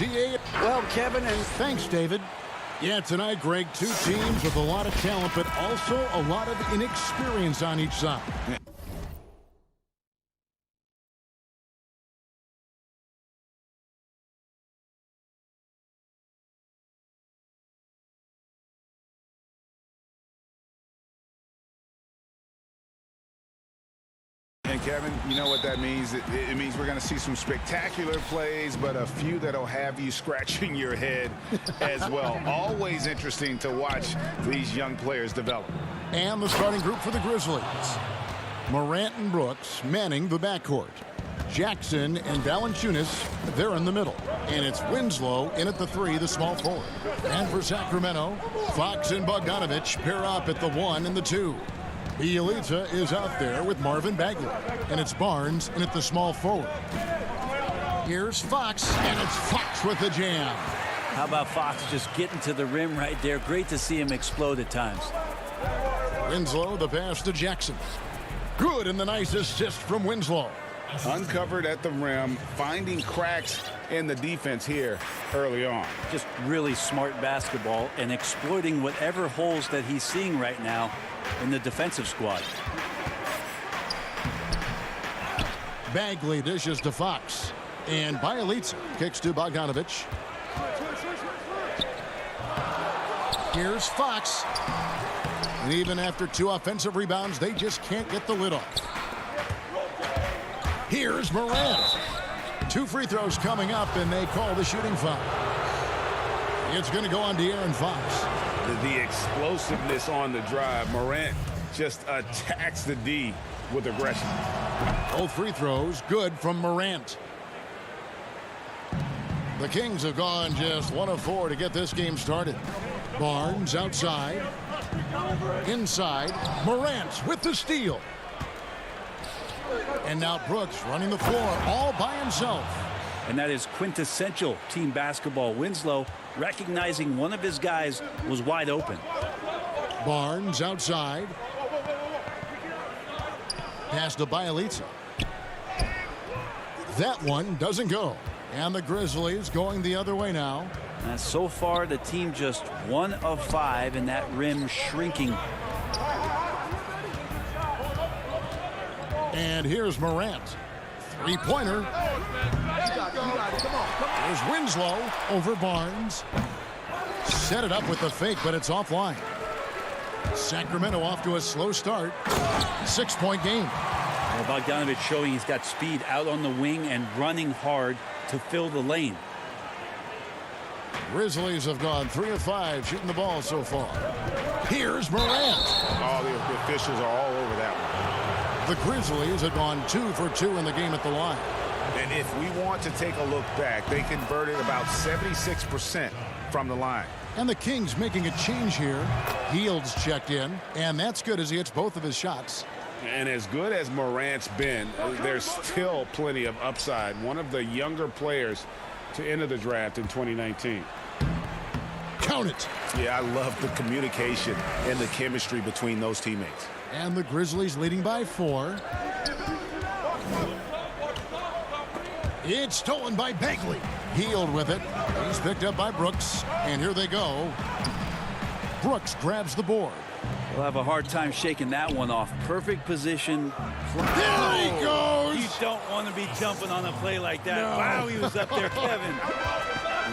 DA. Well, Kevin, and thanks, David. Yeah, tonight, Greg, two teams with a lot of talent, but also a lot of inexperience on each side. And Kevin, you know what that means? It means we're going to see some spectacular plays, but a few that'll have you scratching your head as well. Always interesting to watch these young players develop. And the starting group for the Grizzlies. Morant and Brooks manning the backcourt. Jackson and Valanciunas, they're in the middle. And it's Winslow in at the 3, the small forward. And for Sacramento, Fox and Bogdanovich pair up at the 1 and the 2. Bielitsa is out there with Marvin Bagley. And it's Barnes in at the small forward. Here's Fox, and it's Fox with the jam. How about Fox just getting to the rim right there? Great to see him explode at times. Winslow, the pass to Jackson. Good, and the nice assist from Winslow. Uncovered at the rim, finding cracks in the defense here early on. Just really smart basketball and exploiting whatever holes that he's seeing right now in the defensive squad. Bagley dishes to Fox. And Bielitsa kicks to Bogdanovich. Here's Fox. And even after 2 offensive rebounds, they just can't get the lid off. Here's Morant. 2 free throws coming up, and they call the shooting foul. It's going to go on De'Aaron Fox. The explosiveness on the drive. Morant just attacks the D with aggression. Both free throws good from Morant. The Kings have gone just 1 of 4 to get this game started. Barnes outside. Inside. Morant with the steal. And now Brooks running the floor all by himself. And that is quintessential team basketball. Winslow recognizing one of his guys was wide open. Barnes outside. Pass to Bielitsa. That one doesn't go. And the Grizzlies going the other way now. And so far, the team just 1 of 5, and that rim shrinking. And here's Morant. 3-pointer. Here's Winslow over Barnes. Set it up with the fake, but it's offline. Sacramento off to a slow start. 6-point game. Well, Bogdanovich showing he's got speed out on the wing and running hard to fill the lane. Grizzlies have gone 3 of 5 shooting the ball so far. Here's Morant. All the officials are all over that one. The Grizzlies have gone 2 for 2 in the game at the line. And if we want to take a look back, they converted about 76% from the line. And the Kings making a change here. Hield's checked in, and that's good as he hits both of his shots. And as good as Morant's been, there's still plenty of upside. One of the younger players to enter the draft in 2019. Count it. Yeah, I love the communication and the chemistry between those teammates. And the Grizzlies leading by 4. It's stolen by Bagley. Hield with it. He's picked up by Brooks. And here they go. Brooks grabs the board. We'll have a hard time shaking that one off. Perfect position. There he goes. You don't want to be jumping on a play like that. No. Wow, he was up there, Kevin.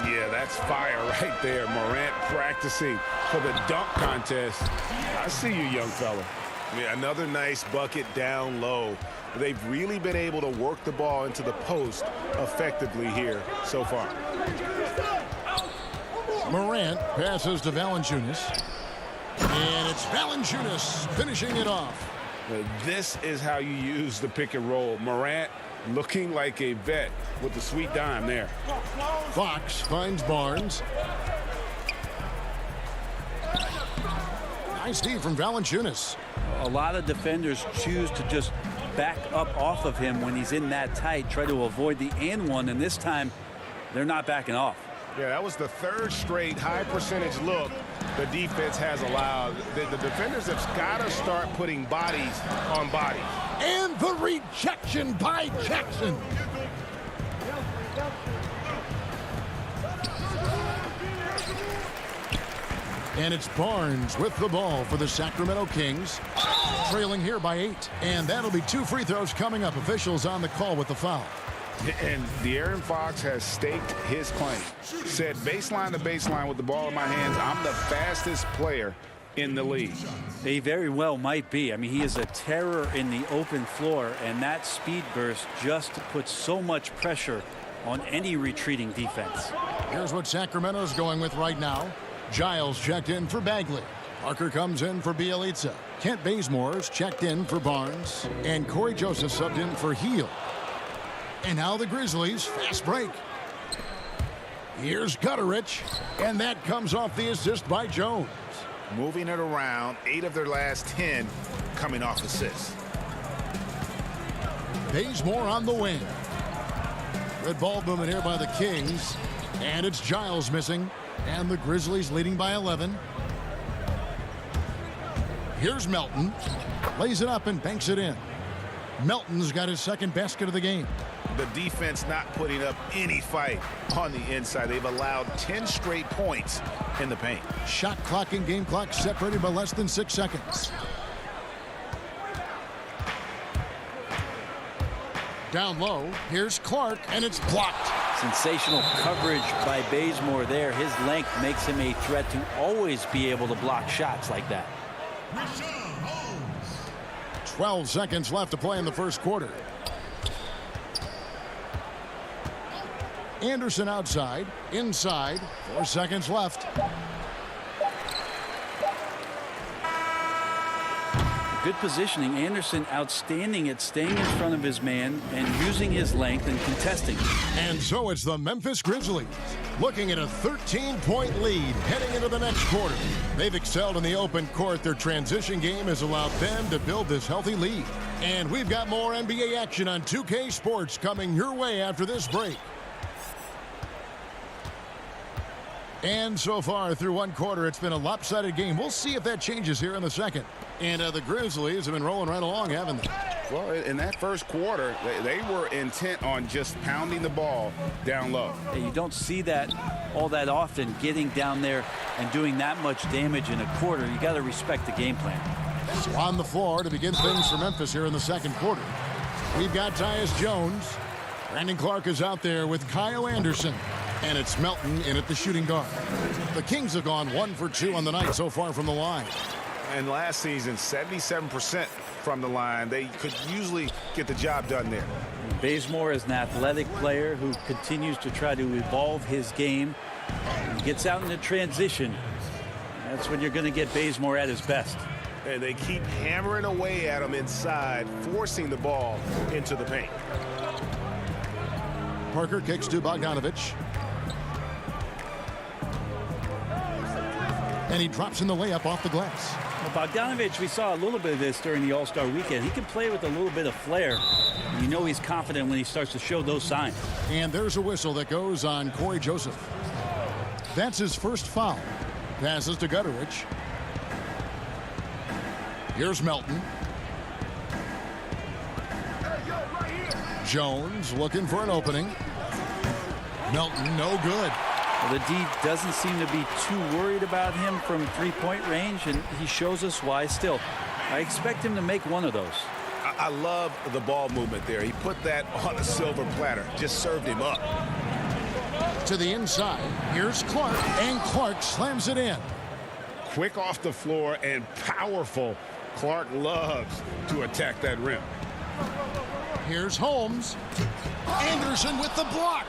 Yeah, that's fire right there. Morant practicing for the dunk contest. I see you, young fella. Yeah, another nice bucket down low. They've really been able to work the ball into the post effectively here so far. Morant passes to Valanciunas. And it's Valanciunas finishing it off. This is how you use the pick and roll. Morant looking like a vet with the sweet dime there. Fox finds Barnes. Nice D from Valanciunas. A lot of defenders choose to just back up off of him when he's in that tight, try to avoid the and one, and this time they're not backing off. Yeah, that was the 3rd straight high percentage look the defense has allowed. The defenders have got to start putting bodies on bodies. And the rejection by Jackson. And it's Barnes with the ball for the Sacramento Kings. Trailing here by 8. And that'll be 2 free throws coming up. Officials on the call with the foul. And De'Aaron Fox has staked his claim. Said baseline to baseline with the ball in my hands, I'm the fastest player in the league. He very well might be. I mean, he is a terror in the open floor, and that speed burst just puts so much pressure on any retreating defense. Here's what Sacramento's going with right now. Giles checked in for Bagley. Parker comes in for Bielitsa. Kent Bazemore's checked in for Barnes. And Corey Joseph subbed in for Heel. And now the Grizzlies, fast break. Here's Gutterich, and that comes off the assist by Jones. Moving it around, 8 of their last 10 coming off assists. Bazemore on the wing. Good ball movement here by the Kings. And it's Giles missing. And the Grizzlies leading by 11. Here's Melton. Lays it up and banks it in. Melton's got his second basket of the game. The defense not putting up any fight on the inside. They've allowed 10 straight points in the paint. Shot clock and game clock separated by less than 6 seconds. Down low, here's Clark, and it's blocked. Sensational coverage by Bazemore there. His length makes him a threat to always be able to block shots like that. 12 seconds left to play in the first quarter. Anderson outside, inside, 4 seconds left. Good positioning. Anderson outstanding at staying in front of his man and using his length and contesting. And so it's the Memphis Grizzlies looking at a 13-point lead heading into the next quarter. They've excelled in the open court. Their transition game has allowed them to build this healthy lead. And we've got more NBA action on 2K Sports coming your way after this break. And so far through one quarter, it's been a lopsided game. We'll see if that changes here in the second. And the Grizzlies have been rolling right along, haven't they? Well, in that first quarter, they were intent on just pounding the ball down low. Hey, you don't see that all that often, getting down there and doing that much damage in a quarter. You got to respect the game plan. So on the floor to begin things for Memphis here in the second quarter. We've got Tyus Jones. Brandon Clark is out there with Kyle Anderson. And it's Melton in at the shooting guard. The Kings have gone 1 for 2 on the night so far from the line. And last season, 77% from the line. They could usually get the job done there. Bazemore is an athletic player who continues to try to evolve his game. He gets out into transition. That's when you're going to get Bazemore at his best. And they keep hammering away at him inside, forcing the ball into the paint. Parker kicks to Bogdanovich. And he drops in the layup off the glass. Well, Bogdanovich, we saw a little bit of this during the All-Star weekend. He can play with a little bit of flair. And you know he's confident when he starts to show those signs. And there's a whistle that goes on Corey Joseph. That's his first foul. Passes to Gutterich. Here's Melton. Jones looking for an opening. Melton, no good. Well, the D doesn't seem to be too worried about him from three-point range, and he shows us why still. I expect him to make one of those. I love the ball movement there. He put that on a silver platter. Just served him up. To the inside. Here's Clark, and Clark slams it in. Quick off the floor and powerful. Clark loves to attack that rim. Here's Holmes. Anderson with the block.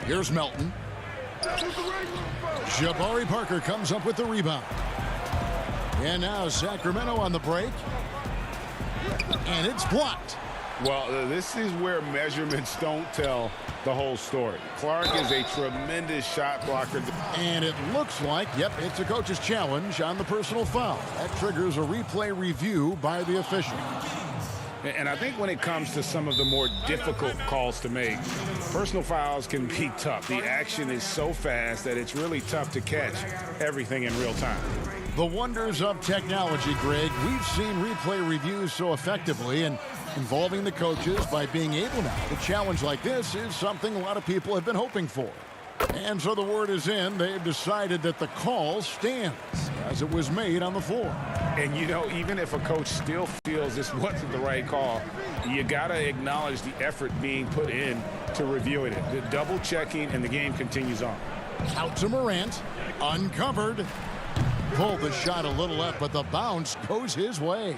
Here's Melton. Jabari Parker comes up with the rebound. And now Sacramento on the break. And it's blocked. Well, this is where measurements don't tell the whole story. Clark is a tremendous shot blocker. And it looks like, yep, it's a coach's challenge on the personal foul. That triggers a replay review by the official. And I think when it comes to some of the more difficult calls to make, personal fouls can be tough. The action is so fast that it's really tough to catch everything in real time. The wonders of technology, Greg. We've seen replay reviews so effectively, and involving the coaches by being able now to challenge like this is something a lot of people have been hoping for. And so the word is in. They've decided that the call stands as it was made on the floor. And, you know, even if a coach still feels this wasn't the right call, you got to acknowledge the effort being put in to reviewing it. The double checking, and the game continues on. Out to Morant. Uncovered. Pulled the shot a little left, but the bounce goes his way.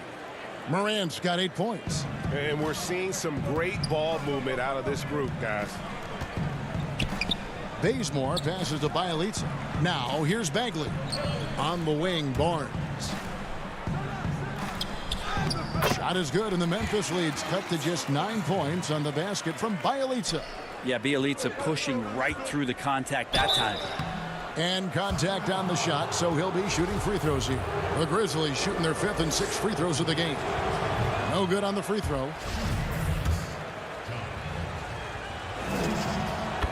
Morant's got 8 points. And we're seeing some great ball movement out of this group, guys. Bazemore passes to Bielitsa. Now here's Bagley. On the wing, Barnes. Shot is good, and the Memphis lead's cut to just 9 points on the basket from Bielitsa. Yeah, Bielitsa pushing right through the contact that time. And contact on the shot, so he'll be shooting free throws here. The Grizzlies shooting their 5th and 6th free throws of the game. No good on the free throw.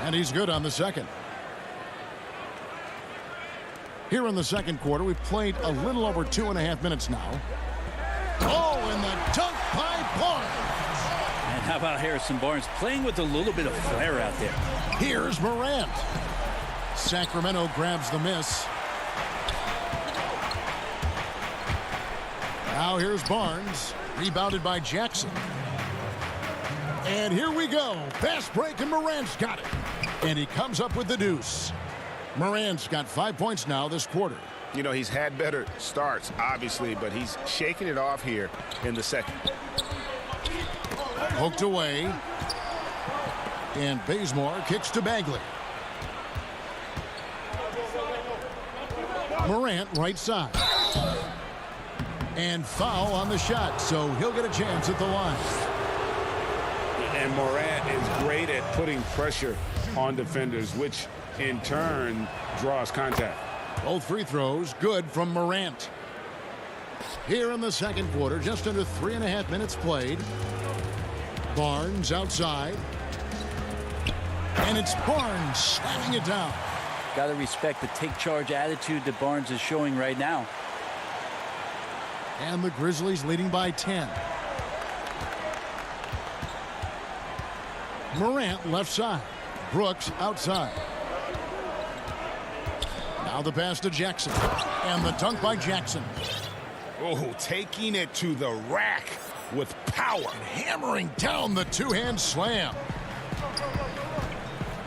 And he's good on the second. Here in the second quarter, we've played a little over 2.5 minutes now. Oh, and the dunk by Barnes. And how about Harrison Barnes playing with a little bit of flair out there. Here's Morant. Sacramento grabs the miss. Now here's Barnes. Rebounded by Jackson. And here we go. Fast break, and Morant's got it. And he comes up with the deuce. Morant's got 5 points now this quarter. You know, he's had better starts, obviously, but he's shaking it off here in the second. Poked away. And Bazemore kicks to Bagley. Morant right side. And foul on the shot, so he'll get a chance at the line. And Morant is great at putting pressure on defenders, which in turn draws contact. Both free throws good from Morant. Here in the second quarter, just under 3.5 minutes played. Barnes outside. And it's Barnes slamming it down. Got to respect the take charge attitude that Barnes is showing right now. And the Grizzlies leading by 10. Morant left side. Brooks outside. Now the pass to Jackson. And the dunk by Jackson. Oh, taking it to the rack with power. And hammering down the two-hand slam.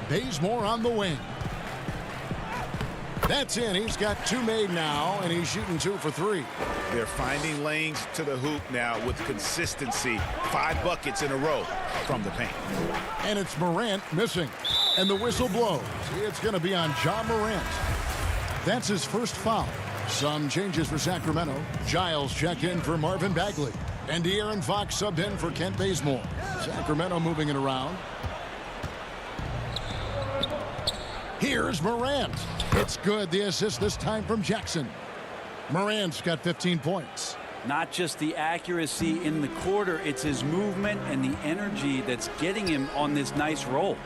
Bazemore on the wing. That's in. He's got 2 made now, and he's shooting 2 for 3. They're finding lanes to the hoop now with consistency. 5 buckets in a row from the paint. And it's Morant missing. And the whistle blows. It's going to be on Ja Morant. That's his first foul. Some changes for Sacramento. Giles checked in for Marvin Bagley. And De'Aaron Fox subbed in for Kent Bazemore. Sacramento moving it around. Here's Morant. It's good. The assist this time from Jackson. Morant's got 15 points. Not just the accuracy in the quarter, it's his movement and the energy that's getting him on this nice roll.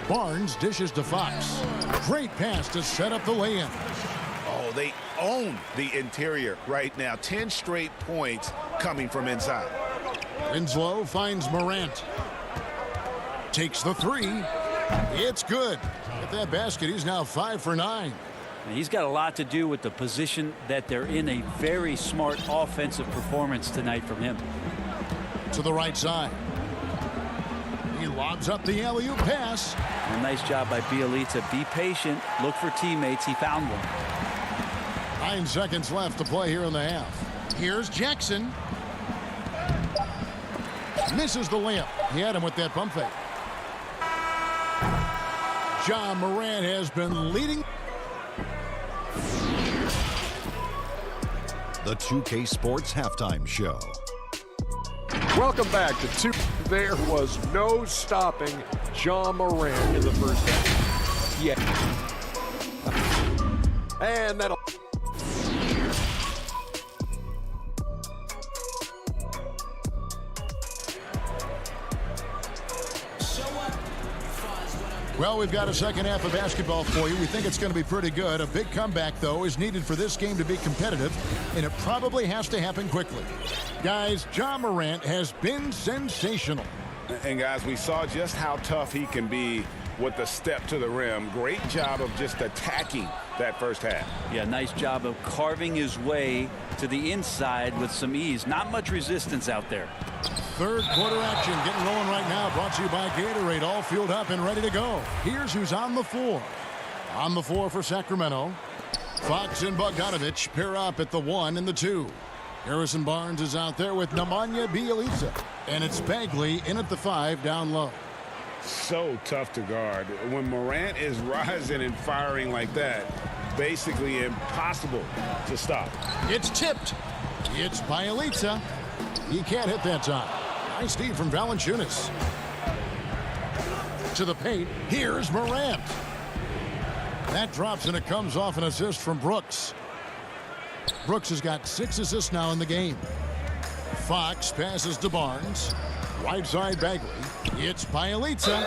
Barnes dishes to Fox. Great pass to set up the lay-in. Oh, they own the interior right now. 10 straight points coming from inside. Winslow finds Morant. Takes the 3. It's good. At that basket, he's now 5 for 9. And he's got a lot to do with the position that they're in. A very smart offensive performance tonight from him. To the right side. He lobs up the alley-oop pass. A nice job by Bielitsa. Be patient. Look for teammates. He found one. 9 seconds left to play here in the half. Here's Jackson. Misses the layup. He had him with that pump fake. Ja Morant has been leading. The 2K Sports Halftime Show. Welcome back to 2. There was no stopping Ja Morant in the first half. Yeah. And that'll. Well, we've got a second half of basketball for you. We think it's going to be pretty good. A big comeback, though, is needed for this game to be competitive, and it probably has to happen quickly. Guys, Ja Morant has been sensational. And guys, we saw just how tough he can be with the step to the rim. Great job of just attacking that first half. Yeah, nice job of carving his way to the inside with some ease. Not much resistance out there. Third quarter action getting rolling right now. Brought to you by Gatorade. All fueled up and ready to go. Here's who's on the floor. On the floor for Sacramento. Fox and Bogdanovich pair up at the 1 and the 2. Harrison Barnes is out there with Nemanja Bjelica. And it's Bagley in at the 5 down low. So tough to guard. When Morant is rising and firing like that, basically impossible to stop. It's tipped. It's Bjelica. He can't hit that time. Nice feed from Valanciunas. To the paint. Here's Morant. That drops and it comes off an assist from Brooks. Brooks has got 6 assists now in the game. Fox passes to Barnes. Right side Bagley. It's Bjelica.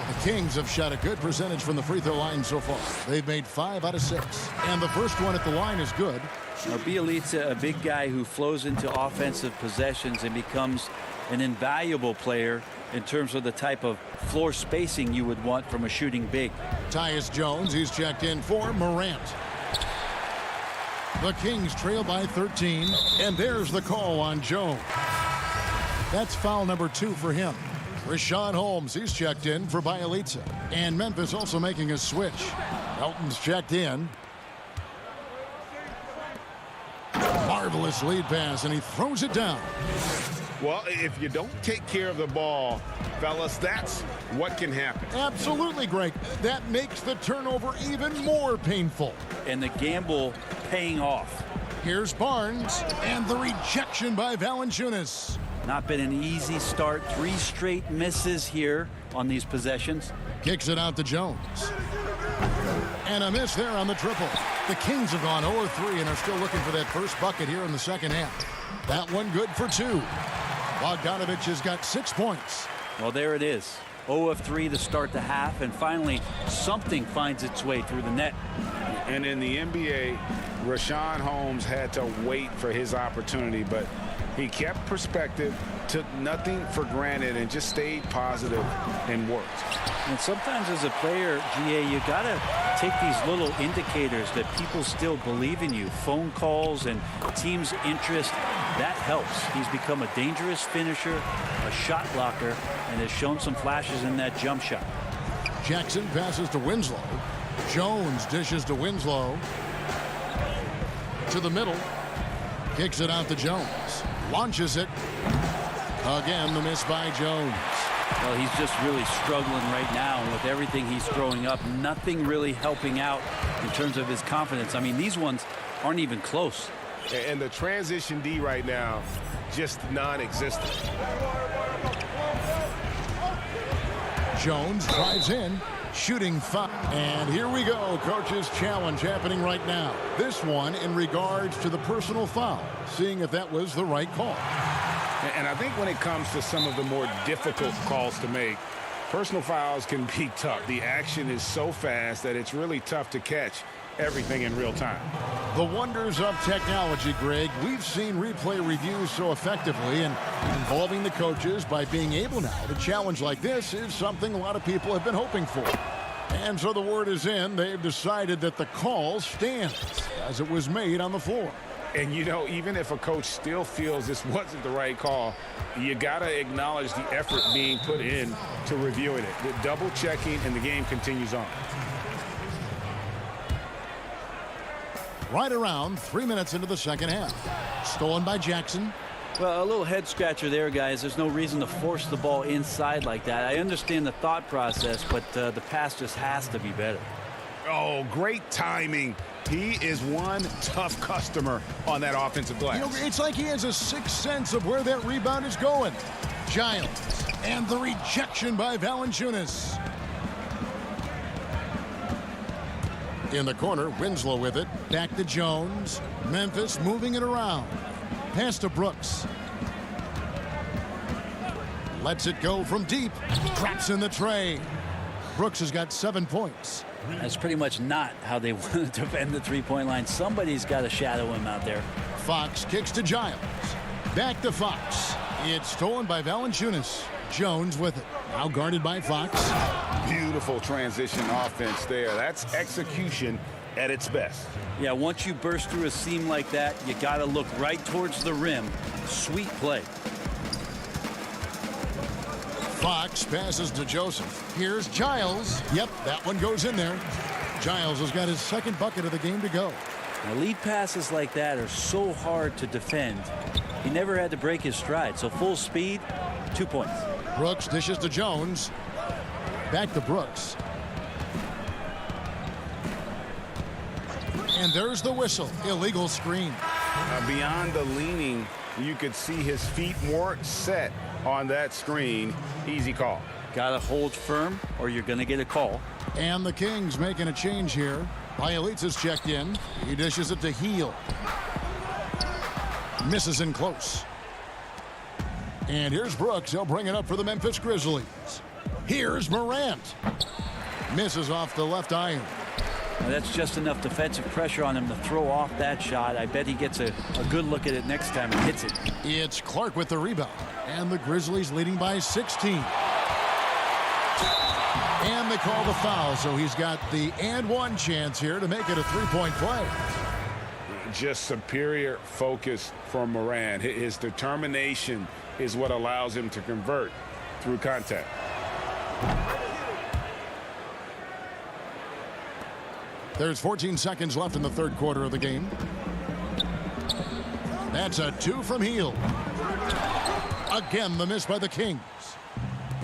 The Kings have shot a good percentage from the free throw line so far. They've made 5 out of 6. And the first one at the line is good. Now, Bjelica, a big guy who flows into offensive possessions and becomes an invaluable player in terms of the type of floor spacing you would want from a shooting big. Tyus Jones, he's checked in for Morant. The Kings trail by 13, and there's the call on Jones. That's foul number 2 for him. Rashad Holmes, he's checked in for Bjelica. And Memphis also making a switch. Melton's checked in. Marvelous lead pass, and he throws it down. Well, if you don't take care of the ball, fellas, that's what can happen. Absolutely, Greg. That makes the turnover even more painful. And the gamble paying off. Here's Barnes, and the rejection by Valanciunas. Not been an easy start. 3 straight misses here on these possessions. Kicks it out to Jones. And a miss there on the triple. The Kings have gone 0-3 and are still looking for that first bucket here in the second half. That one good for 2. Bogdanovich has got 6 points. Well, there it is. 0 of 3 to start the half, and finally something finds its way through the net. And in the NBA, Rashad Holmes had to wait for his opportunity, but he kept perspective, took nothing for granted, and just stayed positive and worked. And sometimes as a player, GA, you got to take these little indicators that people still believe in you. Phone calls and team's interest, that helps. He's become a dangerous finisher, a shot blocker, and has shown some flashes in that jump shot. Jackson passes to Winslow. Jones dishes to Winslow. To the middle. Kicks it out to Jones. Launches it. Again, the miss by Jones. Well, he's just really struggling right now, and with everything he's throwing up, nothing really helping out in terms of his confidence. I mean, these ones aren't even close. And the transition D right now, just non-existent. Jones drives in, shooting 5. And here we go, coach's challenge happening right now. This one in regards to the personal foul, seeing if that was the right call. And I think when it comes to some of the more difficult calls to make, personal fouls can be tough. The action is so fast that it's really tough to catch everything in real time. The wonders of technology, Greg. We've seen replay reviews so effectively, and involving the coaches by being able now to challenge like this is something a lot of people have been hoping for. And so the word is in. They've decided that the call stands as it was made on the floor. And, you know, even if a coach still feels this wasn't the right call, you got to acknowledge the effort being put in to reviewing it. The double checking, and the game continues on. Right around 3 minutes into the second half. Stolen by Jackson. Well, a little head scratcher there, guys. There's no reason to force the ball inside like that. I understand the thought process, but the pass just has to be better. Oh, great timing. He is one tough customer on that offensive glass. You know, it's like he has a sixth sense of where that rebound is going. Giles, and the rejection by Valanciunas. In the corner, Winslow with it. Back to Jones. Memphis moving it around. Pass to Brooks. Lets it go from deep. Drops in the tray. Brooks has got 7 points. That's pretty much not how they want to defend the three-point line. Somebody's got to shadow him out there. Fox kicks to Giles. Back to Fox. It's stolen by Valanciunas. Jones with it. Now guarded by Fox. Beautiful transition offense there. That's execution at its best. Yeah, once you burst through a seam like that, you got to look right towards the rim. Sweet play. Fox passes to Joseph. Here's Giles. Yep, that one goes in there. Giles has got his second bucket of the game to go. Now, lead passes like that are so hard to defend. He never had to break his stride, so full speed, 2 points. Brooks dishes to Jones. Back to Brooks. And there's the whistle. Illegal screen. Beyond the leaning, you could see his feet weren't set on that screen. Easy call. Got to hold firm or you're going to get a call. And the Kings making a change here. Bielitsa's checked in. He dishes it to Heel. Misses in close. And here's Brooks. He'll bring it up for the Memphis Grizzlies. Here's Morant. Misses off the left iron. Now that's just enough defensive pressure on him to throw off that shot. I bet he gets a good look at it next time and hits it. It's Clark with the rebound. And the Grizzlies leading by 16. And they call the foul, so he's got the and one chance here to make it a three-point play. Just superior focus from Morant. His determination is what allows him to convert through contact. There's 14 seconds left in the third quarter of the game. That's a 2 from Heel. Again, the miss by the Kings.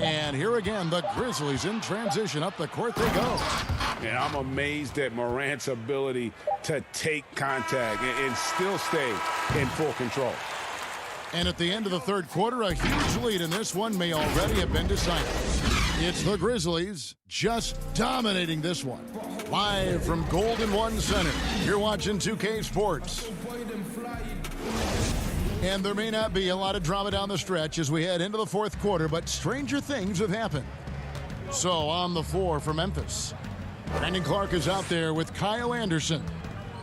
And here again, the Grizzlies in transition. Up the court they go. And I'm amazed at Morant's ability to take contact and still stay in full control. And at the end of the third quarter, a huge lead in this one may already have been decided. It's the Grizzlies just dominating this one. Live from Golden One Center, you're watching 2K Sports. And there may not be a lot of drama down the stretch as we head into the fourth quarter, but stranger things have happened. So on the floor for Memphis, Brandon Clark is out there with Kyle Anderson.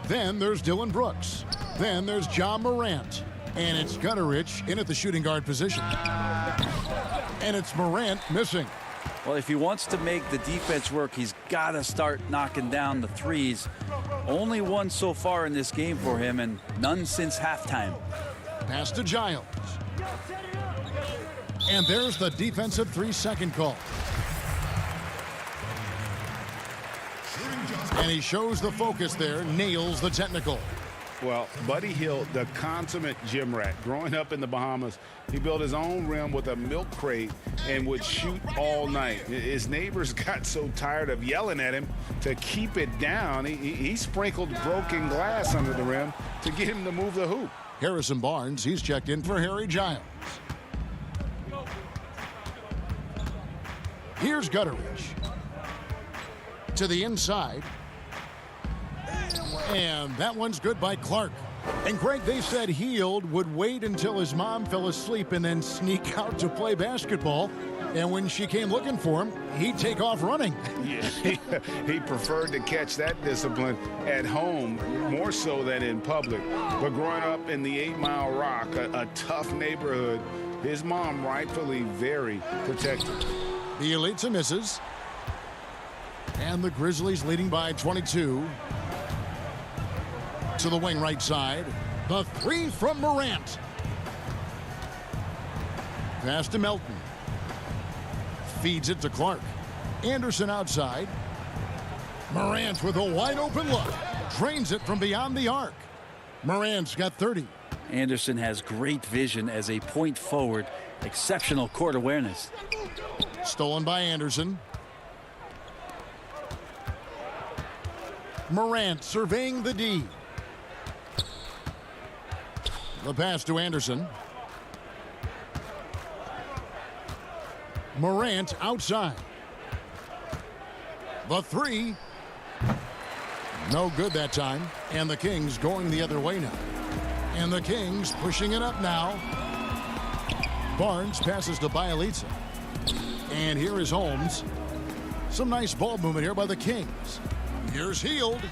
Then there's Dylan Brooks. Then there's John Morant. And it's Gutterich in at the shooting guard position. And it's Morant missing. Well, if he wants to make the defense work, he's got to start knocking down the threes. Only one so far in this game for him, and none since halftime. Pass to Giles. And there's the defensive 3-second call. And he shows the focus there, nails the technical. Well, Buddy Hield, the consummate gym rat. Growing up in the Bahamas, he built his own rim with a milk crate and would shoot all night. His neighbors got so tired of yelling at him to keep it down. He sprinkled broken glass under the rim to get him to move the hoop. Harrison Barnes, he's checked in for Harry Giles. Here's Gutterich. To the inside. And that one's good by Clark. And Greg, they said Hield would wait until his mom fell asleep and then sneak out to play basketball. And when she came looking for him, he'd take off running. Yeah, he preferred to catch that discipline at home more so than in public. But growing up in the 8 Mile Rock, a tough neighborhood, his mom rightfully very protective. The Elitsa misses. And the Grizzlies leading by 22. To the wing right side. The 3 from Morant. Pass to Melton. Feeds it to Clark. Anderson outside. Morant with a wide open look. Drains it from beyond the arc. Morant's got 30. Anderson has great vision as a point forward. Exceptional court awareness. Stolen by Anderson. Morant surveying the D. The pass to Anderson. Morant outside. The 3. No good that time. And the Kings going the other way now. And the Kings pushing it up now. Barnes passes to Bielitsa. And here is Holmes. Some nice ball movement here by the Kings. Here's Hield.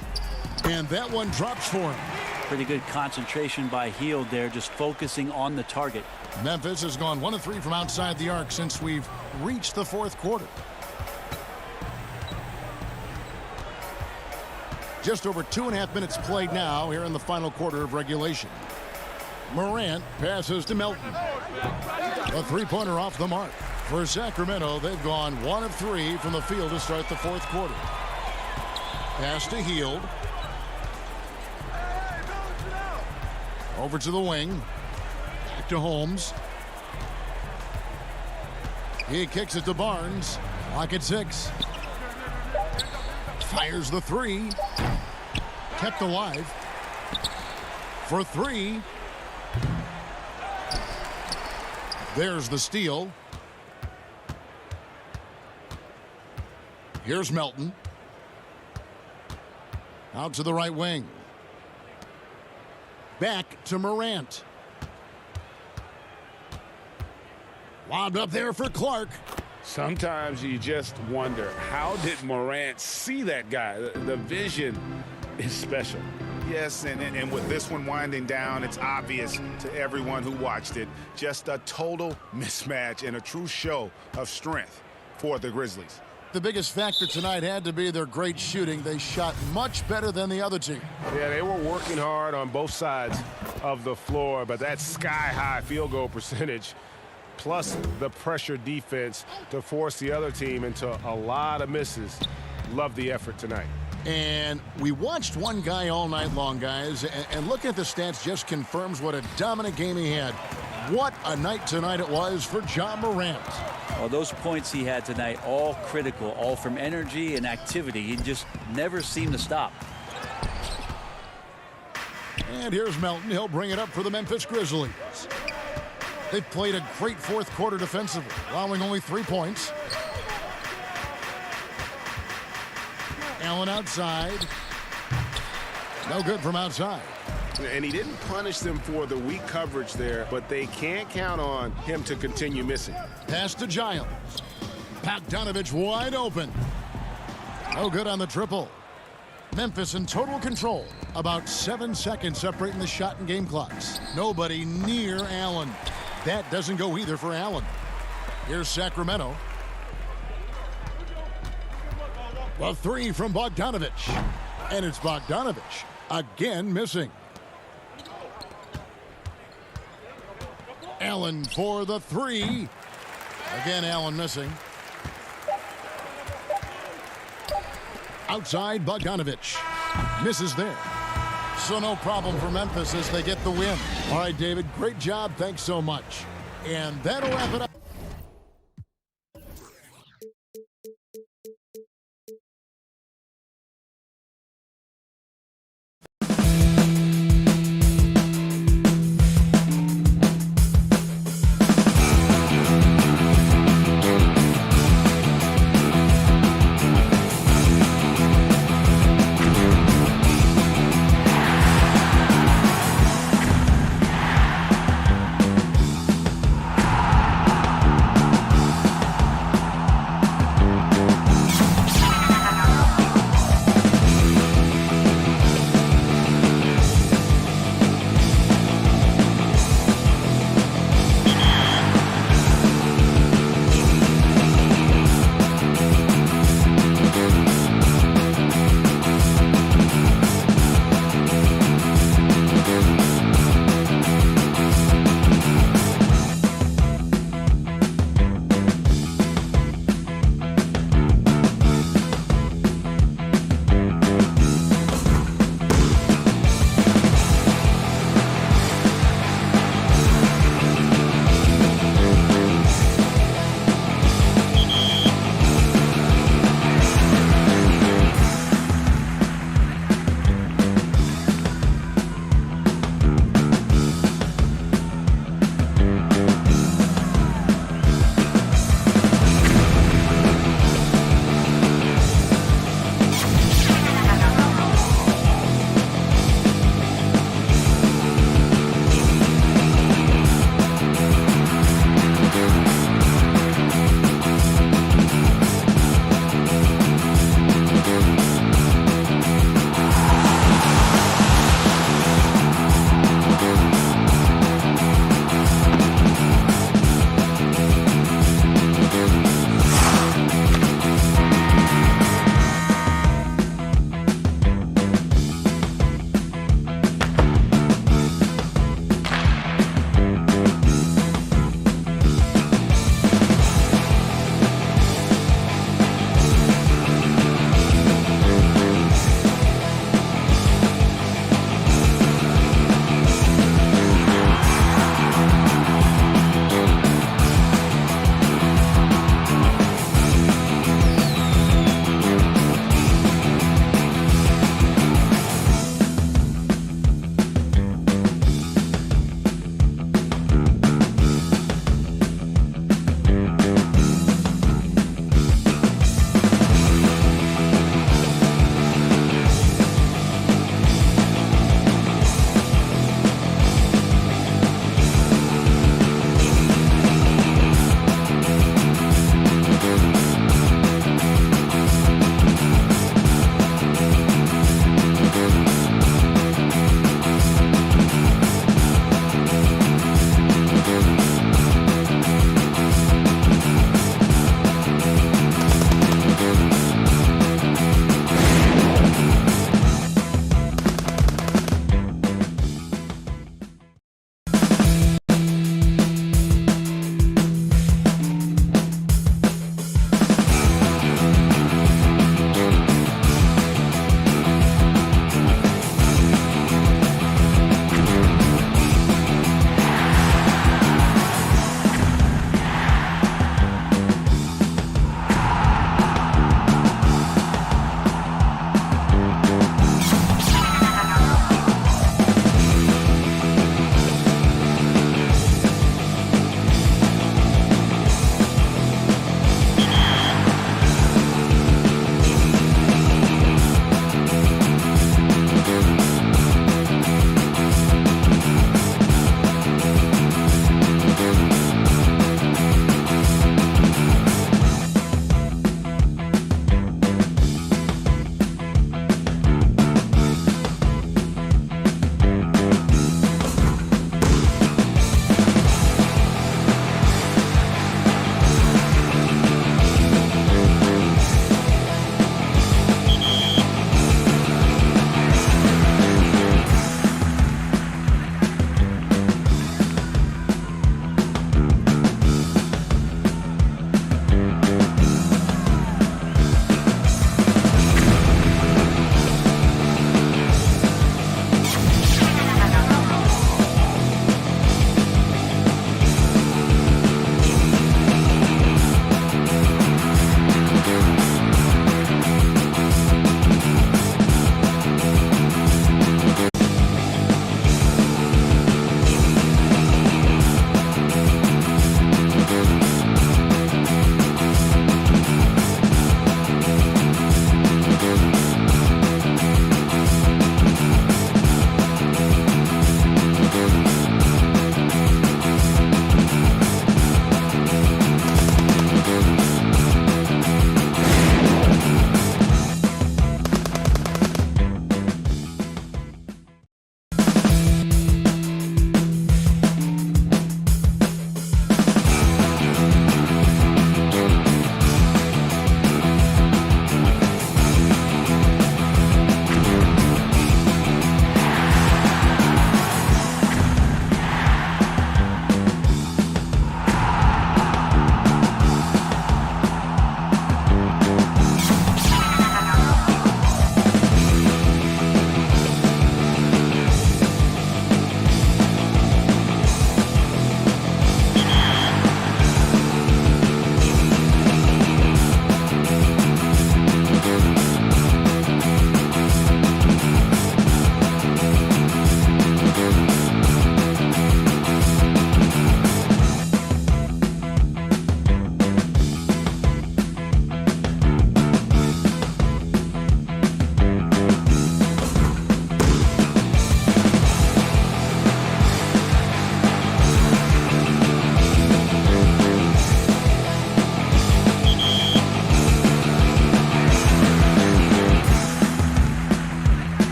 And that one drops for him. Pretty good concentration by Hield there, just focusing on the target. Memphis has gone 1 of 3 from outside the arc since we've reached the fourth quarter. Just over 2.5 minutes played now here in the final quarter of regulation. Morant passes to Melton. A three-pointer off the mark. For Sacramento, they've gone 1 of 3 from the field to start the fourth quarter. Pass to Hield. Over to the wing. Back to Holmes. He kicks it to Barnes. Clock at 6. Fires the 3. Kept alive. For 3. There's the steal. Here's Melton. Out to the right wing. Back to Morant. Lobbed up there for Clark. Sometimes you just wonder, how did Morant see that guy? The vision is special. Yes, and with this one winding down, it's obvious to everyone who watched it. Just a total mismatch and a true show of strength for the Grizzlies. The biggest factor tonight had to be their great shooting. They shot much better than the other team. Yeah, they were working hard on both sides of the floor, but that sky-high field goal percentage plus the pressure defense to force the other team into a lot of misses. Love the effort tonight. And we watched one guy all night long, guys, and looking at the stats just confirms what a dominant game he had. What a night tonight it was for Ja Morant. Well, those points he had tonight, all critical, all from energy and activity. He just never seemed to stop. And here's Melton. He'll bring it up for the Memphis Grizzlies. They've played a great fourth quarter defensively, allowing only 3 points. Allen outside. No good from outside. And he didn't punish them for the weak coverage there, but they can't count on him to continue missing. Pass to Giles. Bogdanovich wide open. No good on the triple. Memphis in total control. About 7 seconds separating the shot and game clocks. Nobody near Allen. That doesn't go either for Allen. Here's Sacramento. A 3 from Bogdanovich. And it's Bogdanovich again missing. Allen for the 3. Again, Allen missing. Outside, Bogdanovich. Misses there. So no problem for Memphis as they get the win. All right, David, great job. Thanks so much. And that'll wrap it up.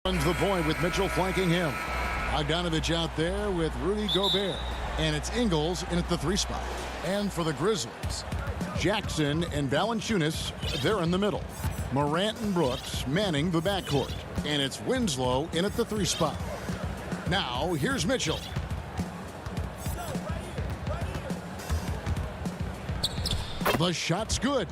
Runs the point with Mitchell flanking him. Bogdanovich out there with Rudy Gobert. And it's Ingles in at the 3 spot. And for the Grizzlies, Jackson and Valanciunas, they're in the middle. Morant and Brooks manning the backcourt. And it's Winslow in at the 3 spot. Now, here's Mitchell. The shot's good.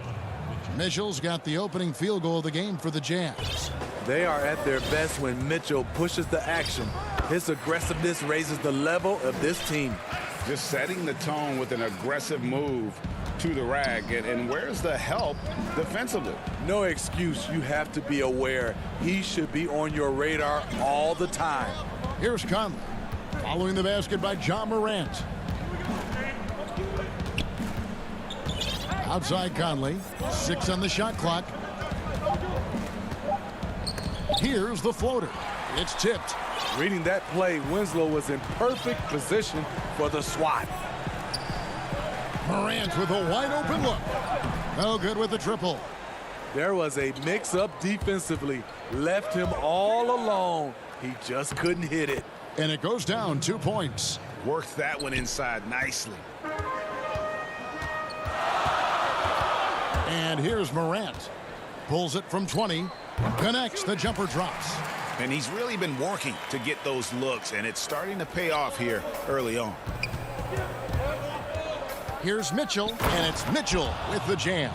Mitchell's got the opening field goal of the game for the Jazz. They are at their best when Mitchell pushes the action. His aggressiveness raises the level of this team. Just setting the tone with an aggressive move to the rack. And where's the help defensively? No excuse. You have to be aware. He should be on your radar all the time. Here's Conley. Following the basket by John Morant. Outside Conley. 6 on the shot clock. Here's the floater. It's tipped. Reading that play, Winslow was in perfect position for the swat. Morant with a wide open look. No good with the triple. There was a mix-up defensively. Left him all alone. He just couldn't hit it. And it goes down 2 points. Worked that one inside nicely. And here's Morant. Pulls it from 20. Connects, the jumper drops. And he's really been working to get those looks, and it's starting to pay off here early on. Here's Mitchell, and it's Mitchell with the jam.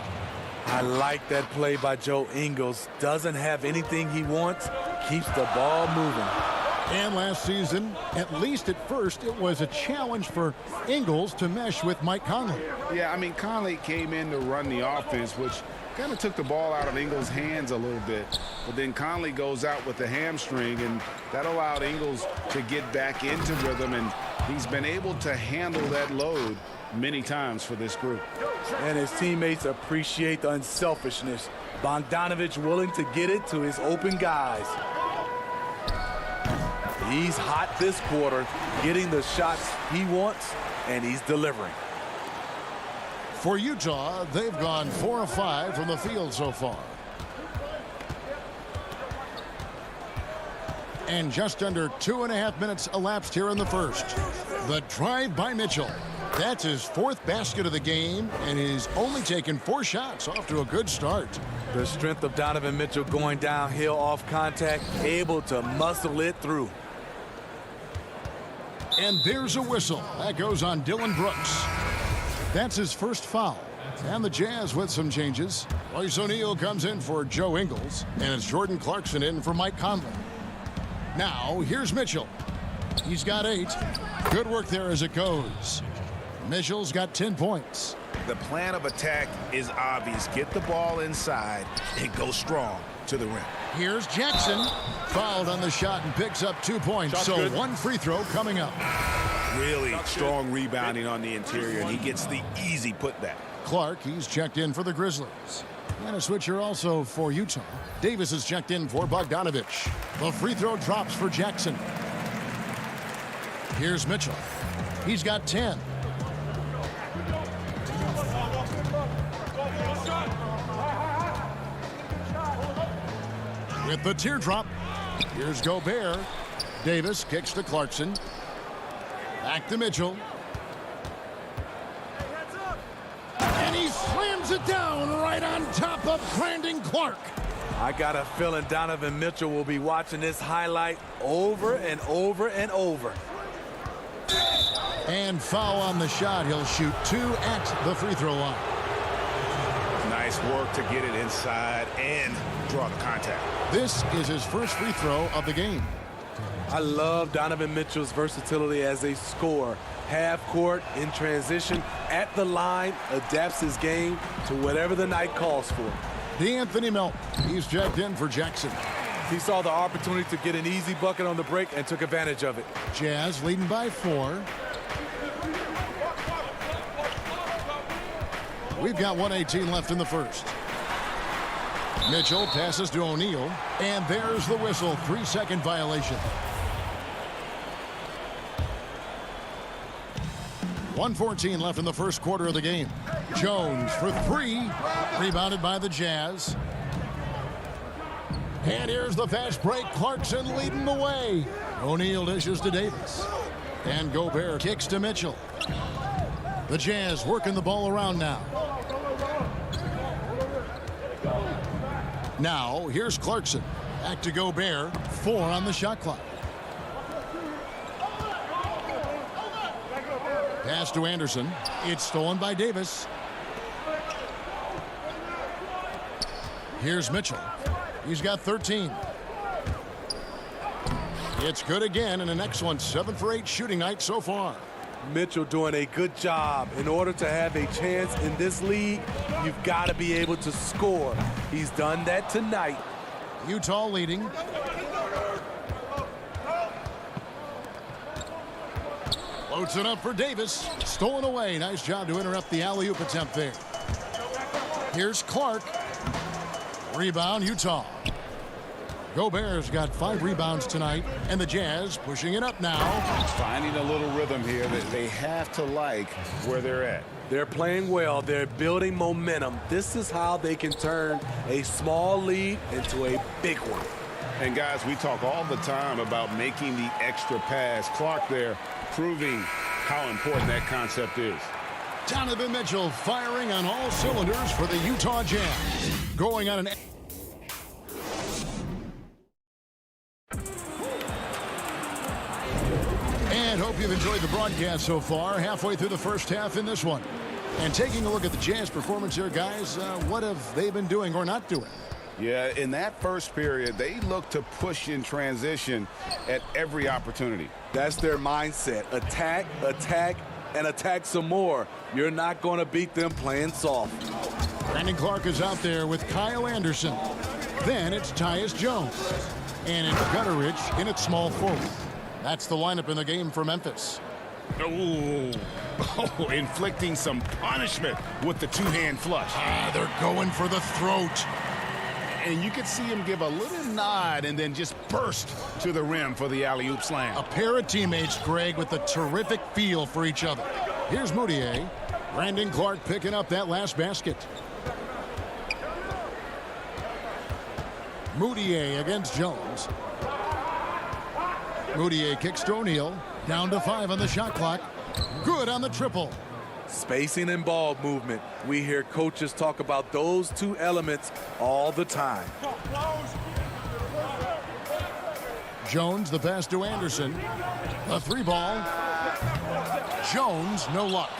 I like that play by Joe Ingles. Doesn't have anything he wants, keeps the ball moving. And last season, at least at first, it was a challenge for Ingles to mesh with Mike Conley. Yeah, I mean, Conley came in to run the offense, which kind of took the ball out of Ingles' hands a little bit. But then Conley goes out with the hamstring, and that allowed Ingles to get back into rhythm, and he's been able to handle that load many times for this group. And his teammates appreciate the unselfishness. Bogdanovich willing to get it to his open guys. He's hot this quarter, getting the shots he wants, and he's delivering. For Utah, they've gone 4 of 5 from the field so far. And just under 2.5 minutes elapsed here in the first. The drive by Mitchell. That's his 4th basket of the game, and he's only taken 4 shots. Off to a good start. The strength of Donovan Mitchell going downhill off contact, able to muscle it through. And there's a whistle. That goes on Dylan Brooks. That's his first foul. And the Jazz with some changes. Royce O'Neal comes in for Joe Ingles, and it's Jordan Clarkson in for Mike Conley. Now, here's Mitchell. He's got 8. Good work there as it goes. Mitchell's got 10 points. The plan of attack is obvious. Get the ball inside and go strong to the rim. Here's Jackson. Fouled on the shot and picks up 2 points. Shot's so good. 1 free throw coming up. Really strong rebounding on the interior, and he gets the easy putback. Clark, he's checked in for the Grizzlies. And a switcher also for Utah. Davis is checked in for Bogdanovich. The free throw drops for Jackson. Here's Mitchell. He's got 10. With the teardrop, here's Gobert. Davis kicks to Clarkson. Back to Mitchell. And he slams it down right on top of Brandon Clark. I got a feeling Donovan Mitchell will be watching this highlight over and over and over. And foul on the shot. He'll shoot 2 at the free throw line. Nice work to get it inside and draw the contact. This is his first free throw of the game. I love Donovan Mitchell's versatility as a scorer. Half court, in transition, at the line, adapts his game to whatever the night calls for. D'Anthony Melton, he's checked in for Jackson. He saw the opportunity to get an easy bucket on the break and took advantage of it. Jazz leading by 4. We've got 1:18 left in the first. Mitchell passes to O'Neal, and there's the whistle. 3-second violation. 1:14 left in the first quarter of the game. Jones for 3, rebounded by the Jazz. And here's the fast break. Clarkson leading the way. O'Neal dishes to Davis. And Gobert kicks to Mitchell. The Jazz working the ball around now. Now, here's Clarkson. Back to Gobert. 4 on the shot clock. Pass to Anderson. It's stolen by Davis. Here's Mitchell. He's got 13. It's good again, and an excellent 7 for 8 shooting night so far. Mitchell doing a good job. In order to have a chance in this league, you've got to be able to score. He's done that tonight. Utah leading. Floats it up for Davis. Stolen away. Nice job to interrupt the alley-oop attempt there. Here's Clark. Rebound, Utah. Gobert's got 5 rebounds tonight, and the Jazz pushing it up now. Finding a little rhythm here that they have to like where they're at. They're playing well. They're building momentum. This is how they can turn a small lead into a big one. And guys, we talk all the time about making the extra pass. Clark there proving how important that concept is. Donovan Mitchell firing on all cylinders for the Utah Jazz. Going on an... And hope you've enjoyed the broadcast so far. Halfway through the first half in this one. And taking a look at the Jazz performance here, guys, what have they been doing or not doing? Yeah, in that first period, they look to push in transition at every opportunity. That's their mindset. Attack, attack, and attack some more. You're not going to beat them playing soft. Brandon Clark is out there with Kyle Anderson. Then it's Tyus Jones. And it's Gutteridge in at small forward. That's the lineup in the game for Memphis. Oh, inflicting some punishment with the two-hand flush. They're going for the throat. And you could see him give a little nod and then just burst to the rim for the alley-oop slam. A pair of teammates, Greg, with a terrific feel for each other. Here's Moutier. Brandon Clark picking up that last basket. Moutier against Jones. Moutier kicks to O'Neal. Down to 5 on the shot clock. Good on the triple. Spacing and ball movement. We hear coaches talk about those two elements all the time. Jones, the pass to Anderson. The 3-ball. Jones, no luck.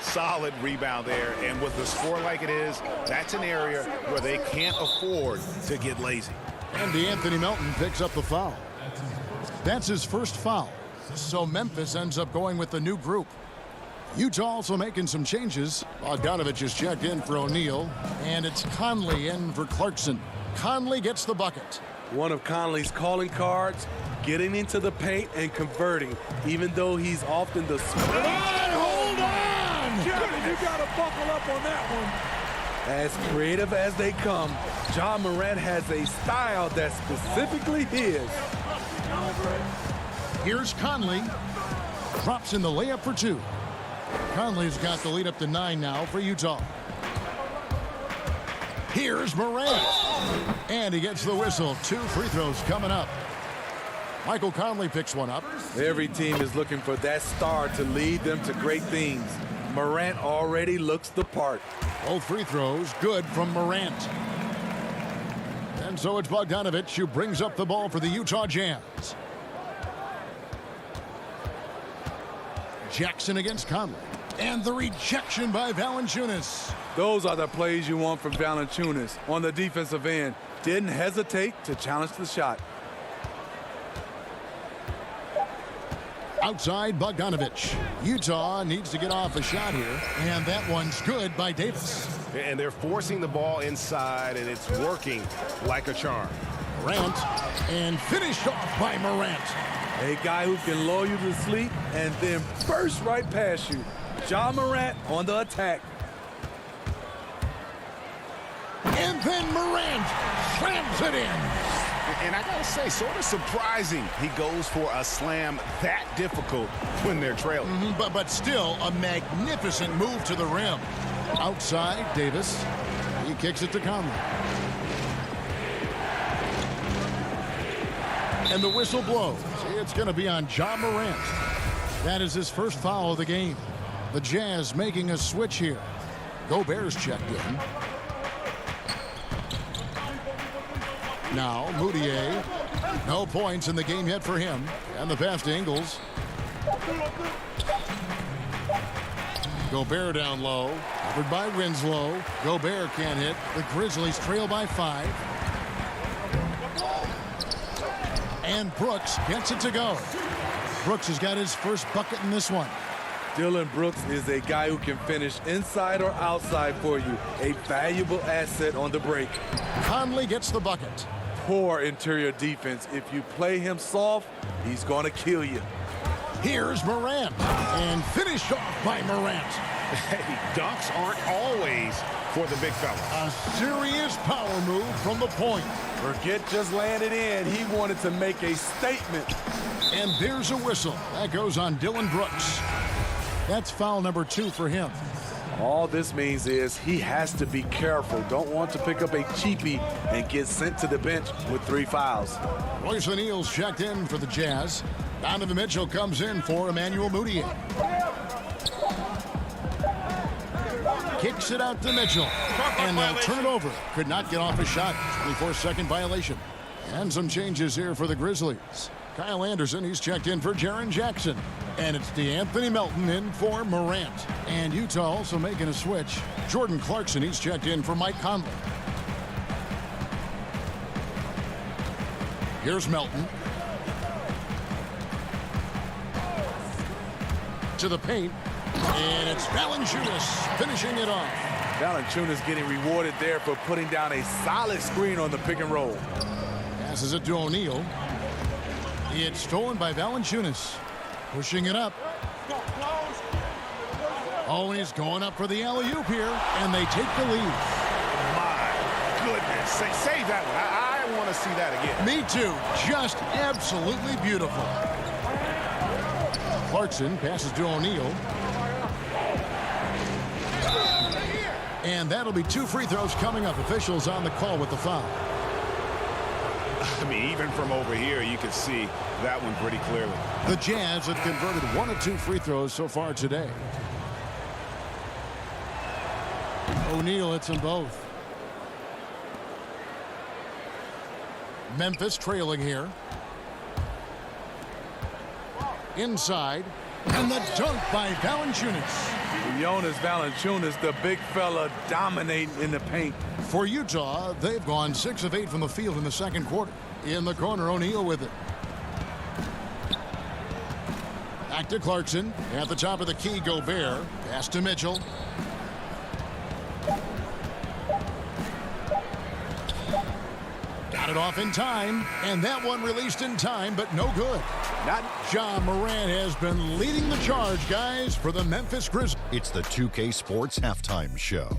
Solid rebound there, and with the score like it is, that's an area where they can't afford to get lazy. And DeAnthony Melton picks up the foul. That's his first foul. So Memphis ends up going with the new group. Utah also making some changes. Bogdanovich has checked in for O'Neal, and it's Conley in for Clarkson. Conley gets the bucket. One of Conley's calling cards, getting into the paint and converting, even though he's often the smart. Hold on! You gotta buckle up on that one. As creative as they come, Ja Morant has a style that's specifically his. Here's Conley. Drops in the layup for 2. Conley's got the lead up to 9 now for Utah. Here's Morant. And he gets the whistle. 2 free throws coming up. Michael Conley picks one up. Every team is looking for that star to lead them to great things. Morant already looks the part. Both free throws good from Morant. And so it's Bogdanovich who brings up the ball for the Utah Jazz. Jackson against Conley. And the rejection by Valanciunas. Those are the plays you want from Valanciunas on the defensive end. Didn't hesitate to challenge the shot. Outside Bogdanovich. Utah needs to get off a shot here. And that one's good by Davis. And they're forcing the ball inside, and it's working like a charm. Morant, and finished off by Morant. A guy who can lull you to sleep and then burst right past you. Ja Morant on the attack. And then Morant slams it in. And I gotta say, sort of surprising he goes for a slam that difficult when they're trailing. But still a magnificent move to the rim. Outside, Davis. He kicks it to Conley. And the whistle blows. It's going to be on Ja Morant. That is his first foul of the game. The Jazz making a switch here. Gobert's checked in. Now, Moutier. No points in the game yet for him. And the pass to Ingles. Gobert down low. Covered by Winslow. Gobert can't hit. The Grizzlies trail by 5. And Brooks gets it to go. Brooks has got his first bucket in this one. Dillon Brooks is a guy who can finish inside or outside for you. A valuable asset on the break. Conley gets the bucket. Poor interior defense. If you play him soft, he's going to kill you. Here's Morant. And finished off by Morant. Hey, dunks aren't always for the big fella. A serious power move from the point. Forget just laying it in. He wanted to make a statement. And there's a whistle. That goes on Dillon Brooks. That's foul number 2 for him. All this means is he has to be careful. Don't want to pick up a cheapie and get sent to the bench with 3 fouls. Royce O'Neal's checked in for the Jazz. Donovan Mitchell comes in for Emmanuel Moutier. Kicks it out to Mitchell. And they'll turn it over. Could not get off a shot. 24-second violation. And some changes here for the Grizzlies. Kyle Anderson, he's checked in for Jaren Jackson. And it's DeAnthony Melton in for Morant. And Utah also making a switch. Jordan Clarkson, he's checked in for Mike Conley. Here's Melton. To the paint. And it's Valanciunas finishing it off. Valanciunas getting rewarded there for putting down a solid screen on the pick and roll. Passes it to O'Neal. It's stolen by Valanciunas. Pushing it up. Oh, he's going up for the alley-oop here, and they take the lead. My goodness. Save that one. I want to see that again. Me too. Just absolutely beautiful. Clarkson passes to O'Neal. And that'll be 2 free throws coming up. Officials on the call with the foul. I mean, even from over here, you can see that one pretty clearly. The Jazz have converted 1 of 2 free throws so far today. O'Neal hits them both. Memphis trailing here. Inside. And the dunk by Valanciunas. Jonas Valanciunas, the big fella, dominating in the paint. For Utah, they've gone 6 of 8 from the field in the second quarter. In the corner, O'Neal with it. Back to Clarkson. At the top of the key, Gobert. Pass to Mitchell. Got it off in time. And that one released in time, but no good. Not Ja Morant has been leading the charge, guys, for the Memphis Grizzlies. It's the 2K Sports Halftime Show.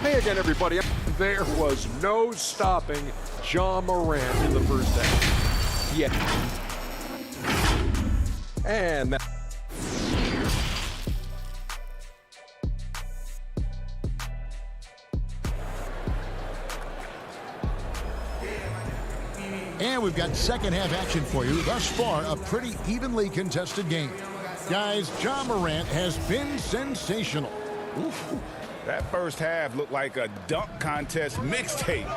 Hey again, everybody. There was no stopping Ja Morant in the first half. Yeah. And that. And we've got second half action for you. Thus far, a pretty evenly contested game. Guys, Ja Morant has been sensational. Oof. That first half looked like a dunk contest mixtape.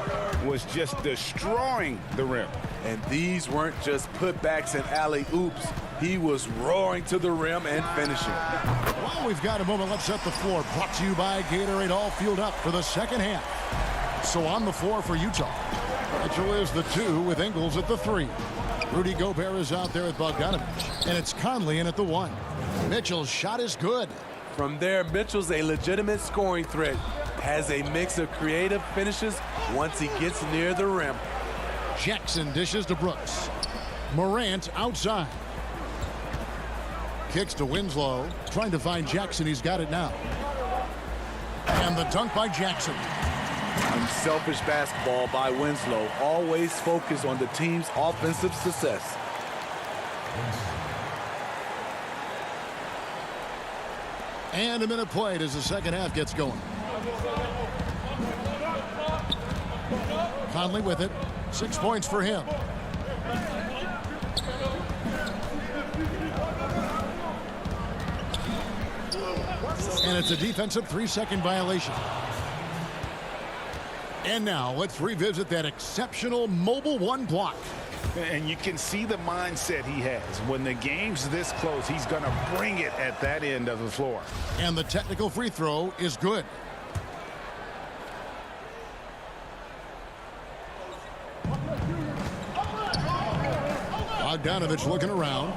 Was just destroying the rim. And these weren't just putbacks and alley-oops. He was roaring to the rim and finishing. Well, we've got a moment. Let's set the floor. Brought to you by Gatorade, all fueled up for the second half. So on the floor for Utah. Mitchell is the 2 with Ingles at the 3. Rudy Gobert is out there with Bogdanovich. And it's Conley in at the 1. Mitchell's shot is good. From there, Mitchell's a legitimate scoring threat. Has a mix of creative finishes once he gets near the rim. Jackson dishes to Brooks. Morant outside. Kicks to Winslow. Trying to find Jackson. He's got it now. And the dunk by Jackson. Unselfish basketball by Winslow. Always focus on the team's offensive success. And a minute played as the second half gets going. Conley with it. 6 points for him. And it's a defensive 3-second violation. And now let's revisit that exceptional mobile one block. And you can see the mindset he has. When the game's this close, he's going to bring it at that end of the floor. And the technical free throw is good. Bogdanovich looking around.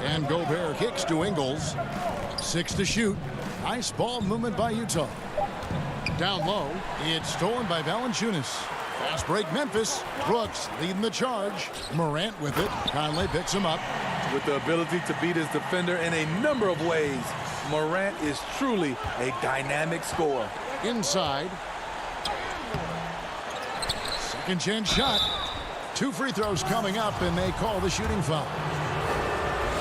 And Gobert kicks to Ingles. 6 to shoot. Nice ball movement by Utah. Down low. It's stolen by Valanciunas. Fast break Memphis. Brooks leading the charge. Morant with it. Conley picks him up. With the ability to beat his defender in a number of ways, Morant is truly a dynamic scorer. Inside. Second chance shot. 2 free throws coming up, and they call the shooting foul.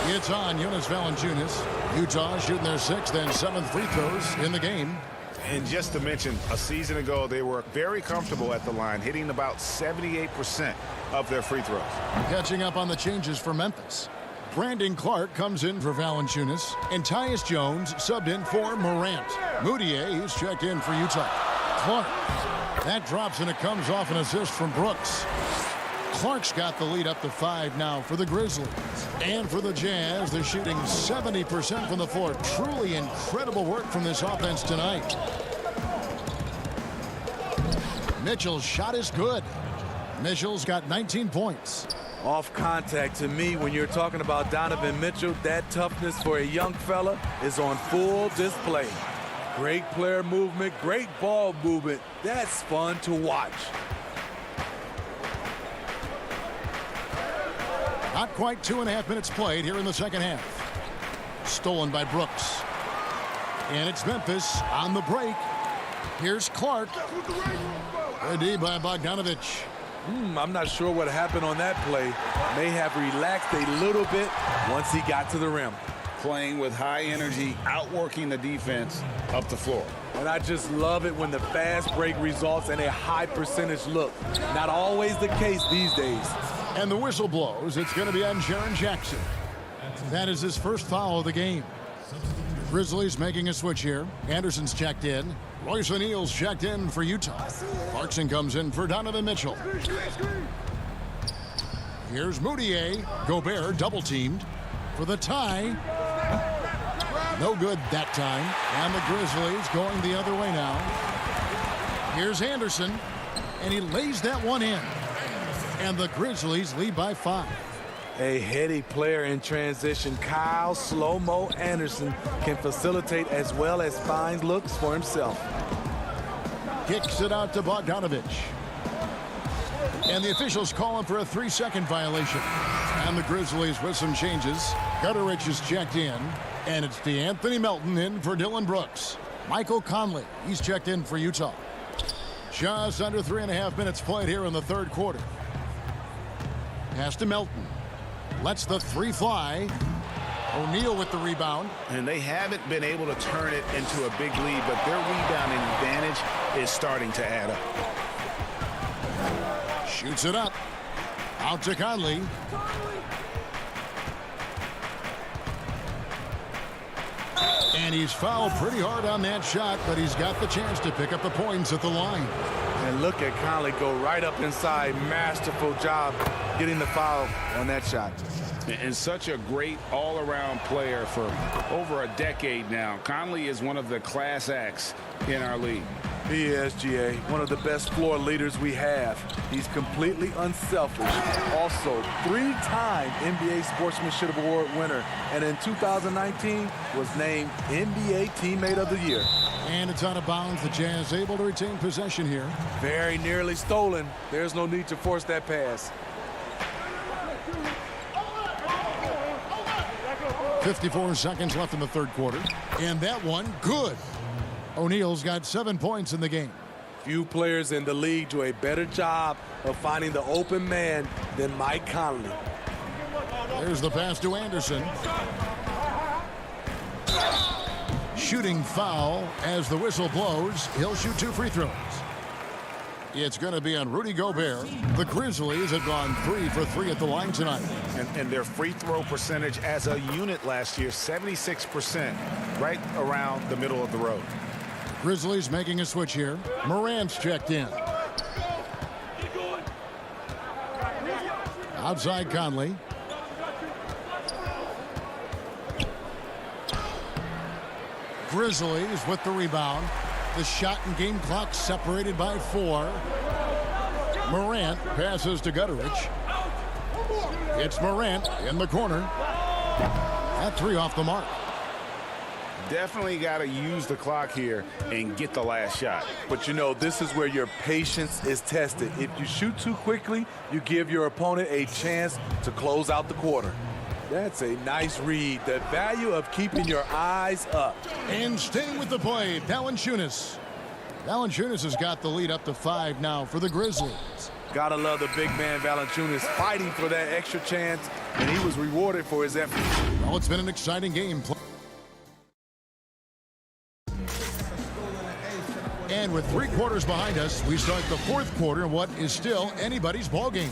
It's on Jonas Valanciunas. Utah shooting their 6th and 7th free throws in the game. And just to mention, a season ago, they were very comfortable at the line, hitting about 78% of their free throws. Catching up on the changes for Memphis. Brandon Clark comes in for Valanciunas, and Tyus Jones subbed in for Morant. Moutier, who's checked in for Utah. Clark. That drops, and it comes off an assist from Brooks. Clark's got the lead up to 5 now for the Grizzlies. And for the Jazz, they're shooting 70% from the floor. Truly incredible work from this offense tonight. Mitchell's shot is good. Mitchell's got 19 points. Off contact, to me, when you're talking about Donovan Mitchell, that toughness for a young fella is on full display. Great player movement, great ball movement. That's fun to watch. Not quite 2.5 minutes played here in the second half. Stolen by Brooks. And it's Memphis on the break. Here's Clark. Good D by Bogdanovich. I'm not sure what happened on that play. May have relaxed a little bit once he got to the rim. Playing with high energy, outworking the defense up the floor. And I just love it when the fast break results in a high percentage look. Not always the case these days. And the whistle blows. It's going to be on Jaren Jackson. That is his first foul of the game. Grizzlies making a switch here. Anderson's checked in. Royce O'Neal's checked in for Utah. Clarkson comes in for Donovan Mitchell. Here's Moutier. Gobert double teamed for the tie. No good that time. And the Grizzlies going the other way now. Here's Anderson. And he lays that one in. And the Grizzlies lead by 5. A heady player in transition. Kyle Slow-Mo Anderson can facilitate as well as finds looks for himself. Kicks it out to Bogdanovich. And the officials calling for a 3-second violation. And the Grizzlies with some changes. Gutterich is checked in. And it's DeAnthony Melton in for Dillon Brooks. Michael Conley, he's checked in for Utah. Just under 3.5 minutes played here in the third quarter. Pass to Melton. Lets the 3 fly. O'Neal with the rebound. And they haven't been able to turn it into a big lead, but their rebounding advantage is starting to add up. Shoots it up. Out to Conley. And he's fouled pretty hard on that shot, but he's got the chance to pick up the points at the line. And look at Conley go right up inside. Masterful job getting the foul on that shot. And such a great all-around player for over a decade now. Conley is one of the class acts in our league. He is, GA, one of the best floor leaders we have. He's completely unselfish. Also, 3-time NBA Sportsmanship Award winner. And in 2019 was named NBA Teammate of the Year. And it's out of bounds. The Jazz able to retain possession here. Very nearly stolen. There's no need to force that pass. 54 seconds left in the third quarter. And that one, good. O'Neal's got 7 points in the game. Few players in the league do a better job of finding the open man than Mike Conley. There's the pass to Anderson. Shooting foul as the whistle blows. He'll shoot 2 free throws. It's going to be on Rudy Gobert. The Grizzlies have gone 3 for 3 at the line tonight. And their free throw percentage as a unit last year, 76%, right around the middle of the road. Grizzlies making a switch here. Morant's checked in. Outside Conley. Grizzlies with the rebound. The shot and game clock separated by 4. Morant passes to Gutterich. It's Morant in the corner. That 3 off the mark. Definitely got to use the clock here and get the last shot. But you know, this is where your patience is tested. If you shoot too quickly, you give your opponent a chance to close out the quarter. That's a nice read. The value of keeping your eyes up. And staying with the play, Valanciunas. Valanciunas has got the lead up to 5 now for the Grizzlies. Gotta love the big man Valanciunas fighting for that extra chance, and he was rewarded for his effort. Well, it's been an exciting game. And with 3 quarters behind us, we start the 4th quarter in what is still anybody's ball game.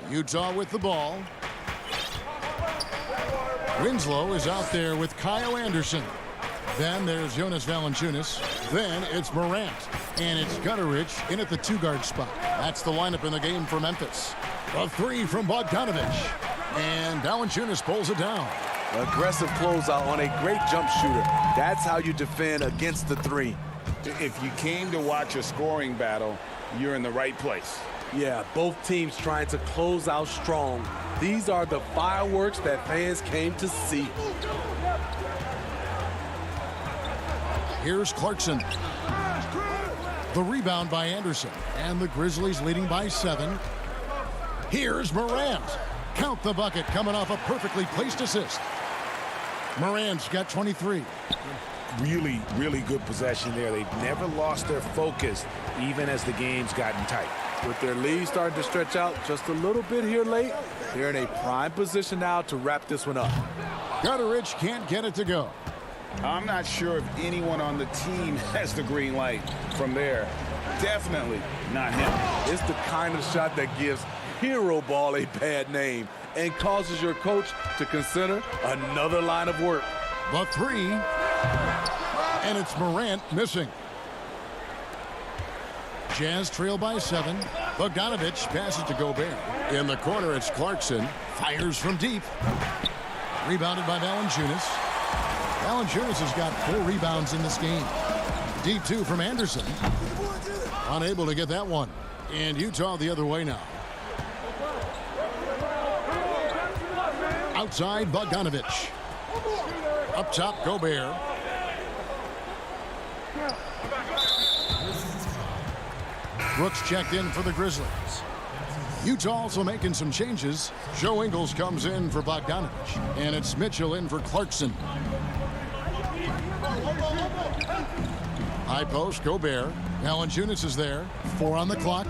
Utah with the ball. Winslow is out there with Kyle Anderson. Then there's Jonas Valanciunas. Then it's Morant. And it's Gutterich in at the 2-guard spot. That's the lineup in the game for Memphis. A 3 from Bogdanovich. And Valanciunas pulls it down. Aggressive closeout on a great jump shooter. That's how you defend against the 3. If you came to watch a scoring battle, you're in the right place. Yeah, both teams trying to close out strong. These are the fireworks that fans came to see. Here's Clarkson. The rebound by Anderson. And the Grizzlies leading by 7. Here's Morant. Count the bucket coming off a perfectly placed assist. Morant's got 23. Really, really good possession there. They've never lost their focus, even as the game's gotten tight. With their lead starting to stretch out just a little bit here late, they're in a prime position now to wrap this one up. Gutterich can't get it to go. I'm not sure if anyone on the team has the green light from there. Definitely not him. It's the kind of shot that gives hero ball a bad name and causes your coach to consider another line of work. The 3. And it's Morant missing. Jazz trail by 7. Bogdanovich passes to Gobert. In the corner, it's Clarkson. Fires from deep. Rebounded by Valanciunas. Valanciunas has got 4 rebounds in this game. Deep 2 from Anderson. Unable to get that one. And Utah the other way now. Outside, Bogdanovich. Up top, Gobert. Brooks checked in for the Grizzlies. Utah also making some changes. Joe Ingles comes in for Bogdanovich. And it's Mitchell in for Clarkson. High post, Gobert. Valanciunas is there. 4 on the clock.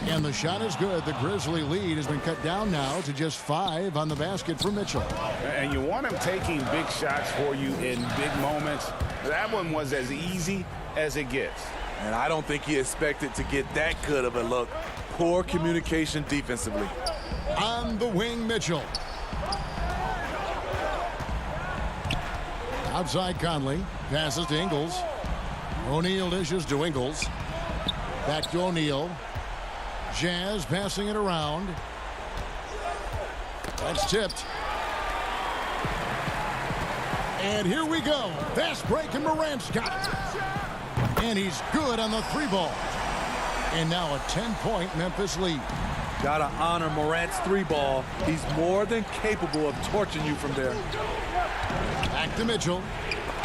And the shot is good. The Grizzly lead has been cut down now to just 5 on the basket for Mitchell. And you want him taking big shots for you in big moments. That one was as easy as it gets. And I don't think he expected to get that good of a look. Poor communication defensively. On the wing, Mitchell. Outside Conley. Passes to Ingles. O'Neal dishes to Ingles. Back to O'Neal. Jazz passing it around. That's tipped. And here we go. Fast break, and Morant's got it. And he's good on the 3 ball. And now a 10-point Memphis lead. Gotta honor Morant's three ball. He's more than capable of torching you from there. Back to Mitchell.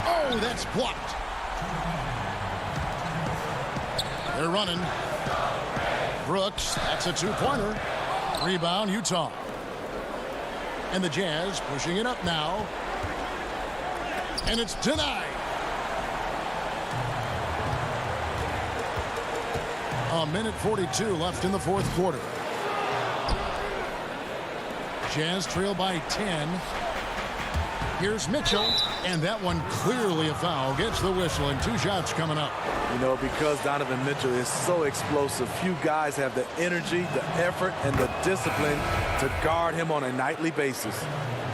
Oh, that's blocked. They're running. Brooks, that's a two-pointer. Rebound, Utah. And the Jazz pushing it up now. And it's denied. A minute 42 left in the fourth quarter. Jazz trail by 10. Here's Mitchell, and that one clearly a foul. Gets the whistle, and 2 shots coming up. You know, because Donovan Mitchell is so explosive, few guys have the energy, the effort, and the discipline to guard him on a nightly basis.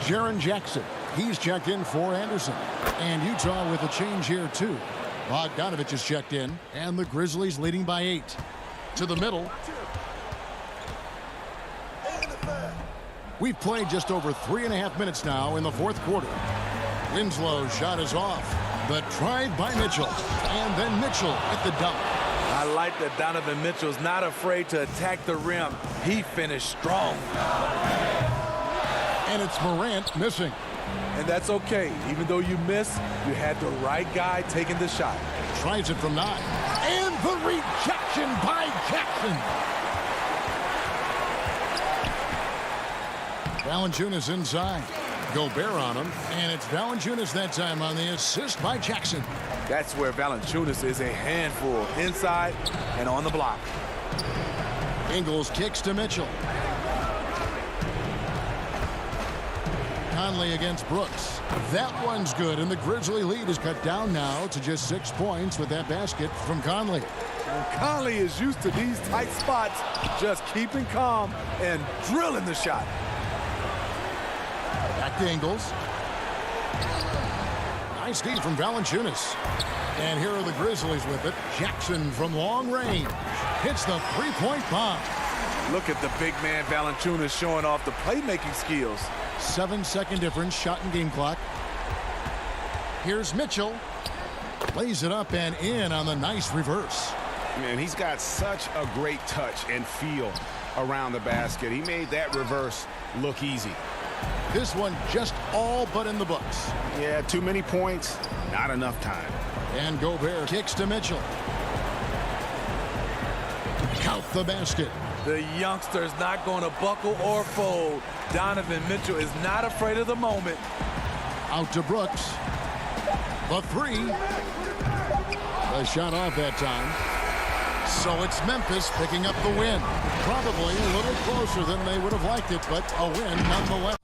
Jaren Jackson, he's checked in for Anderson. And Utah with a change here, too. Bogdanovich is checked in, and the Grizzlies leading by 8. To the middle. We've played just over 3.5 minutes now in the fourth quarter. Winslow's shot is off. The drive by Mitchell. And then Mitchell at the dunk. I like that Donovan Mitchell's not afraid to attack the rim. He finished strong. And it's Morant missing. And that's okay. Even though you missed, you had the right guy taking the shot. Tries it from 9. And the rejection by Jackson. Valanciunas inside. Gobert on him. And it's Valanciunas that time on the assist by Jackson. That's where Valanciunas is a handful. Inside and on the block. Ingles kicks to Mitchell. Conley against Brooks. That one's good, and the Grizzly lead is cut down now to just 6 points with that basket from Conley. And Conley is used to these tight spots, just keeping calm and drilling the shot. Back to Ingles. Nice D from Valanciunas. And here are the Grizzlies with it. Jackson from long range hits the three-point bomb. Look at the big man Valanciunas showing off the playmaking skills. 7-second difference, shot and game clock. Here's Mitchell. Lays it up and in on the nice reverse. Man, he's got such a great touch and feel around the basket. He made that reverse look easy. This one just all but in the books. Yeah, too many points, not enough time. And Gobert kicks to Mitchell. Count the basket. The youngster's not going to buckle or fold. Donovan Mitchell is not afraid of the moment. Out to Brooks. The 3. The shot off that time. So it's Memphis picking up the win. Probably a little closer than they would have liked it, but a win nonetheless.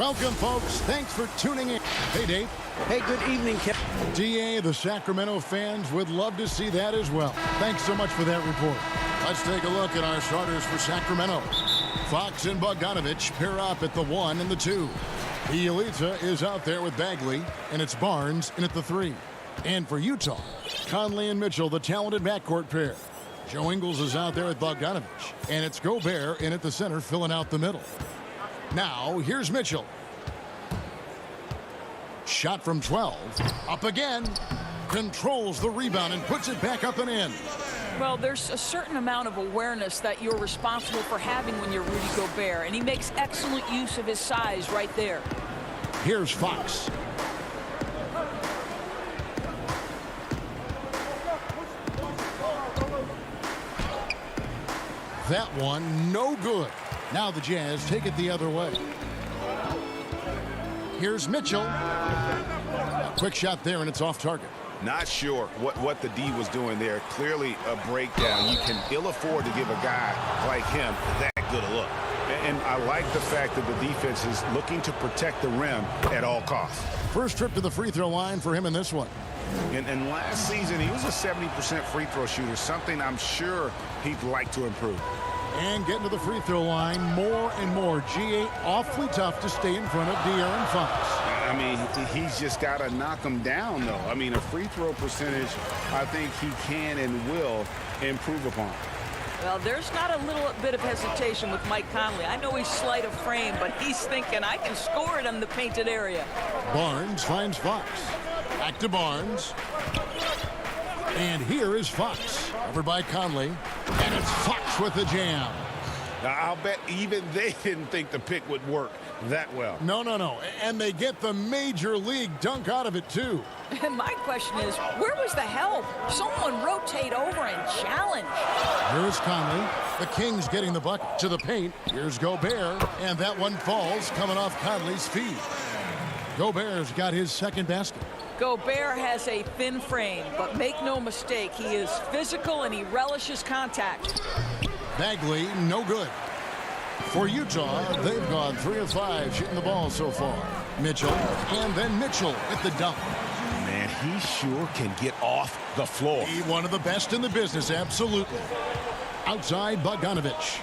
Welcome, folks. Thanks for tuning in. Hey, Dave. Hey, good evening, Kevin. DA, the Sacramento fans would love to see that as well. Thanks so much for that report. Let's take a look at our starters for Sacramento. Fox and Bogdanovich pair up at the 1 and the 2. Bielitsa is out there with Bagley, and it's Barnes in at the 3. And for Utah, Conley and Mitchell, the talented backcourt pair. Joe Ingles is out there with Bogdanovich, and it's Gobert in at the center, filling out the middle. Now, here's Mitchell. Shot from 12. Up again. Controls the rebound and puts it back up and in. Well, there's a certain amount of awareness that you're responsible for having when you're Rudy Gobert, and he makes excellent use of his size right there. Here's Fox. That one, no good. Now the Jazz take it the other way. Here's Mitchell. A quick shot there, and it's off target. Not sure what the D was doing there. Clearly a breakdown. You can ill afford to give a guy like him that good a look. And I like the fact that the defense is looking to protect the rim at all costs. First trip to the free throw line for him in this one. And last season, he was a 70% free throw shooter, something I'm sure he'd like to improve. And getting to the free throw line more and more. GA awfully tough to stay in front of De'Aaron Fox. I mean, he's just got to knock him down, though. I mean, a free throw percentage, I think he can and will improve upon. Well, there's not a little bit of hesitation with Mike Conley. I know he's slight of frame, but he's thinking, I can score it in the painted area. Barnes finds Fox. Back to Barnes. And here is Fox. Covered by Conley. And it's Fox with the jam. Now, I'll bet even they didn't think the pick would work that well. No. And they get the major league dunk out of it, too. And my question is, where was the help? Someone rotate over and challenge. Here's Conley. The Kings getting the bucket to the paint. Here's Gobert. And that one falls coming off Conley's feet. Gobert's got his second basket. Gobert has a thin frame, but make no mistake, he is physical and he relishes contact. Bagley, no good. For Utah, they've gone 3 of 5 shooting the ball so far. Mitchell, and then Mitchell at the dunk. Man, he sure can get off the floor. He one of the best in the business, absolutely. Outside, Bogdanovich.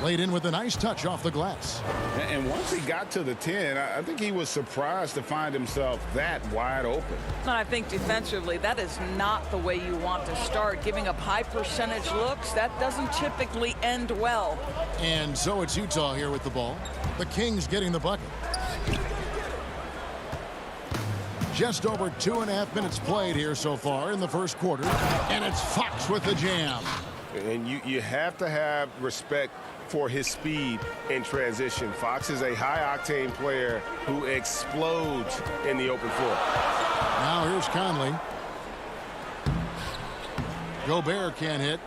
Laid in with a nice touch off the glass. And once he got to the 10, I think he was surprised to find himself that wide open. And I think defensively, that is not the way you want to start. Giving up high percentage looks, that doesn't typically end well. And so it's Utah here with the ball. The Kings getting the bucket. Just over 2.5 minutes played here so far in the first quarter. And it's Fox with the jam. And you have to have respect for his speed in transition. Fox is a high-octane player who explodes in the open floor. Now here's Conley. Gobert can't hit.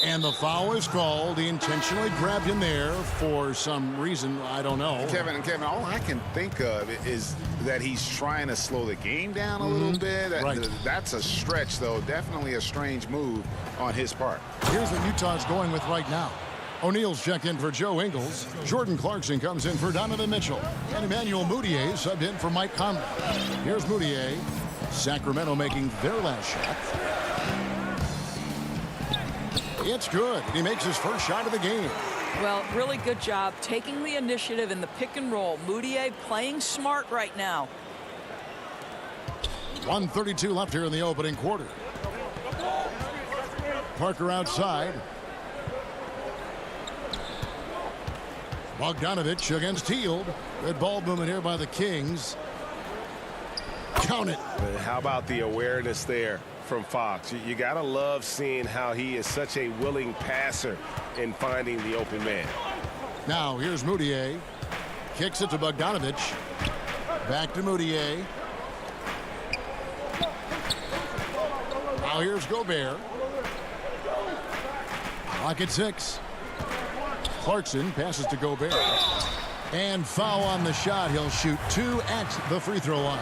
And the foul is called. He intentionally grabbed him there for some reason. I don't know. Kevin, all I can think of is that he's trying to slow the game down a little bit. Right. That's a stretch, though. Definitely a strange move on his part. Here's what Utah's going with right now. O'Neal's checked in for Joe Ingles. Jordan Clarkson comes in for Donovan Mitchell. And Emmanuel Mudiay subbed in for Mike Conley. Here's Mudiay. Sacramento making their last shot. It's good. He makes his first shot of the game. Well, really good job taking the initiative in the pick and roll. Mudiay playing smart right now. 1:32 left here in the opening quarter. Parker outside. Bogdanovich against Hield. Good ball movement here by the Kings. Count it. How about the awareness there from Fox? You got to love seeing how he is such a willing passer in finding the open man. Now here's Mudiay. Kicks it to Bogdanovich. Back to Mudiay. Now here's Gobert. Lock at 6. Clarkson passes to Gobert. And foul on the shot. He'll shoot 2 at the free throw line.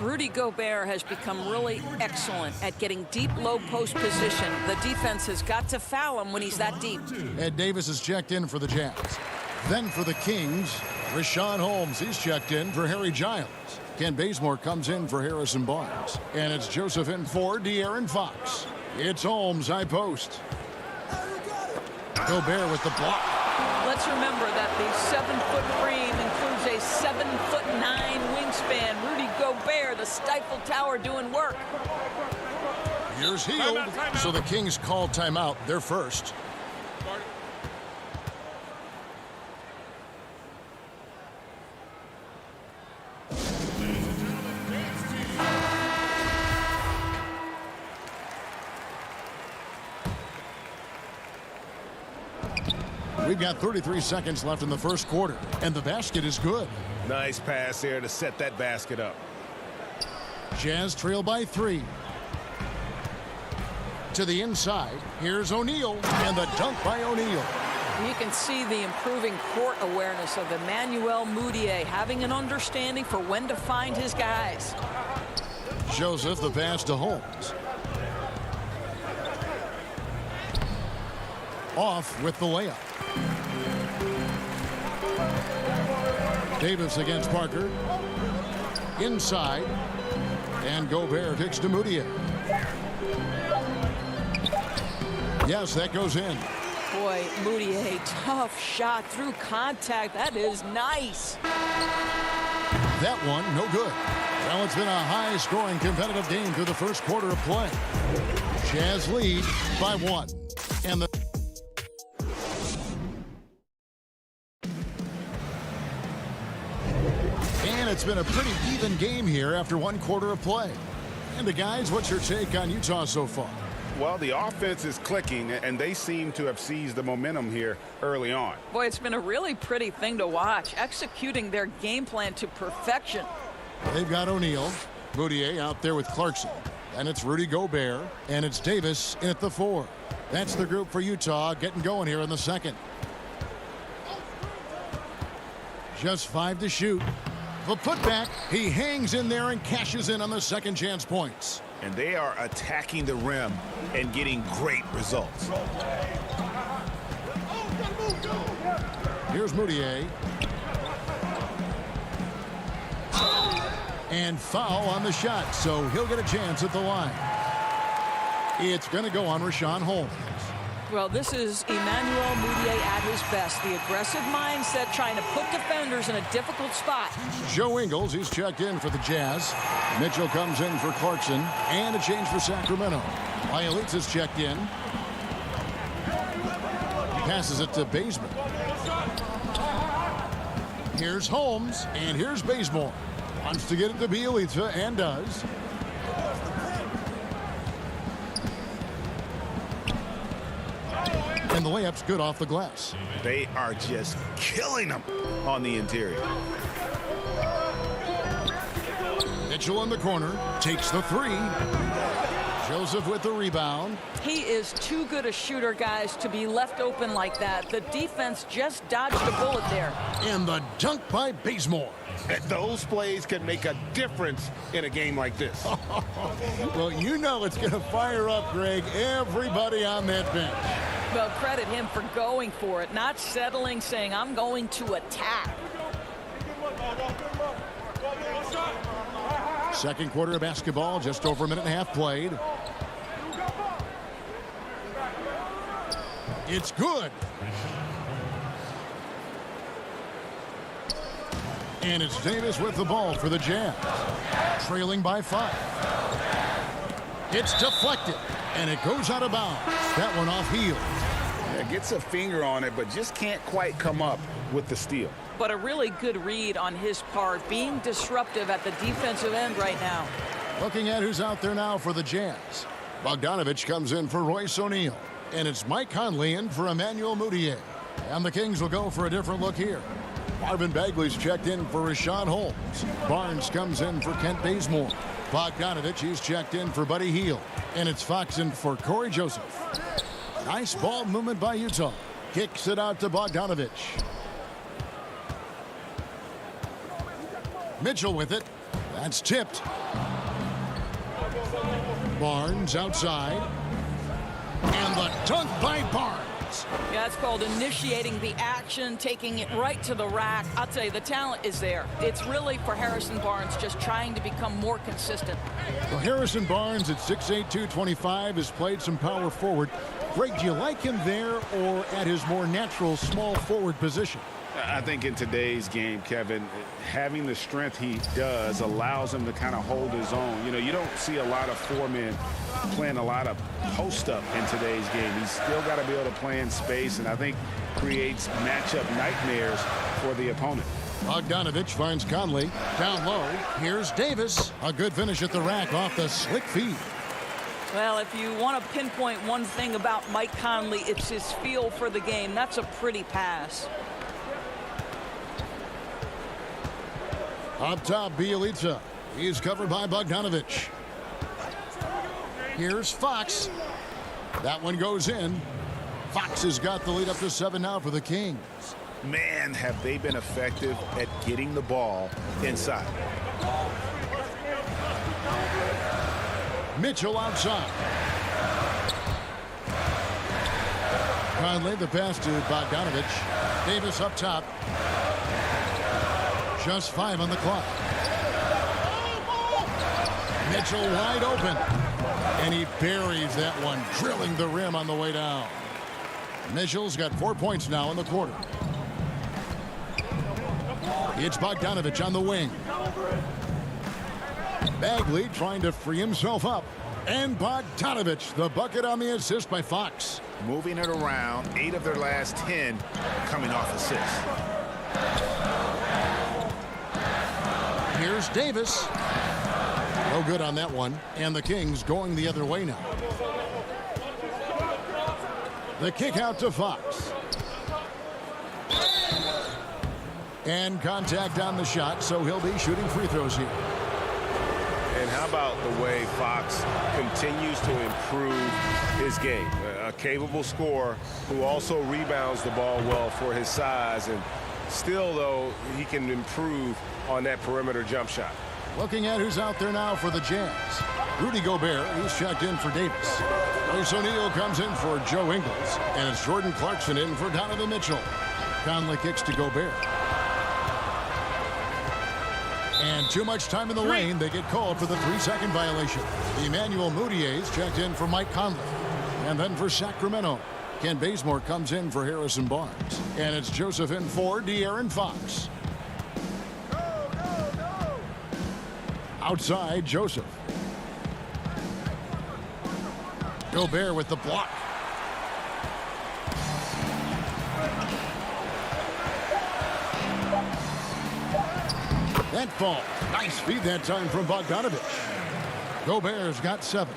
Rudy Gobert has become really excellent at getting deep low post position. The defense has got to foul him when he's that deep. Ed Davis is checked in for the Jazz. Then for the Kings, Richaun Holmes. He's checked in for Harry Giles. Kent Bazemore comes in for Harrison Barnes. And it's Joseph in for De'Aaron Fox. It's Holmes, high post. Gobert with the block. Let's remember that the 7-foot frame includes a 7'9" wingspan. Rudy Gobert, the Stifle Tower, doing work. Here's Hield. So the Kings call timeout. They're first. We've got 33 seconds left in the first quarter, and the basket is good. Nice pass there to set that basket up. Jazz trail by 3. To the inside, here's O'Neal, and the dunk by O'Neal. You can see the improving court awareness of Emmanuel Mudiay, having an understanding for when to find his guys. Joseph, the pass to Holmes. Off with the layup. Davis against Parker. Inside. And Gobert kicks to Mudiay. Yes, that goes in. Boy, Mudiay, tough shot through contact. That is nice. That one, no good. Well, it's been a high-scoring competitive game through the first quarter of play. Jazz lead by 1. And the it's been a pretty even game here after 1 quarter of play. And the guys, what's your take on Utah so far? Well, the offense is clicking, and they seem to have seized the momentum here early on. Boy, it's been a really pretty thing to watch, executing their game plan to perfection. They've got O'Neal, Mudiay out there with Clarkson. And it's Rudy Gobert, and it's Davis in at the 4. That's the group for Utah getting going here in the second. Just 5 to shoot. The putback, he hangs in there and cashes in on the second chance points. And they are attacking the rim and getting great results. Here's Mudiay. And foul on the shot, so he'll get a chance at the line. It's going to go on Richaun Holmes. Well, this is Emmanuel Mudiay at his best. The aggressive mindset, trying to put defenders in a difficult spot. Joe Ingles, he's checked in for the Jazz. Mitchell comes in for Clarkson. And a change for Sacramento. Bielitz is checked in. Passes it to Bazemore. Here's Holmes, and here's Bazemore. Wants to get it to Bielitz, and does. And the layup's good off the glass. They are just killing them on the interior. Mitchell in the corner, takes the 3. Joseph with the rebound. He is too good a shooter, guys, to be left open like that. The defense just dodged a bullet there. And the dunk by Bazemore. Those plays can make a difference in a game like this. Well, you know it's going to fire up, Greg, everybody on that bench. Well, credit him for going for it, not settling, saying, I'm going to attack. Second quarter of basketball, just over a minute and a half played. It's good. And it's Davis with the ball for the Jazz. Trailing by 5. It's deflected, and it goes out of bounds. That one off Hield. Yeah, gets a finger on it, but just can't quite come up with the steal. But a really good read on his part, being disruptive at the defensive end right now. Looking at who's out there now for the Jazz. Bogdanovich comes in for Royce O'Neal. And it's Mike Conley in for Emmanuel Mudiay. And the Kings will go for a different look here. Marvin Bagley's checked in for Richaun Holmes. Barnes comes in for Kent Bazemore. Bogdanovich, he's checked in for Buddy Hield. And it's Fox in for Corey Joseph. Nice ball movement by Utah. Kicks it out to Bogdanovich. Mitchell with it. That's tipped. Barnes outside. And the dunk by Barnes. Yeah, it's called initiating the action, taking it right to the rack. I'll tell you, the talent is there. It's really for Harrison Barnes just trying to become more consistent. Well, Harrison Barnes at 6'8", 225 has played some power forward. Greg, do you like him there or at his more natural small forward position? I think in today's game, Kevin, having the strength he does allows him to kind of hold his own. You know, you don't see a lot of four-men playing a lot of post-up in today's game. He's still got to be able to play in space, and I think creates matchup nightmares for the opponent. Bogdanovich finds Conley down low. Here's Davis. A good finish at the rack off the slick feed. Well, if you want to pinpoint one thing about Mike Conley, it's his feel for the game. That's a pretty pass. Up top, Bielitsa. He's covered by Bogdanovich. Here's Fox. That one goes in. Fox has got the lead up to 7 now for the Kings. Man, have they been effective at getting the ball inside. Mitchell outside. Conley, the pass to Bogdanovich. Davis up top. Just 5 on the clock. Mitchell wide open. And he buries that one, drilling the rim on the way down. Mitchell's got 4 points now in the quarter. It's Bogdanovich on the wing. Bagley trying to free himself up. And Bogdanovich, the bucket on the assist by Fox. Moving it around, 8 of their last 10 coming off assists. Here's Davis. No good on that one. And the Kings going the other way now. The kick out to Fox. And contact on the shot, so he'll be shooting free throws here. And how about the way Fox continues to improve his game? A capable scorer who also rebounds the ball well for his size. And still, though, he can improve on that perimeter jump shot. Looking at who's out there now for the Jazz. Rudy Gobert, he's checked in for Davis. Royce O'Neal comes in for Joe Ingles. And it's Jordan Clarkson in for Donovan Mitchell. Conley kicks to Gobert. And too much time in the lane. They get called for the 3-second violation. Emmanuel Moutier's checked in for Mike Conley. And then for Sacramento, Ken Bazemore comes in for Harrison Barnes. And it's Joseph in for De'Aaron Fox. Outside, Joseph. Gobert with the block. That ball. Nice feed that time from Bogdanovich. Gobert's got 7.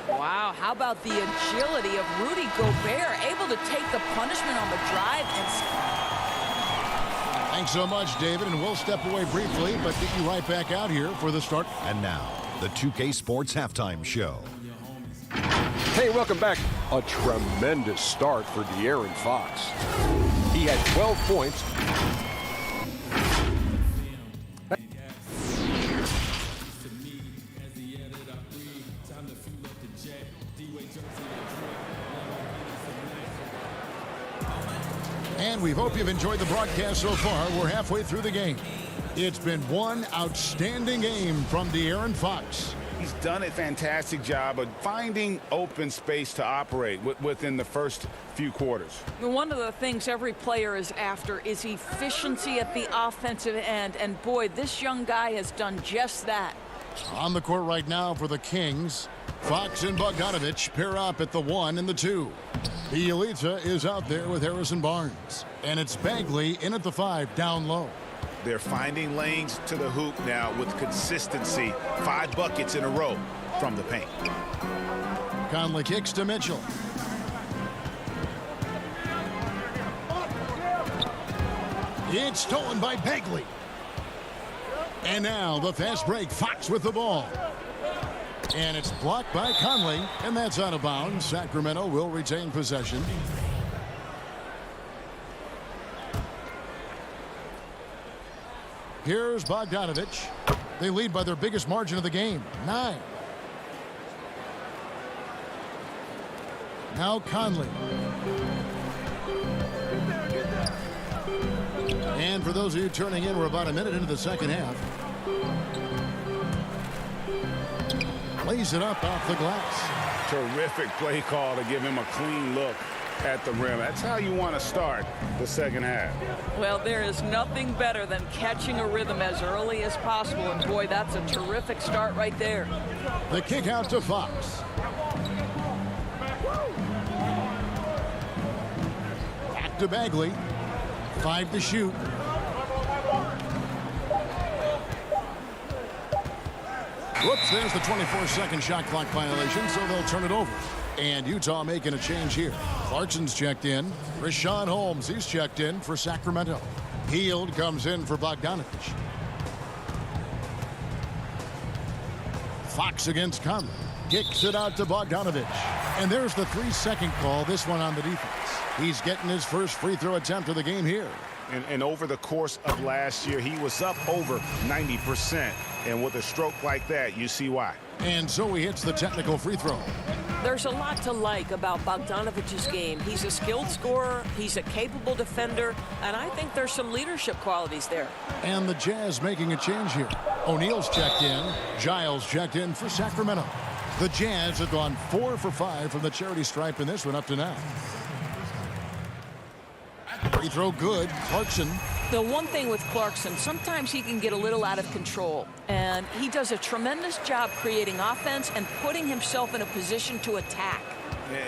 Wow, how about the agility of Rudy Gobert, able to take the punishment on the drive and... Thanks so much, David, and we'll step away briefly, but get you right back out here for the start. And now, the 2K Sports Halftime Show. Hey, welcome back. A tremendous start for De'Aaron Fox. He had 12 points. And we hope you've enjoyed the broadcast so far. We're halfway through the game. It's been one outstanding game from De'Aaron Fox. He's done a fantastic job of finding open space to operate within the first few quarters. One of the things every player is after is efficiency at the offensive end. And boy, this young guy has done just that. On the court right now for the Kings, Fox and Bogdanovich pair up at the 1 and the 2. Bielitsa is out there with Harrison Barnes. And it's Bagley in at the 5 down low. They're finding lanes to the hoop now with consistency. 5 buckets in a row from the paint. Conley kicks to Mitchell. It's stolen by Bagley. And now the fast break. Fox with the ball. And it's blocked by Conley. And that's out of bounds. Sacramento will retain possession. Here's Bogdanovich. They lead by their biggest margin of the game, 9. Now Conley. And for those of you turning in, we're about a minute into the second half. Lays it up off the glass. Terrific play call to give him a clean look at the rim. That's how you want to start the second half. Well, there is nothing better than catching a rhythm as early as possible. And boy, that's a terrific start right there. The kick out to Fox. Back to Bagley. 5 to shoot. Whoops, there's the 24-second shot clock violation, so they'll turn it over. And Utah making a change here. Clarkson's checked in. Richaun Holmes, he's checked in for Sacramento. Hield comes in for Bogdanovich. Fox against Conley. Kicks it out to Bogdanovich. And there's the 3-second call, this one on the defense. He's getting his first free throw attempt of the game here. And over the course of last year, he was up over 90%. And with a stroke like that, you see why. And so he hits the technical free throw. There's a lot to like about Bogdanovich's game. He's a skilled scorer, he's a capable defender, and I think there's some leadership qualities there. And the Jazz making a change here. O'Neal's checked in. Giles checked in for Sacramento. The Jazz have gone 4 for 5 from the charity stripe in this one up to now. Free throw good. Clarkson. The one thing with Clarkson, sometimes he can get a little out of control, and he does a tremendous job creating offense and putting himself in a position to attack.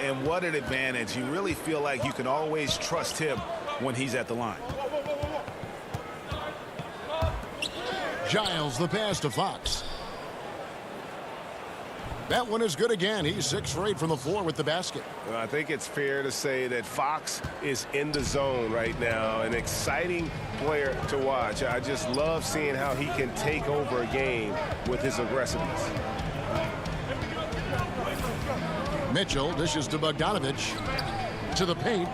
And what an advantage. You really feel like you can always trust him when he's at the line. Giles the pass to Fox. That one is good again. He's 6 for 8 from the floor with the basket. Well, I think it's fair to say that Fox is in the zone right now. An exciting player to watch. I just love seeing how he can take over a game with his aggressiveness. Mitchell dishes to Bogdanovich. To the paint.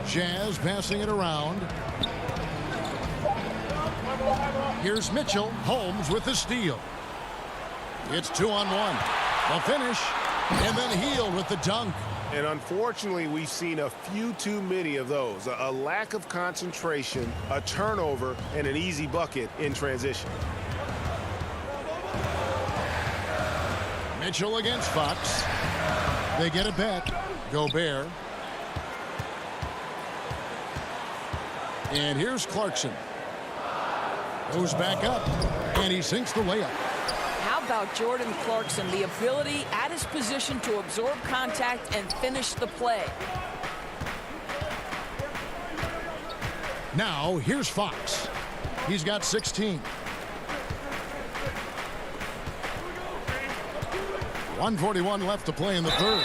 Jazz passing it around. Here's Mitchell. Holmes with the steal. It's 2-on-1. The finish. And then Hield with the dunk. And unfortunately, we've seen a few too many of those. A lack of concentration, a turnover, and an easy bucket in transition. Mitchell against Fox. They get it back. Gobert. And here's Clarkson. Goes back up. And he sinks the layup. How about Jordan Clarkson, the ability at his position to absorb contact and finish the play. Now, here's Fox. He's got 16. 1:41 left to play in the third.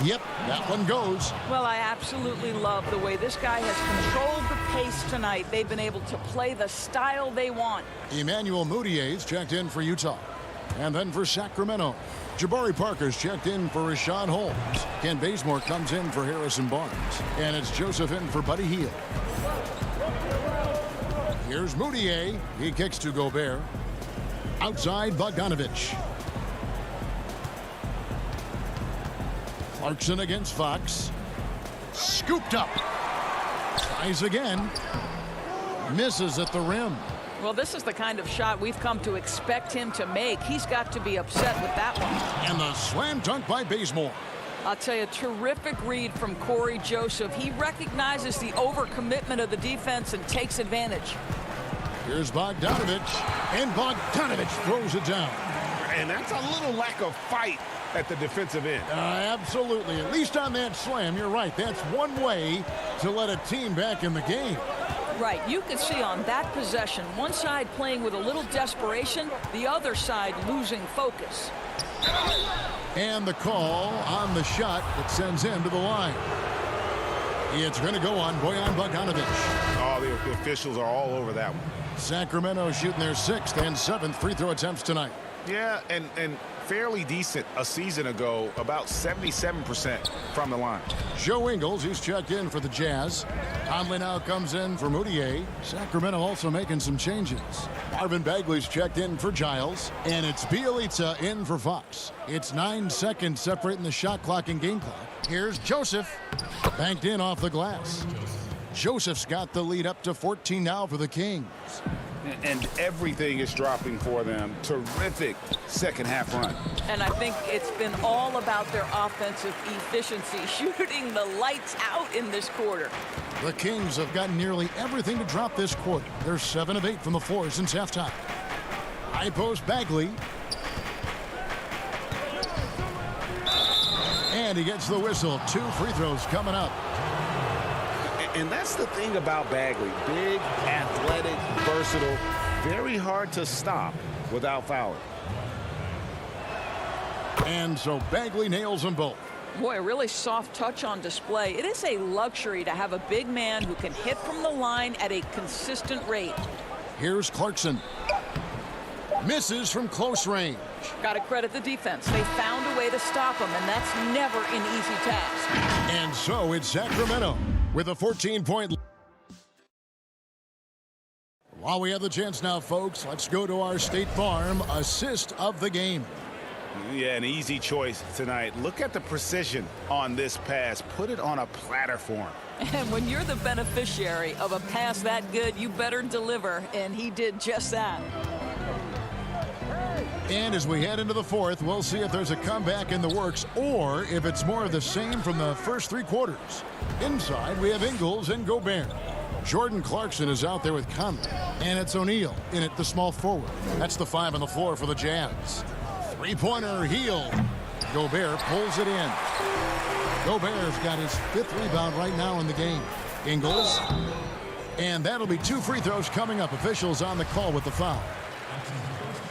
Yep, that one goes. Well, I absolutely love the way this guy has controlled the pace tonight. They've been able to play the style they want. Emmanuel Moutier's checked in for Utah. And then for Sacramento, Jabari Parker's checked in for Richaun Holmes. Ken Bazemore comes in for Harrison Barnes. And it's Joseph in for Buddy Hield. Here's Moutier. He kicks to Gobert. Outside, Bogdanovich. Clarkson against Fox. Scooped up. Tries again. Misses at the rim. Well, this is the kind of shot we've come to expect him to make. He's got to be upset with that one. And the slam dunk by Bazemore. I'll tell you, a terrific read from Corey Joseph. He recognizes the overcommitment of the defense and takes advantage. Here's Bogdanovich. And Bogdanovich throws it down. And that's a little lack of fight at the defensive end. Absolutely. At least on that slam, you're right. That's one way to let a team back in the game. Right. You can see on that possession, one side playing with a little desperation, the other side losing focus. And the call on the shot that sends him to the line. It's going to go on Bojan Bogdanovich. Oh, the officials are all over that one. Sacramento shooting their 6th and 7th free throw attempts tonight. Yeah, and fairly decent a season ago, about 77% from the line. Joe Ingles, he's checked in for the Jazz. Conley now comes in for Moutier. Sacramento also making some changes. Marvin Bagley's checked in for Giles. And it's Bielitsa in for Fox. It's 9 seconds separating the shot clock and game clock. Here's Joseph. Banked in off the glass. Joseph's got the lead up to 14 now for the Kings. And everything is dropping for them. Terrific second half run. And I think it's been all about their offensive efficiency, shooting the lights out in this quarter. The Kings have gotten nearly everything to drop this quarter. They're 7 of 8 from the floor since halftime. High post Bagley. And he gets the whistle. 2 free throws coming up. And that's the thing about Bagley. Big, athletic, versatile, very hard to stop without fouling. And so Bagley nails them both. Boy, a really soft touch on display. It is a luxury to have a big man who can hit from the line at a consistent rate. Here's Clarkson. Misses from close range. Got to credit the defense. They found a way to stop him, and that's never an easy task. And so it's Sacramento with a 14-point lead. While we have the chance now, folks, let's go to our State Farm assist of the game. Yeah, an easy choice tonight. Look at the precision on this pass. Put it on a platter for him. And when you're the beneficiary of a pass that good, you better deliver, and he did just that. And as we head into the fourth, we'll see if there's a comeback in the works or if it's more of the same from the first 3 quarters. Inside, we have Ingles and Gobert. Jordan Clarkson is out there with Conley. And it's O'Neal in at the small forward. That's the 5 on the floor for the Jazz. 3-pointer, Heel. Gobert pulls it in. Gobert's got his 5th rebound right now in the game. Ingles. And that'll be 2 free throws coming up. Officials on the call with the foul.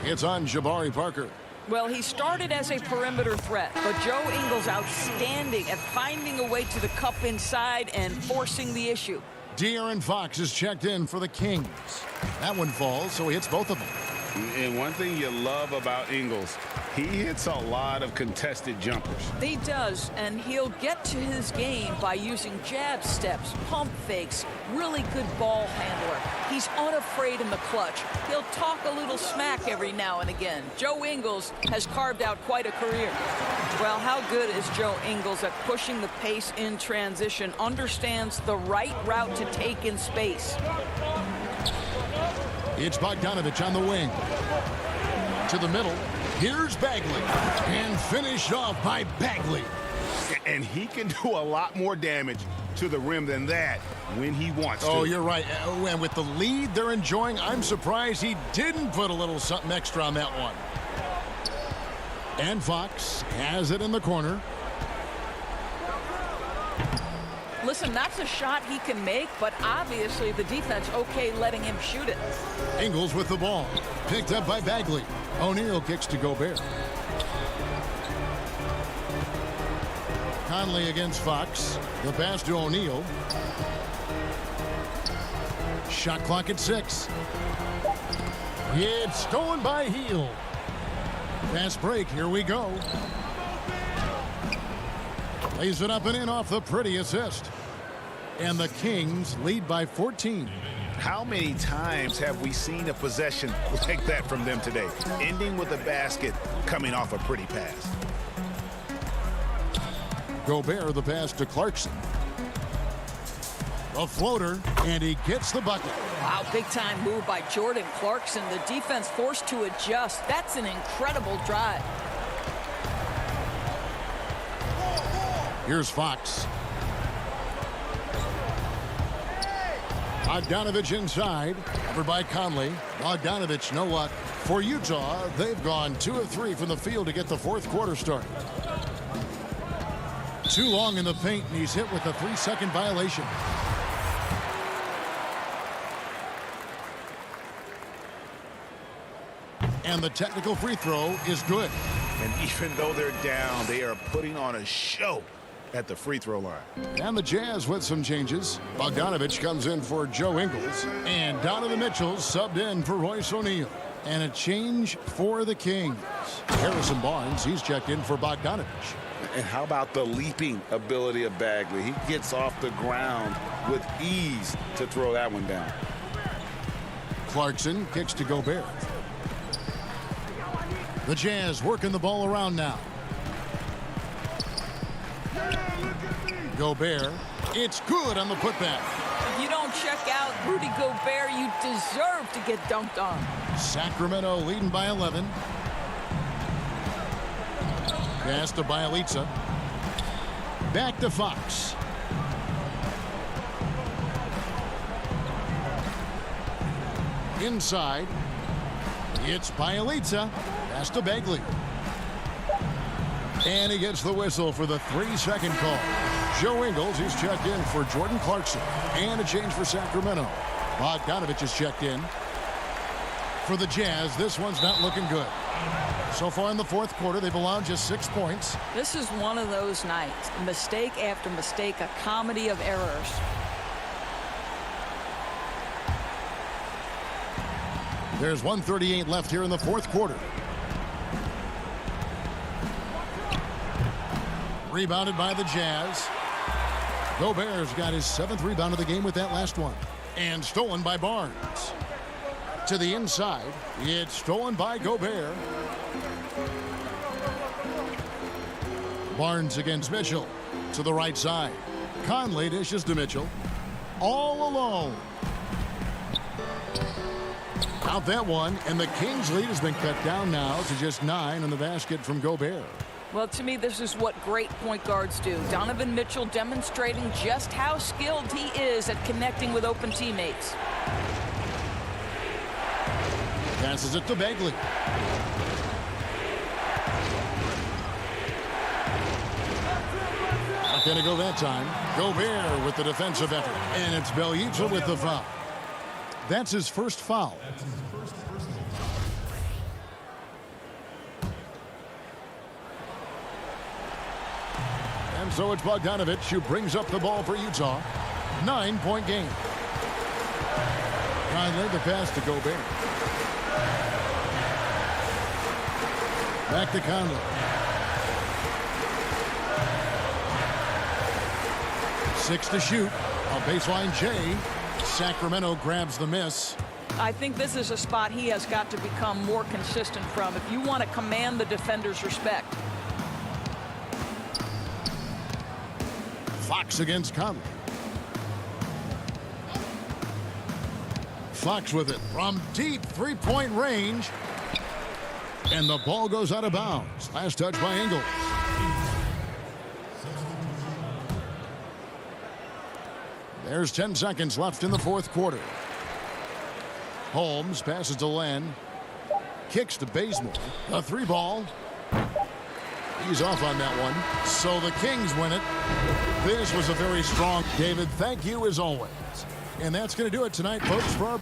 It's on Jabari Parker. Well, he started as a perimeter threat, but Joe Ingles outstanding at finding a way to the cup inside and forcing the issue. De'Aaron Fox is checked in for the Kings. That one falls, so he hits both of them. And one thing you love about Ingles, he hits a lot of contested jumpers. He does, and he'll get to his game by using jab steps, pump fakes, really good ball handler. He's unafraid in the clutch. He'll talk a little smack every now and again. Joe Ingles has carved out quite a career. Well, how good is Joe Ingles at pushing the pace in transition, understands the right route to take in space. It's Bogdanovich on the wing. To the middle. Here's Bagley. And finished off by Bagley. And he can do a lot more damage to the rim than that when he wants to. Oh, you're right. And with the lead they're enjoying, I'm surprised he didn't put a little something extra on that one. And Fox has it in the corner. Listen, that's a shot he can make, but obviously the defense okay letting him shoot it. Ingles with the ball. Picked up by Bagley. O'Neal kicks to Gobert. Conley against Fox. The pass to O'Neal. Shot clock at 6. It's stolen by Heel. Fast break. Here we go. Lays it up and in off the pretty assist. And the Kings lead by 14. How many times have we seen a possession like that from them today? Ending with a basket, coming off a pretty pass. Gobert the pass to Clarkson. A floater, and he gets the bucket. Wow, big time move by Jordan Clarkson. The defense forced to adjust. That's an incredible drive. Here's Fox. Bogdanovich inside. Covered by Conley. Bogdanovich, no luck. For Utah, they've gone 2 of 3 from the field to get the fourth quarter started. Too long in the paint, and he's hit with a 3-second violation. And the technical free throw is good. And even though they're down, they are putting on a show at the free throw line. And the Jazz with some changes. Bogdanovich comes in for Joe Ingles. And Donovan Mitchell subbed in for Royce O'Neal. And a change for the Kings. Harrison Barnes, he's checked in for Bogdanovich. And how about the leaping ability of Bagley? He gets off the ground with ease to throw that one down. Clarkson kicks to Gobert. The Jazz working the ball around now. Gobert, it's good on the putback. If you don't check out Rudy Gobert, you deserve to get dunked on. Sacramento leading by 11. Pass to Bialica. Back to Fox. Inside. It's Bialica. Pass to Bagley. And he gets the whistle for the 3-second call. Joe Ingles, he's checked in for Jordan Clarkson. And a change for Sacramento. Bogdanovich is checked in. For the Jazz, this one's not looking good. So far in the fourth quarter, they've allowed just 6 points. This is one of those nights. Mistake after mistake, a comedy of errors. There's 1:38 left here in the fourth quarter. Rebounded by the Jazz. Gobert's got his 7th rebound of the game with that last one. And stolen by Barnes. To the inside. It's stolen by Gobert. Barnes against Mitchell. To the right side. Conley dishes to Mitchell. All alone. Out that one. And the Kings lead has been cut down now to just 9 on the basket from Gobert. Well, to me, this is what great point guards do. Donovan Mitchell demonstrating just how skilled he is at connecting with open teammates. Passes it to Bagley. Not going to go that time. Gobert with the defensive effort. And it's Bialica with the foul. That's his first foul. And so it's Bogdanovich who brings up the ball for Utah. 9-point game. Conley the pass to Gobert. Back to Conley. 6 to shoot. A baseline J. Sacramento grabs the miss. I think this is a spot he has got to become more consistent from if you want to command the defender's respect. Fox against Conley. Fox with it from deep 3-point range. And the ball goes out of bounds. Last touch by Ingles. There's 10 seconds left in the fourth quarter. Holmes passes to Len. Kicks to Bazemore. A 3-ball. He's off on that one. So the Kings win it. This was a very strong. David, thank you as always. And that's going to do it tonight, folks, for our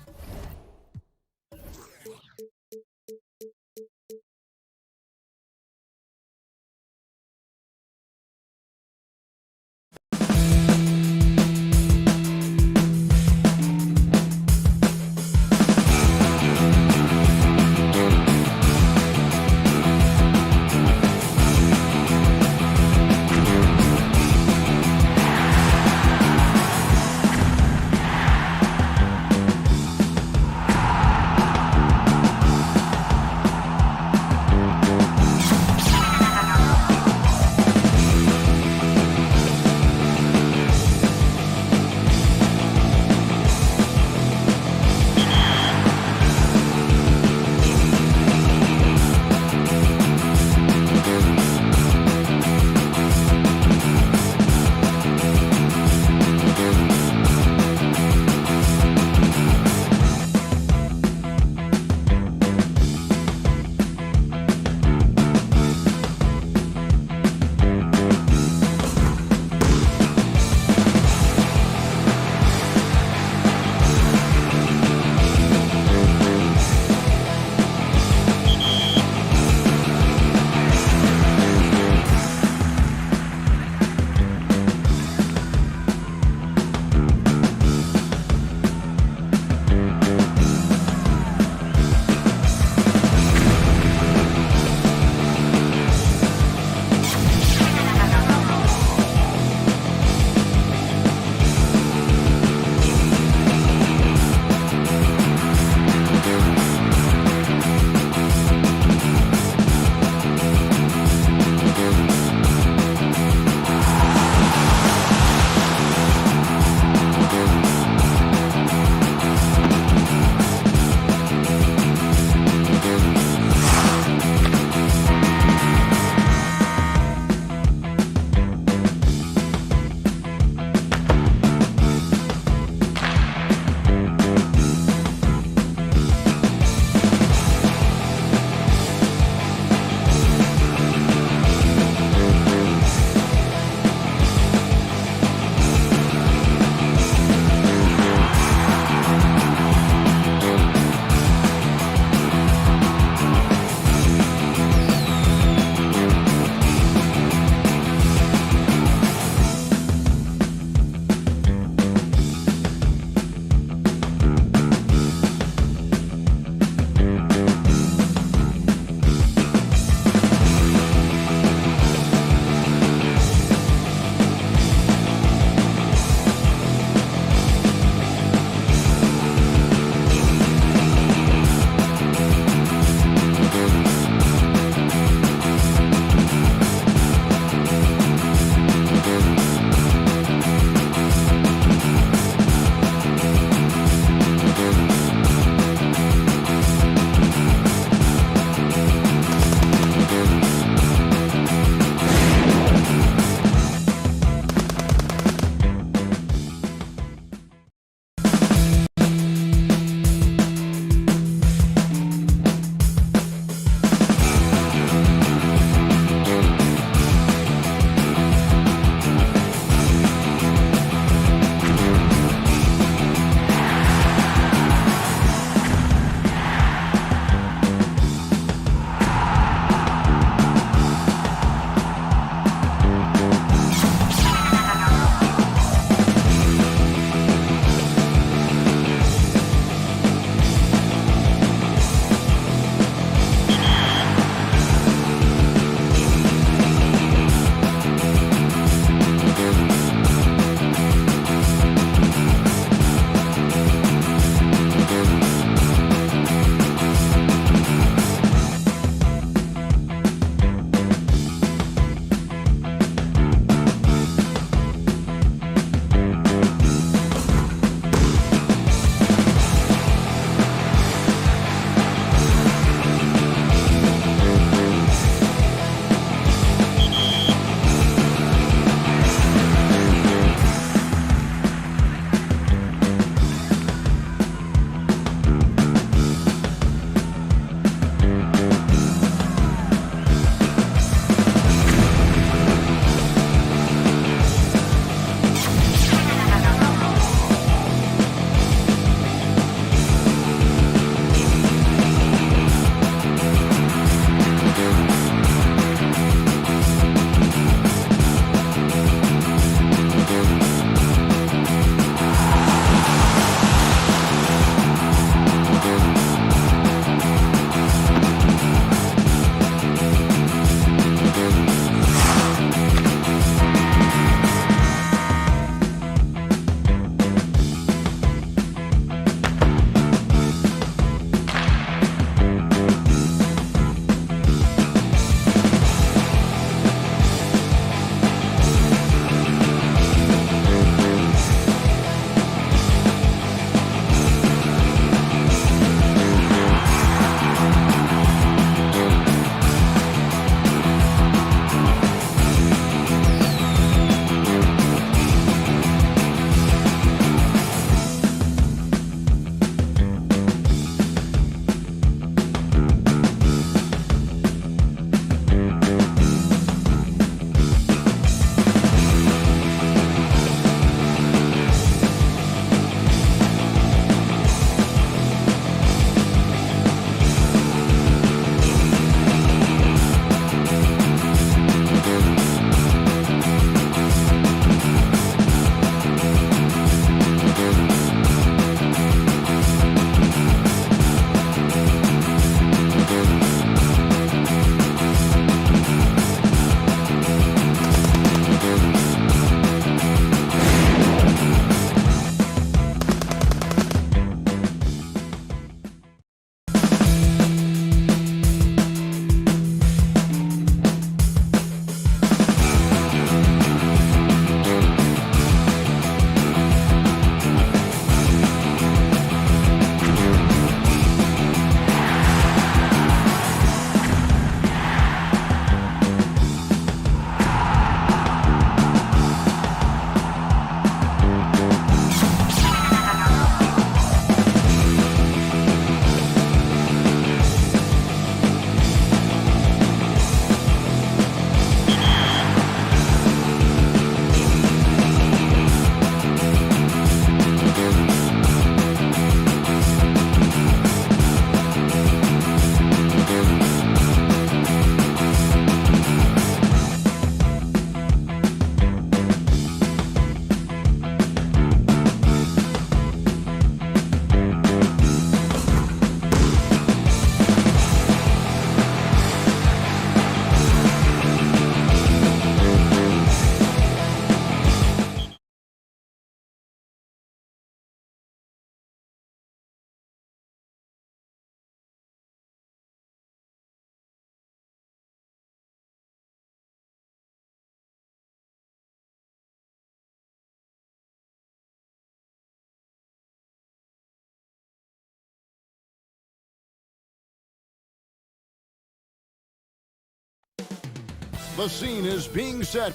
The scene is being set.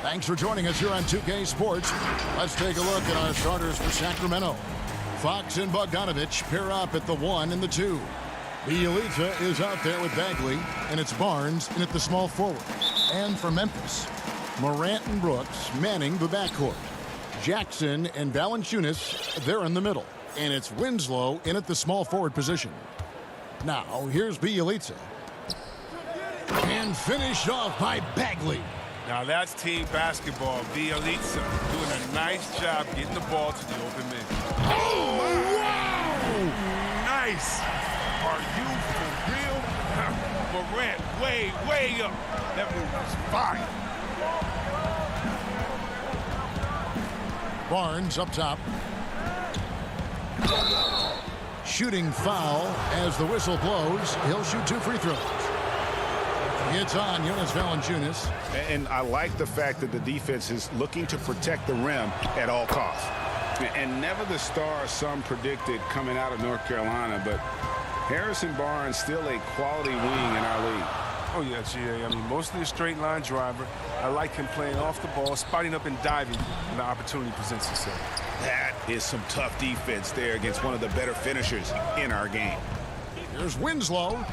Thanks for joining us here on 2K Sports. Let's take a look at our starters for Sacramento. Fox and Bogdanovich pair up at the 1 and the 2. Bielitsa is out there with Bagley, and it's Barnes in at the small forward. And for Memphis, Morant and Brooks manning the backcourt. Jackson and Valanciunas, they're in the middle. And it's Winslow in at the small forward position. Now, here's Bielitsa. And finished off by Bagley. Now that's team basketball. Bielitsa doing a nice job getting the ball to the open man. Oh, wow! Nice. Are you for real? Morant way up. That move was fire. Barnes up top. Shooting foul as the whistle blows. He'll shoot 2 free throws. It's on Jonas Valanciunas. And I like the fact that the defense is looking to protect the rim at all costs. And never the star some predicted coming out of North Carolina, but Harrison Barnes still a quality wing in our league. Oh, yeah, GA. I mean, mostly a straight line driver. I like him playing off the ball, spotting up and diving when the opportunity presents itself. That is some tough defense there against one of the better finishers in our game. Here's Winslow.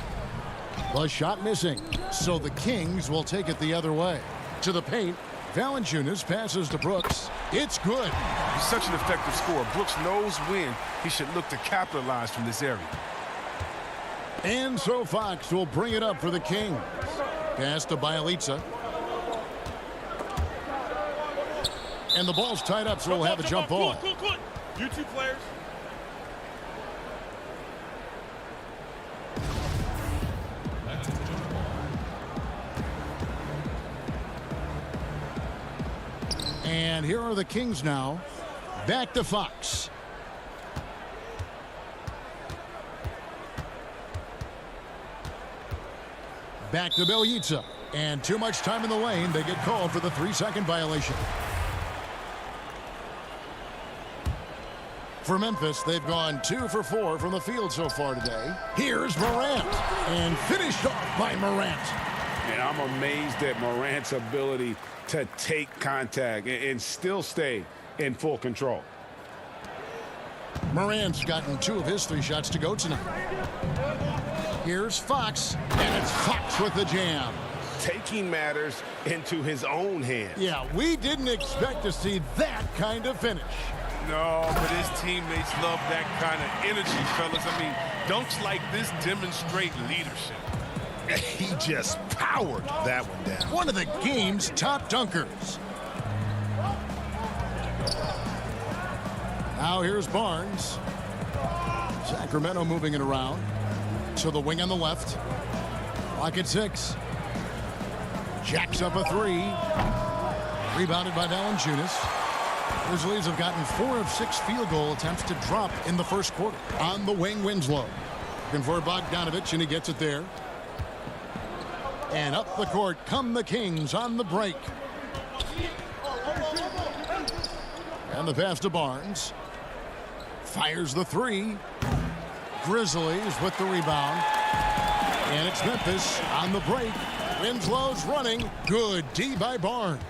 The shot missing, so the Kings will take it the other way. To the paint, Valanciunas passes to Brooks. It's good. He's such an effective scorer. Brooks knows when he should look to capitalize from this area. And so Fox will bring it up for the Kings. Pass to Bielitsa. And the ball's tied up, so we'll have a jump ball. You two players. And here are the Kings now. Back to Fox. Back to Bielitsa. And too much time in the lane. They get called for the 3-second violation. For Memphis, they've gone 2 for 4 from the field so far today. Here's Morant. And finished off by Morant. And I'm amazed at Morant's ability to take contact and still stay in full control. Morant's gotten 2 of his 3 shots to go tonight. Here's Fox, and it's Fox with the jam. Taking matters into his own hands. Yeah, we didn't expect to see that kind of finish. No, but his teammates love that kind of energy, fellas. I mean, dunks like this demonstrate leadership. He just powered that one down. One of the game's top dunkers. Now here's Barnes. Sacramento moving it around. To the wing on the left. Clock at 6. Jacks up a 3. Rebounded by Valanciunas. Grizzlies have gotten 4 of 6 field goal attempts to drop in the first quarter. On the wing, Winslow. Looking for Bogdanovich, and he gets it there. And up the court come the Kings on the break. And the pass to Barnes. Fires the 3. Grizzlies with the rebound. And it's Memphis on the break. Winslow's running. Good D by Barnes.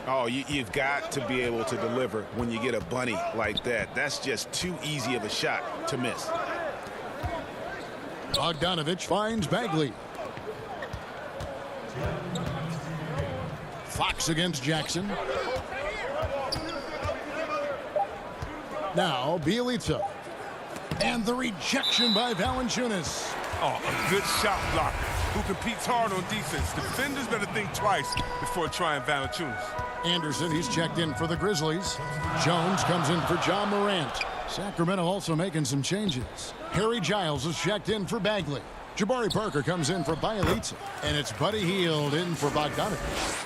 Oh, you've got to be able to deliver when you get a bunny like that. That's just too easy of a shot to miss. Bogdanovich finds Bagley. Fox against Jackson. Now Bielitsa. And the rejection by Valanciunas. Oh, a good shot blocker who competes hard on defense. Defenders better think twice before trying Valanciunas. Anderson, he's checked in for the Grizzlies. Jones comes in for John Morant. Sacramento also making some changes. Harry Giles is checked in for Bagley. Jabari Parker comes in for Bielitsa. And it's Buddy Hield in for Bogdanovich.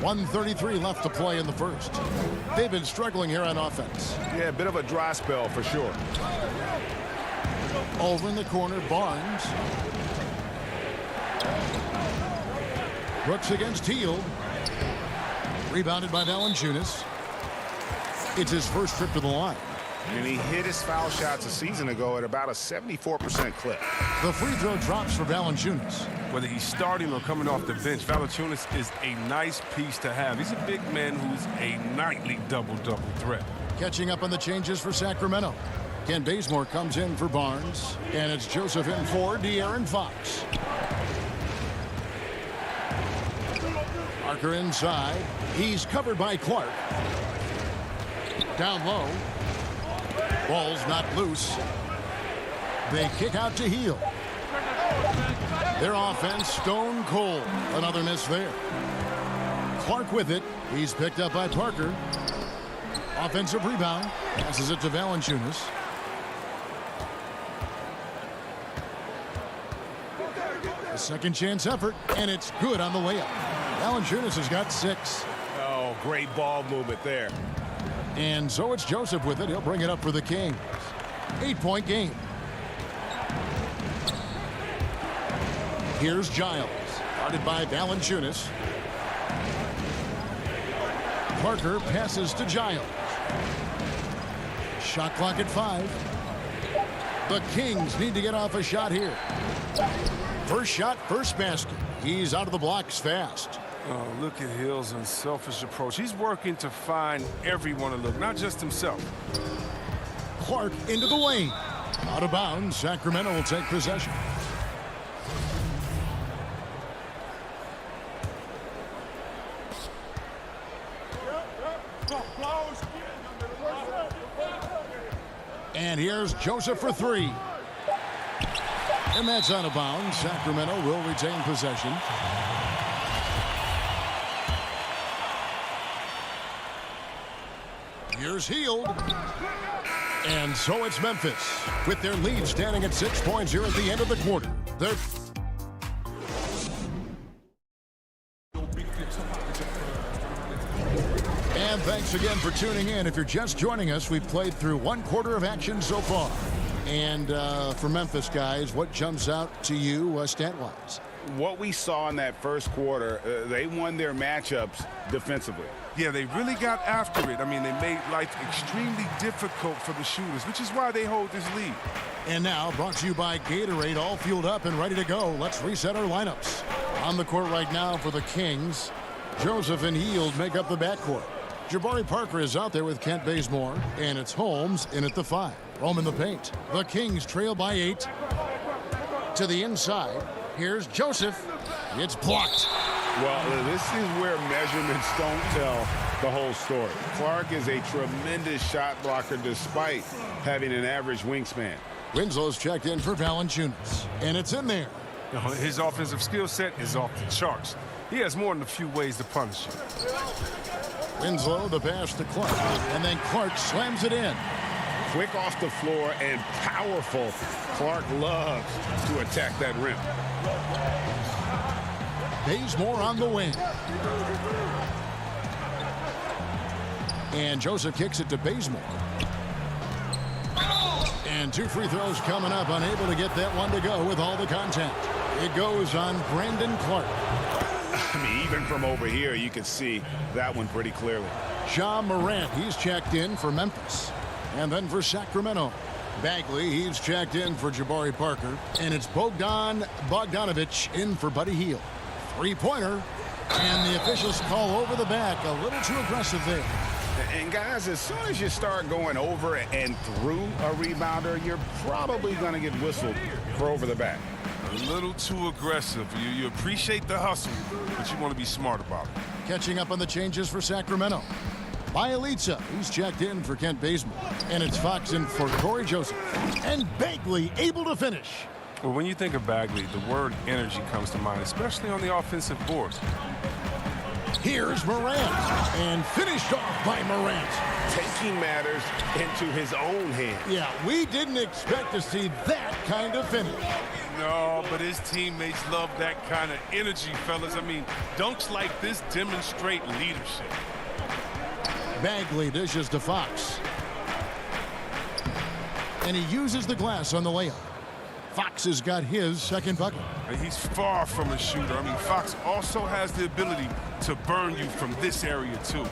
1:33 left to play in the first. They've been struggling here on offense. Yeah, a bit of a dry spell for sure. Over in the corner, Barnes. Brooks against Hield. Rebounded by Valanciunas. It's his first trip to the line. And he hit his foul shots a season ago at about a 74% clip. The free throw drops for Valanciunas. Whether he's starting or coming off the bench, Valanciunas is a nice piece to have. He's a big man who's a nightly double-double threat. Catching up on the changes for Sacramento. Kent Bazemore comes in for Barnes. And it's Joseph in for De'Aaron Fox. Parker inside. He's covered by Clark. Down low. Ball's not loose. They kick out to Hield. Their offense stone cold. Another miss there. Clark with it. He's picked up by Parker. Offensive rebound. Passes it to Valanciunas. A second chance effort, and it's good on the layup. Valanciunas has got 6. Oh, great ball movement there. And so it's Joseph with it. He'll bring it up for the Kings. 8-point game. Here's Giles. Guarded by Valanciunas. Parker passes to Giles. Shot clock at 5. The Kings need to get off a shot here. First shot, first basket. He's out of the blocks fast. Oh, look at Hill's unselfish approach. He's working to find everyone to look, not just himself. Clark into the lane. Out of bounds. Sacramento will take possession. And here's Joseph for 3. And that's out of bounds. Sacramento will retain possession. Here's Hield. And so it's Memphis with their lead standing at 6 points here at the end of the quarter. And thanks again for tuning in. If you're just joining us, we've played through 1 quarter of action so far. And for Memphis, guys, what jumps out to you stat-wise? What we saw in that first quarter, they won their matchups defensively. Yeah, they really got after it. I mean, they made life extremely difficult for the shooters, which is why they hold this lead. And now, brought to you by Gatorade, all fueled up and ready to go. Let's reset our lineups. On the court right now for the Kings, Joseph and Hield make up the backcourt. Jabari Parker is out there with Kent Bazemore, and it's Holmes in at the 5. Rome in the paint. The Kings trail by 8. To the inside, here's Joseph. It's blocked. Well, this is where measurements don't tell the whole story. Clark is a tremendous shot blocker despite having an average wingspan. Winslow's checked in for Valanciunas, and it's in there. His offensive skill set is off the charts. He has more than a few ways to punish you. Winslow, the pass to Clark, and then Clark slams it in. Quick off the floor and powerful. Clark loves to attack that rim. Bazemore on the wing. And Joseph kicks it to Bazemore. And 2 free throws coming up, unable to get that one to go with all the contact. It goes on Brandon Clark. I mean, even from over here, you can see that one pretty clearly. Ja Morant, he's checked in for Memphis. And then for Sacramento, Bagley, he's checked in for Jabari Parker. And it's Bogdan Bogdanovic in for Buddy Hield. 3-pointer. And the officials call over the back. A little too aggressive there. And guys, as soon as you start going over and through a rebounder, you're probably going to get whistled for over the back. A little too aggressive. You appreciate the hustle, but you want to be smart about it. Catching up on the changes for Sacramento. Bielitsa, he's checked in for Kent Bazemore. And it's Fox in for Corey Joseph. And Bagley able to finish. Well, when you think of Bagley, the word energy comes to mind, especially on the offensive boards. Here's Morant. And finished off by Morant. Taking matters into his own hands. Yeah, we didn't expect to see that kind of finish. No, but his teammates love that kind of energy, fellas. I mean, dunks like this demonstrate leadership. Bagley dishes to Fox. And he uses the glass on the layup. Fox has got his second bucket. He's far from a shooter. I mean, Fox also has the ability to burn you from this area, too.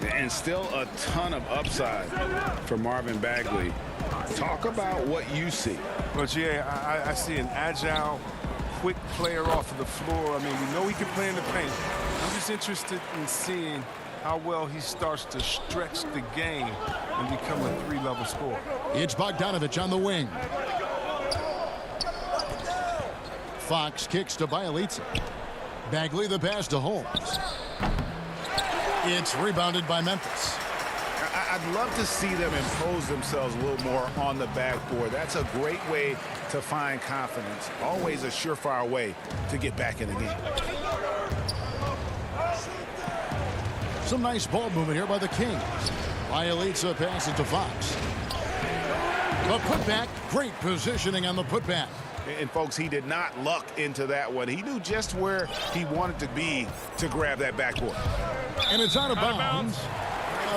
And still a ton of upside for Marvin Bagley. Talk about what you see. Well, GA, I see an agile, quick player off of the floor. I mean, we know he can play in the paint. I'm just interested in seeing how well he starts to stretch the game and become a three-level scorer. It's Bogdanovich on the wing. Fox kicks to Bielitsa. Bagley the pass to Holmes. It's rebounded by Memphis. I'd love to see them impose themselves a little more on the backboard. That's a great way to find confidence. Always a surefire way to get back in the game. Some nice ball movement here by the Kings. Bielitsa passes to Fox. The putback, great positioning on the putback. And folks, he did not luck into that one. He knew just where he wanted to be to grab that backboard. And it's out of bounds.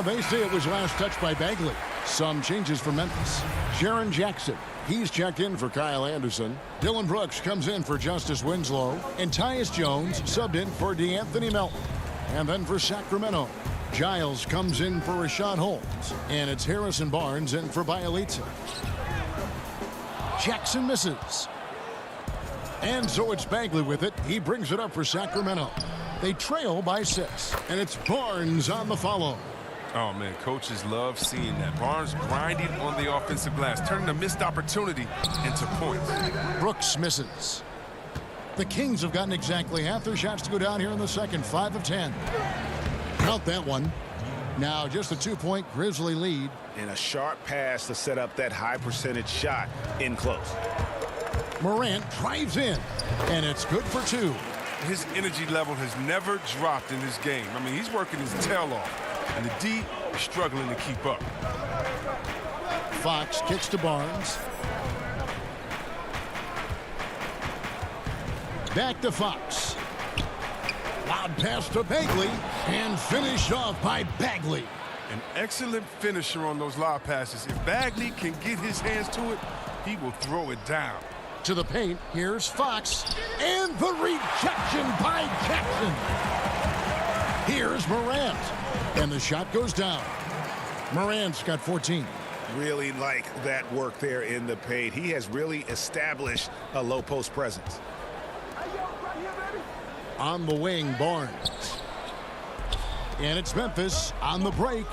They say it was last touched by Bagley. Some changes for Memphis. Jaren Jackson, he's checked in for Kyle Anderson. Dylan Brooks comes in for Justice Winslow. And Tyus Jones subbed in for DeAnthony Melton. And then for Sacramento, Giles comes in for Rashad Holmes. And it's Harrison Barnes in for Bielitsa. Jackson misses. And so it's Bagley with it. He brings it up for Sacramento. They trail by 6. And it's Barnes on the follow. Oh, man, coaches love seeing that. Barnes grinding on the offensive glass, turning a missed opportunity into points. Brooks misses. The Kings have gotten exactly half their shots to go down here in the second. 5 of 10. Count that one. Now just a 2-point Grizzly lead. And a sharp pass to set up that high percentage shot in close. Morant drives in, and it's good for 2. His energy level has never dropped in this game. I mean, he's working his tail off, and the D is struggling to keep up. Fox kicks to Barnes. Back to Fox. Loud pass to Bagley, and finished off by Bagley. An excellent finisher on those lob passes. If Bagley can get his hands to it, he will throw it down. To the paint, here's Fox, and the rejection by Jackson. Here's Morant, and the shot goes down. Morant's got 14. Really like that work there in the paint. He has really established a low post presence. On the wing, Barnes. And it's Memphis on the break,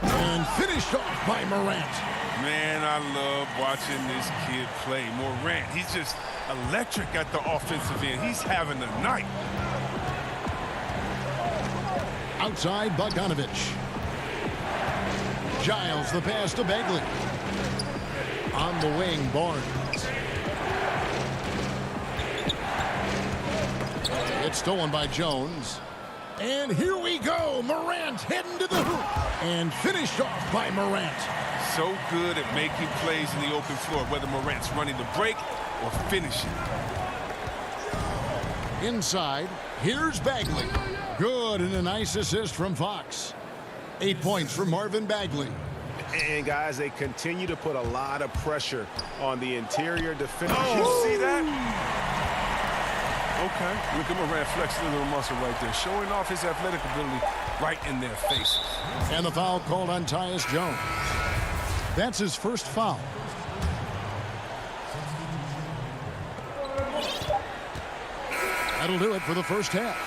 and finished off by Morant. Man, I love watching this kid play. Morant, he's just electric at the offensive end. He's having a night. Outside, Bogdanovich. Giles, the pass to Bagley. On the wing, Barnes. It's stolen by Jones. And here we go. Morant heading to the hoop. And finished off by Morant. So good at making plays in the open floor, whether Morant's running the break or finishing. Inside, here's Bagley. Good, and a nice assist from Fox. 8 points for Marvin Bagley. And guys, they continue to put a lot of pressure on the interior defense. Oh, you see that? Okay, look at Morant flexing a little muscle right there, showing off his athletic ability right in their faces. And the foul called on Tyus Jones. That's his first foul. That'll do it for the first half.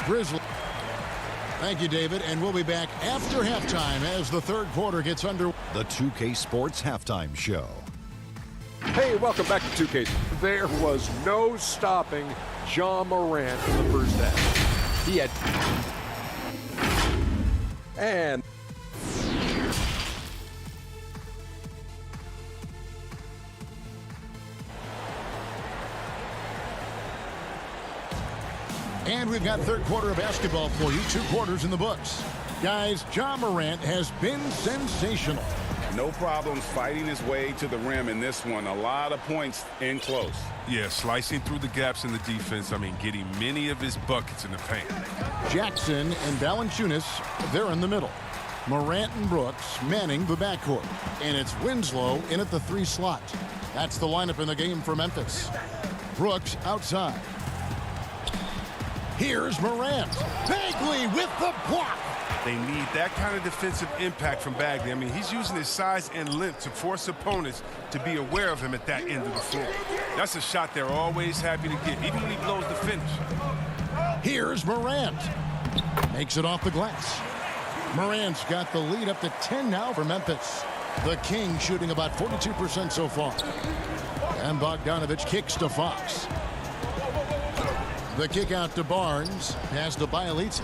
Grizzlies. Thank you, David, and we'll be back after halftime as the third quarter gets under. The 2K Sports Halftime Show. Hey, welcome back to 2K. There was no stopping Ja Morant in the first half. He had... And... And we've got third quarter of basketball for you. 2 quarters in the books. Guys, Ja Morant has been sensational. No problems fighting his way to the rim in this one. A lot of points in close. Yeah, slicing through the gaps in the defense. I mean, getting many of his buckets in the paint. Jackson and Valanciunas, they're in the middle. Morant and Brooks manning the backcourt. And it's Winslow in at the 3 slot. That's the lineup in the game for Memphis. Brooks outside. Here's Morant. Bagley with the block. They need that kind of defensive impact from Bagley. I mean, he's using his size and length to force opponents to be aware of him at that end of the floor. That's a shot they're always happy to get, even when he blows the finish. Here's Morant. Makes it off the glass. Morant's got the lead up to 10 now for Memphis. The Kings shooting about 42% so far. And Bogdanovich kicks to Fox. The kick out to Barnes. Pass to Bielitsa.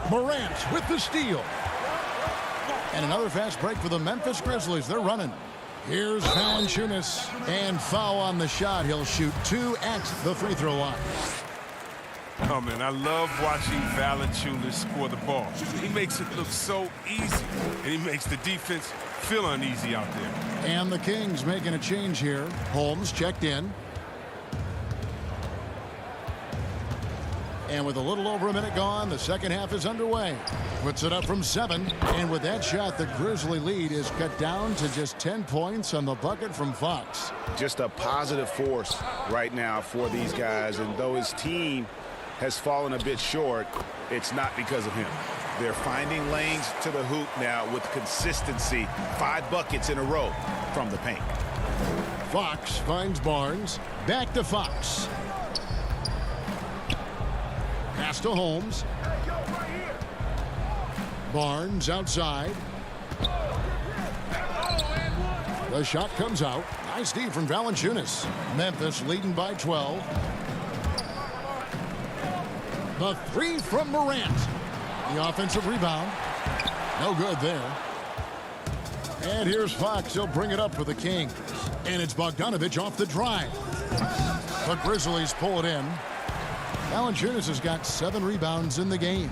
Morant with the steal. And another fast break for the Memphis Grizzlies. They're running. Here's Valanciunas. And foul on the shot. He'll shoot 2 at the free throw line. Oh, man, I love watching Valanciunas score the ball. He makes it look so easy, and he makes the defense feel uneasy out there. And the Kings making a change here. Holmes checked in. And with a little over a minute gone, the second half is underway. Puts it up from 7. And with that shot, the Grizzly lead is cut down to just 10 points on the bucket from Fox. Just a positive force right now for these guys. And though his team has fallen a bit short, it's not because of him. They're finding lanes to the hoop now with consistency. 5 buckets in a row from the paint. Fox finds Barnes. Back to Fox. Pass to Holmes. Barnes outside. The shot comes out. Nice D from Valanciunas. Memphis leading by 12. The 3 from Morant. The offensive rebound. No good there. And here's Fox. He'll bring it up for the Kings. And it's Bogdanovich off the drive. The Grizzlies pull it in. Valanciunas has got 7 rebounds in the game.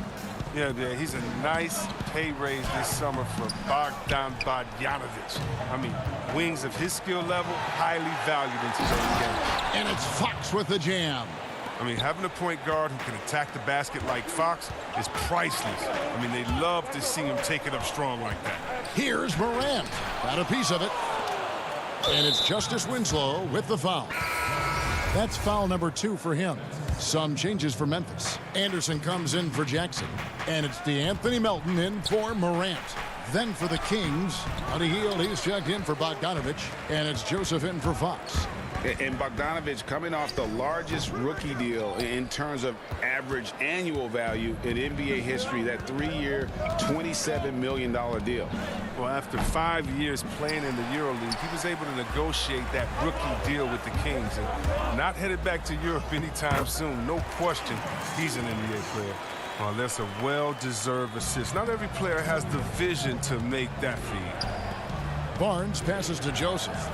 Yeah, he's a nice pay raise this summer for Bogdanovich. I mean, wings of his skill level, highly valued in today's game. And it's Fox with the jam. I mean, having a point guard who can attack the basket like Fox is priceless. I mean, they love to see him take it up strong like that. Here's Morant. Got a piece of it. And it's Justice Winslow with the foul. That's foul number 2 for him. Some changes for Memphis. Anderson comes in for Jackson. And it's DeAnthony Melton in for Morant. Then for the Kings, Buddy Hield, he's checked in for Bogdanovich. And it's Joseph in for Fox. And Bogdanovich coming off the largest rookie deal in terms of average annual value in NBA history, that 3-year, $27 million deal. Well, after 5 years playing in the EuroLeague, he was able to negotiate that rookie deal with the Kings. And not headed back to Europe anytime soon. No question, he's an NBA player. Well, that's a well-deserved assist. Not every player has the vision to make that feed. Barnes passes to Joseph.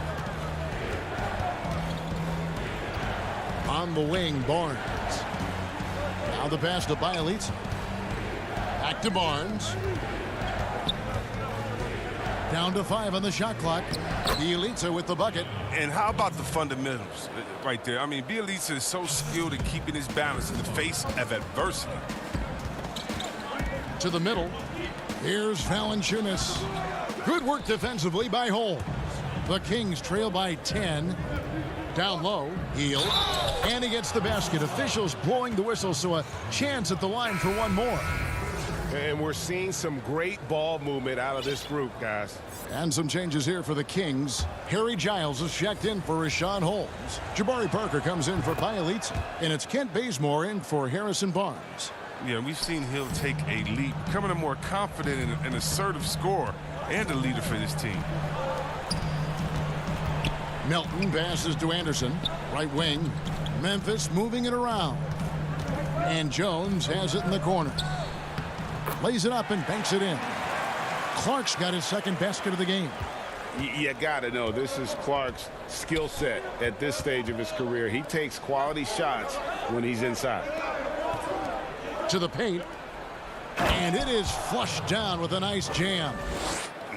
On the wing, Barnes. Now the pass to Bielitsa. Back to Barnes. Down to 5 on the shot clock. Bielitsa with the bucket. And how about the fundamentals right there? I mean, Bielitsa is so skilled at keeping his balance in the face of adversity. To the middle. Here's Valanciunas. Good work defensively by Holmes. The Kings trail by 10. Down low, Hield, and he gets the basket. Officials blowing the whistle, so a chance at the line for one more. And we're seeing some great ball movement out of this group, guys. And some changes here for the Kings. Harry Giles is checked in for Rashawn Holmes. Jabari Parker comes in for Bielitsa, and it's Kent Bazemore in for Harrison Barnes. Yeah, we've seen Hill take a leap, becoming a more confident and assertive scorer and a leader for this team. Melton passes to Anderson. Right wing. Memphis moving it around. And Jones has it in the corner. Lays it up and banks it in. Clark's got his second basket of the game. You got to know, this is Clark's skill set at this stage of his career. He takes quality shots when he's inside. To the paint. And it is flushed down with a nice jam.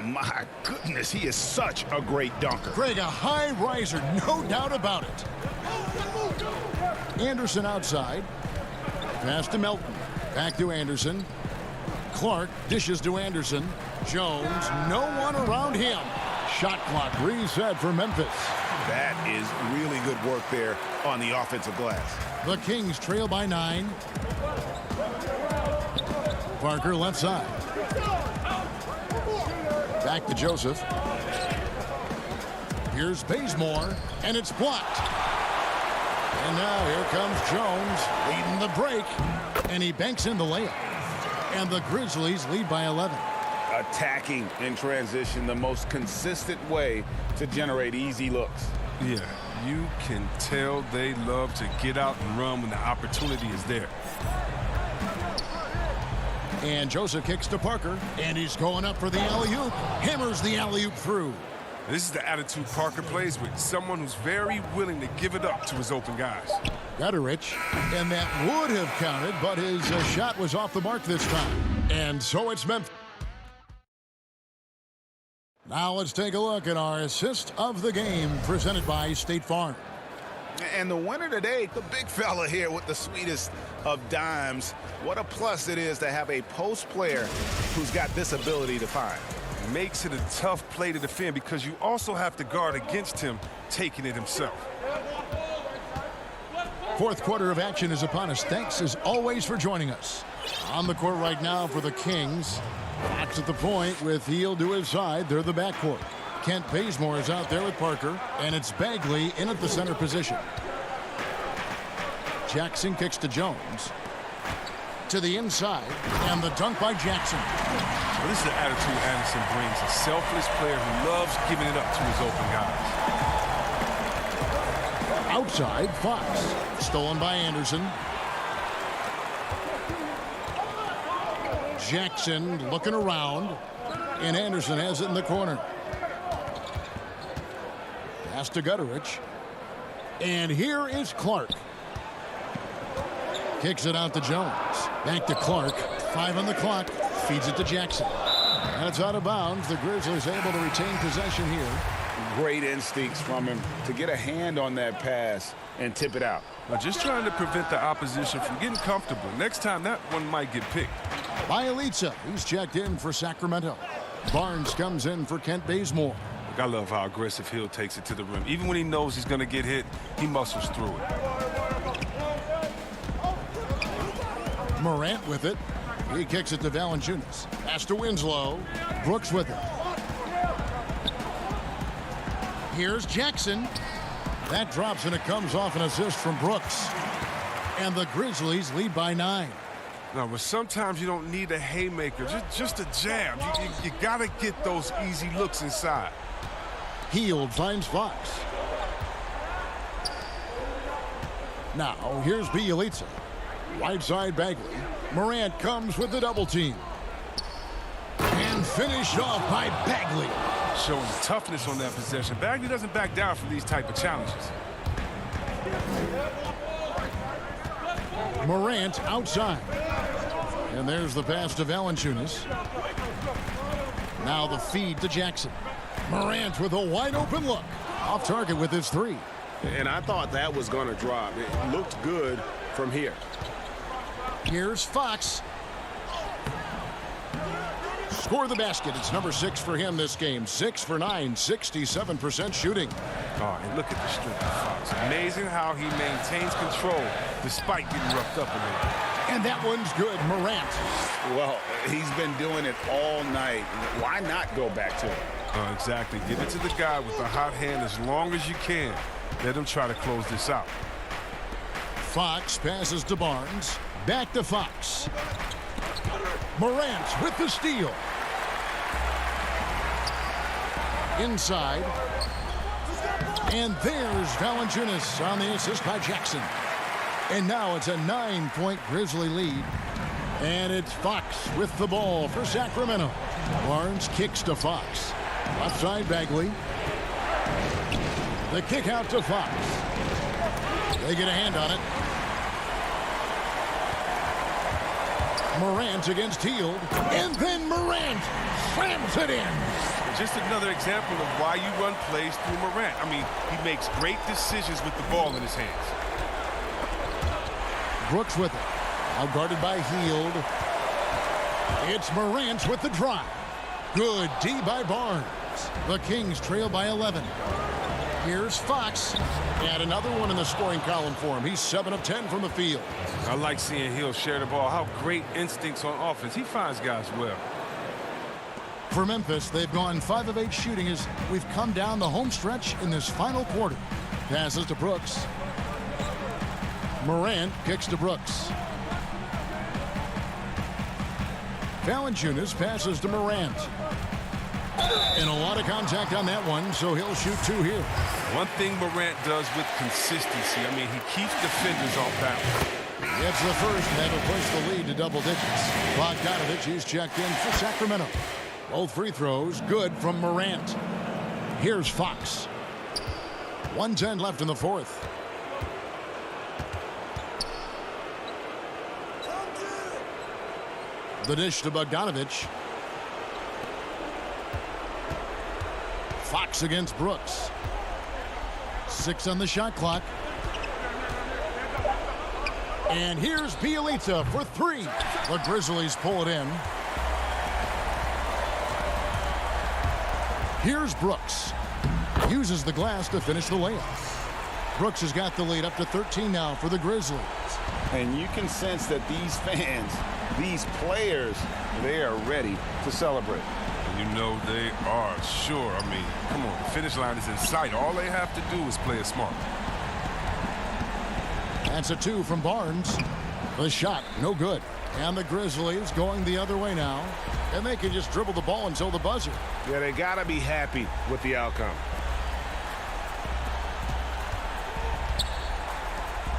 My goodness, he is such a great dunker. Greg, a high riser, no doubt about it. Anderson outside. Pass to Melton. Back to Anderson. Clark dishes to Anderson. Jones, no one around him. Shot clock reset for Memphis. That is really good work there on the offensive glass. The Kings trail by 9. Parker left side. Back to Joseph. Here's Bazemore, and it's blocked. And now here comes Jones leading the break, and he banks in the layup. And the Grizzlies lead by 11. Attacking in transition, the most consistent way to generate easy looks. Yeah, you can tell they love to get out and run when the opportunity is there. And Joseph kicks to Parker, and he's going up for the alley-oop. Hammers the alley-oop through. This is the attitude Parker plays with, someone who's very willing to give it up to his open guys. Gutterich, and that would have counted, but his shot was off the mark this time. And so it's Memphis. Now let's take a look at our assist of the game presented by State Farm. And the winner today, the big fella here with the sweetest of dimes. What a plus it is to have a post player who's got this ability to find. Makes it a tough play to defend because you also have to guard against him taking it himself. Fourth quarter of action is upon us. Thanks as always for joining us. On the court right now for the Kings. Fox at the point with Heel to his side. They're the backcourt. Kent Bazemore is out there with Parker, and it's Bagley in at the center position. Jackson kicks to Jones. To the inside, and the dunk by Jackson. Well, this is the attitude Anderson brings. A selfless player who loves giving it up to his open guys. Outside, Fox. Stolen by Anderson. Jackson looking around, and Anderson has it in the corner. Pass to Gutterich. And here is Clark. Kicks it out to Jones. Back to Clark. 5 on the clock. Feeds it to Jackson. And it's out of bounds. The Grizzlies able to retain possession here. Great instincts from him to get a hand on that pass and tip it out. Now just trying to prevent the opposition from getting comfortable. Next time that one might get picked. Bielitsa, he's checked in for Sacramento. Barnes comes in for Kent Bazemore. I love how aggressive Hill takes it to the rim. Even when he knows he's going to get hit, he muscles through it. Morant with it. He kicks it to Valanciunas. Pass to Winslow. Brooks with it. Here's Jackson. That drops, and it comes off an assist from Brooks. And the Grizzlies lead by 9. Now, but sometimes you don't need a haymaker, just a jam. You got to get those easy looks inside. Hield finds Fox. Now, here's Bielitsa. Right side Bagley. Morant comes with the double team. And finished off by Bagley. Showing toughness on that possession. Bagley doesn't back down from these type of challenges. Morant outside. And there's the pass to Valanciunas. Now the feed to Jackson. Morant with a wide open look. Off target with his 3. And I thought that was going to drop. It looked good from here. Here's Fox. Score the basket. It's number 6 for him this game. 6 for 9, 67% shooting. Oh, and look at the strength of Fox. Amazing how he maintains control despite getting roughed up a little. And that one's good. Morant. Well, he's been doing it all night. Why not go back to it? Exactly. Give it to the guy with the hot hand as long as you can. Let him try to close this out. Fox passes to Barnes. Back to Fox. Morant with the steal. Inside. And there's Valanciunas on the assist by Jackson. And now it's a 9-point Grizzly lead. And it's Fox with the ball for Sacramento. Barnes kicks to Fox. Left side Bagley. The kick out to Fox. They get a hand on it. Morant against Hield. And then Morant slams it in. Just another example of why you run plays through Morant. I mean, he makes great decisions with the ball in his hands. Brooks with it. Now guarded by Hield. It's Morant with the drive. Good D by Barnes. The Kings trail by 11. Here's Fox. And another one in the scoring column for him. He's 7 of 10 from the field. I like seeing Hill share the ball. How great instincts on offense. He finds guys well. For Memphis, they've gone 5 of 8 shooting as we've come down the home stretch in this final quarter. Passes to Brooks. Morant kicks to Brooks. Valanciunas passes to Morant. And a lot of contact on that one, so he'll shoot 2 here. One thing Morant does with consistency, I mean, he keeps defenders off balance. It's the first to ever push the lead to double digits. Bogdanovich is checked in for Sacramento. Both free throws good from Morant. Here's Fox. 1:10 left in the fourth. The dish to Bogdanovich. Fox against Brooks. 6 on the shot clock. And here's Bielitsa for 3. The Grizzlies pull it in. Here's Brooks. Uses the glass to finish the layup. Brooks has got the lead up to 13 now for the Grizzlies. And you can sense that these fans, these players, they are ready to celebrate. You know they are, sure. I mean, come on, the finish line is in sight. All they have to do is play it smart. That's a 2 from Barnes. The shot, no good. And the Grizzlies going the other way now. And they can just dribble the ball until the buzzer. Yeah, they got to be happy with the outcome.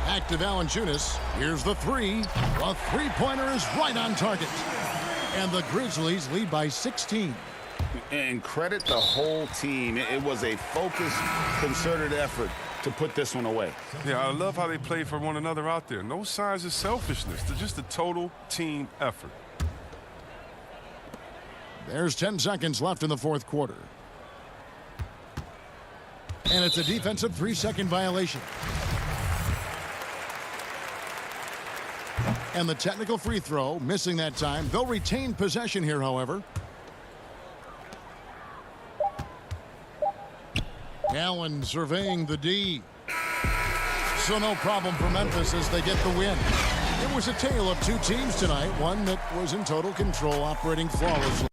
Back to Valanciunas. Here's the 3. The three-pointer is right on target. And the Grizzlies lead by 16. And credit the whole team. It was a focused, concerted effort to put this one away. Yeah, I love how they play for one another out there. No signs of selfishness. They're just a total team effort. There's 10 seconds left in the fourth quarter. And it's a defensive 3-second violation. And the technical free throw, missing that time. They'll retain possession here, however. Allen surveying the D. So no problem for Memphis as they get the win. It was a tale of 2 teams tonight, one that was in total control, operating flawlessly.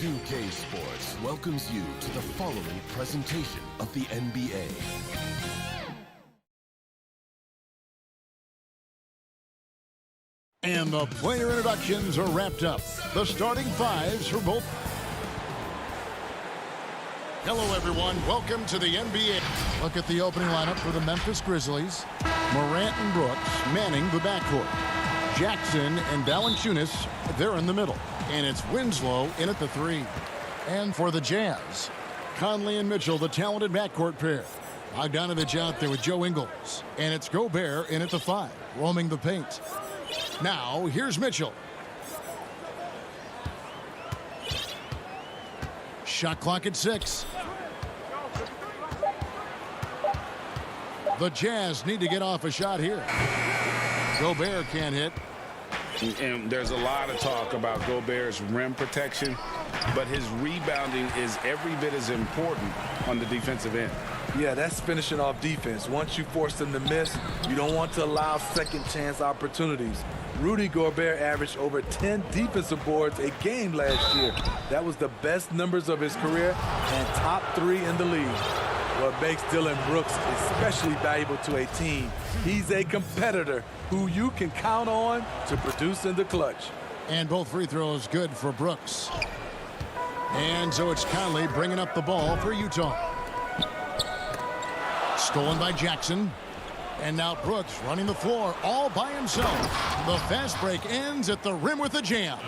2K Sports welcomes you to the following presentation of the NBA. And the player introductions are wrapped up. The starting fives for both. Hello, everyone. Welcome to the NBA. Look at the opening lineup for the Memphis Grizzlies. Morant and Brooks manning the backcourt. Jackson and Valanciunas, they're in the middle. And it's Winslow in at the 3. And for the Jazz, Conley and Mitchell, the talented backcourt pair. Bogdanovich out there with Joe Ingles. And it's Gobert in at the 5, roaming the paint. Now, here's Mitchell. Shot clock at 6. The Jazz need to get off a shot here. Gobert can't hit. And there's a lot of talk about Gobert's rim protection, but his rebounding is every bit as important on the defensive end. Yeah, that's finishing off defense. Once you force them to miss, you don't want to allow second chance opportunities. Rudy Gobert averaged over 10 defensive boards a game last year. That was the best numbers of his career and top 3 in the league. What makes Dillon Brooks especially valuable to a team, he's a competitor who you can count on to produce in the clutch. And both free throws good for Brooks. And so it's Conley bringing up the ball for Utah. Stolen by Jackson. And now Brooks running the floor all by himself. The fast break ends at the rim with a jam.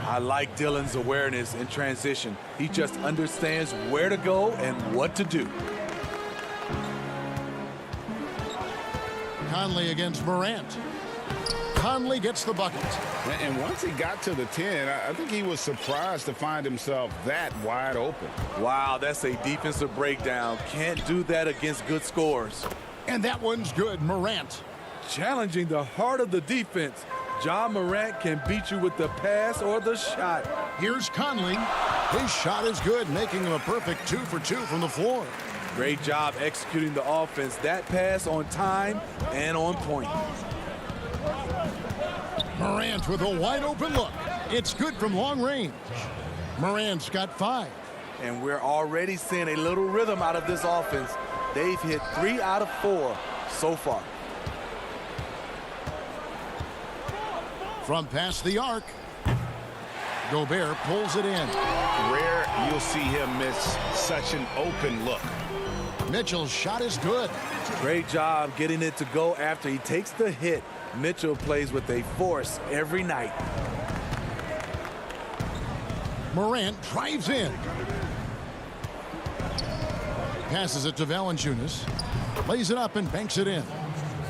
I like Dillon's awareness in transition. He just understands where to go and what to do. Conley against Morant. Conley gets the bucket. And once he got to the 10, I think he was surprised to find himself that wide open. Wow, that's a defensive breakdown. Can't do that against good scores. And that one's good, Morant. Challenging the heart of the defense. John Morant can beat you with the pass or the shot. Here's Conley. His shot is good, making him a perfect 2 for 2 from the floor. Great job executing the offense. That pass on time and on point. Morant with a wide open look. It's good from long range. Morant's got 5. And we're already seeing a little rhythm out of this offense. They've hit 3 out of 4 so far. From past the arc, Gobert pulls it in. Rare you'll see him miss such an open look. Mitchell's shot is good. Great job getting it to go after he takes the hit. Mitchell plays with a force every night. Morant drives in. Passes it to Valanciunas. Lays it up and banks it in.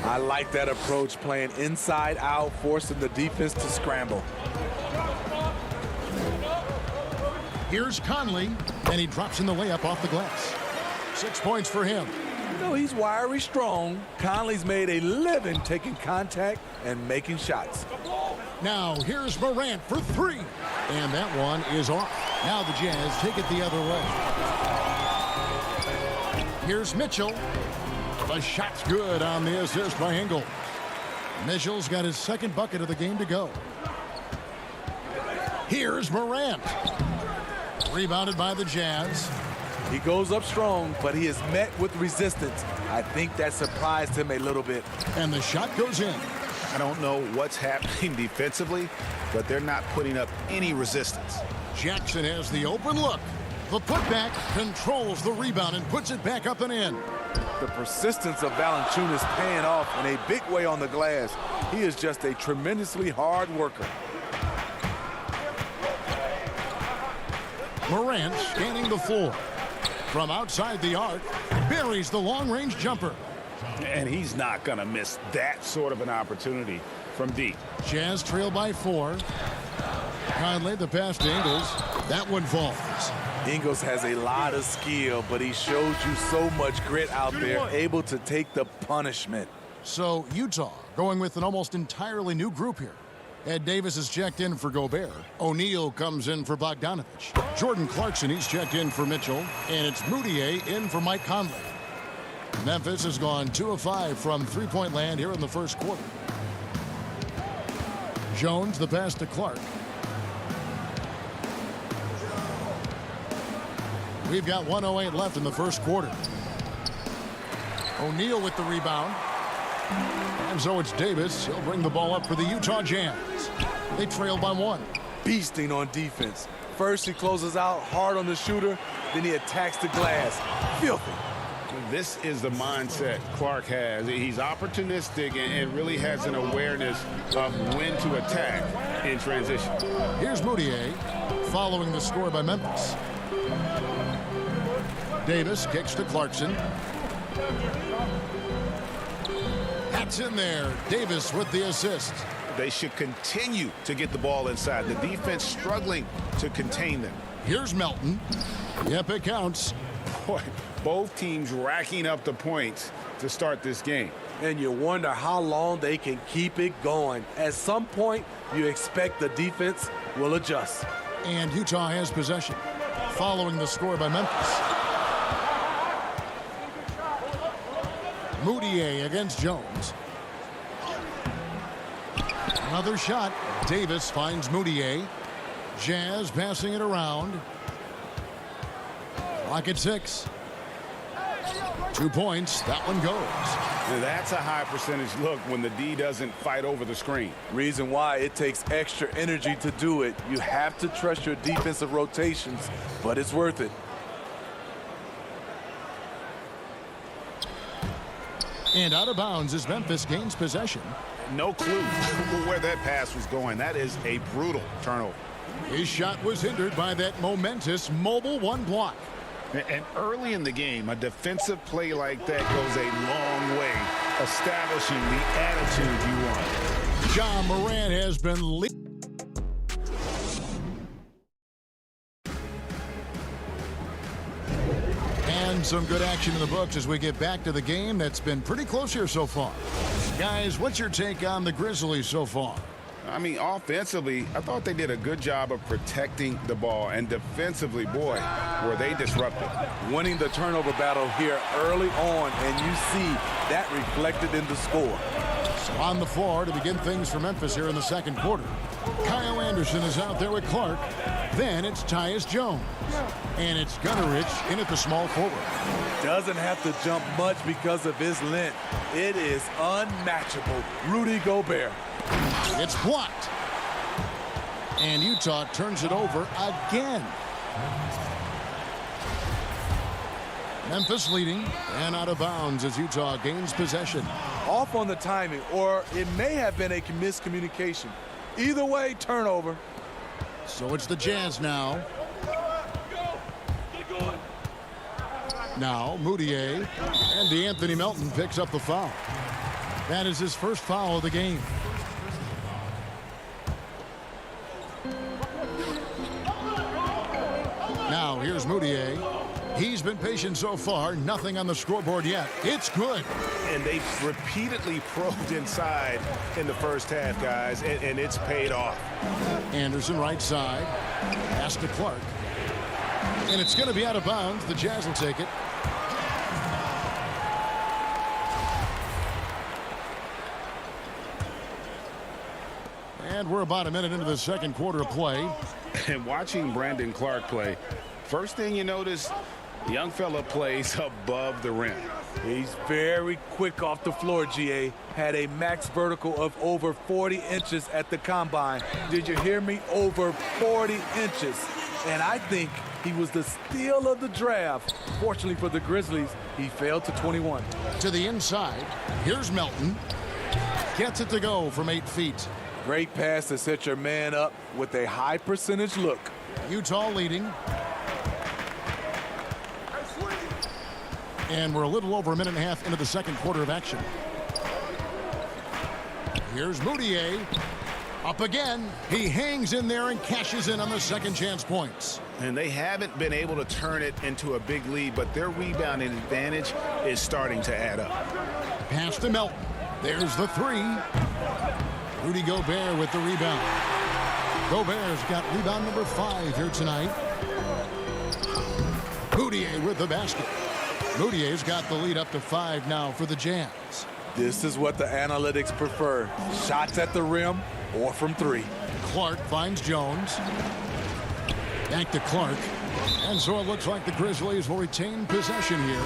I like that approach, playing inside out, forcing the defense to scramble. Here's Conley, and he drops in the layup off the glass. 6 points for him. You know, he's wiry strong. Conley's made a living taking contact and making shots. Now here's Morant for 3. And that one is off. Now the Jazz take it the other way. Here's Mitchell. The shot's good on the assist by Ingles. Mitchell's got his second bucket of the game to go. Here's Morant. Rebounded by the Jazz. He goes up strong, but he is met with resistance. I think that surprised him a little bit. And the shot goes in. I don't know what's happening defensively, but they're not putting up any resistance. Jackson has the open look. The putback controls the rebound and puts it back up and in. The persistence of Valanciunas paying off in a big way on the glass. He is just a tremendously hard worker. Morant scanning the floor. From outside the arc, buries the long-range jumper. And he's not going to miss that sort of an opportunity from deep. Jazz trail by 4. Conley, the pass to Ingles. That one falls. Ingles has a lot of skill, but he shows you so much grit out there, able to take the punishment. So Utah going with an almost entirely new group here. Ed Davis is checked in for Gobert. O'Neal comes in for Bogdanovich. Jordan Clarkson, he's checked in for Mitchell. And it's Moutier in for Mike Conley. Memphis has gone 2 of 5 from three-point land here in the first quarter. Jones, the pass to Clark. We've got 1:08 left in the first quarter. O'Neal with the rebound. And so it's Davis. He'll bring the ball up for the Utah Jazz. They trail by 1. Beasting on defense. First he closes out hard on the shooter, then he attacks the glass. Filthy. This is the mindset Clark has. He's opportunistic and really has an awareness of when to attack in transition. Here's Moutier following the score by Memphis. Davis kicks to Clarkson. That's in there. Davis with the assist. They should continue to get the ball inside. The defense struggling to contain them. Here's Melton. Yep, it counts. Boy, both teams racking up the points to start this game. And you wonder how long they can keep it going. At some point, you expect the defense will adjust. And Utah has possession. Following the score by Memphis. Moutier against Jones. Another shot. Davis finds Moutier. Jazz passing it around. Clock at 6. 2 points. That one goes. Now that's a high percentage look when the D doesn't fight over the screen. Reason why it takes extra energy to do it. You have to trust your defensive rotations, but it's worth it. And out of bounds as Memphis gains possession. No clue where that pass was going. That is a brutal turnover. His shot was hindered by that momentous mobile 1 block. And early in the game, a defensive play like that goes a long way, establishing the attitude you want. Ja Morant has been and some good action in the books as we get back to the game that's been pretty close here so far. Guys, what's your take on the Grizzlies so far? I mean, offensively, I thought they did a good job of protecting the ball. And defensively, boy, were they disrupted. Winning the turnover battle here early on, and you see that reflected in the score. So on the floor to begin things for Memphis here in the second quarter. Kyle Anderson is out there with Clark. Then it's Tyus Jones. And it's Gunnerich in at the small forward. Doesn't have to jump much because of his length. It is unmatchable. Rudy Gobert. It's blocked. And Utah turns it over again. Memphis leading and out of bounds as Utah gains possession. Off on the timing, or it may have been a miscommunication. Either way, turnover. So it's the Jazz now. Now Moutier and DeAnthony Melton picks up the foul. That is his first foul of the game. Now here's Moutier. He's been patient so far. Nothing on the scoreboard yet. It's good. And they've repeatedly probed inside in the first half, guys, and it's paid off. Anderson right side. Pass to Clark. And it's going to be out of bounds. The Jazz will take it. And we're about a minute into the second quarter of play. And watching Brandon Clark play, first thing you notice, the young fella plays above the rim. He's very quick off the floor, GA. Had a max vertical of over 40 inches at the combine. Did you hear me? Over 40 inches. And I think he was the steal of the draft. Fortunately for the Grizzlies, he failed to 21. To the inside. Here's Melton. Gets it to go from 8 feet. Great pass to set your man up with a high percentage look. Utah leading. And we're a little over a minute and a half into the second quarter of action. Here's Moutier. Up again. He hangs in there and cashes in on the second chance points. And they haven't been able to turn it into a big lead, but their rebounding advantage is starting to add up. Pass to Melton. There's the 3. Rudy Gobert with the rebound. Gobert's got rebound number 5 here tonight. Moutier with the basket. Moutier's got the lead up to 5 now for the Jazz. This is what the analytics prefer. Shots at the rim or from 3. Clark finds Jones. Back to Clark. And so it looks like the Grizzlies will retain possession here.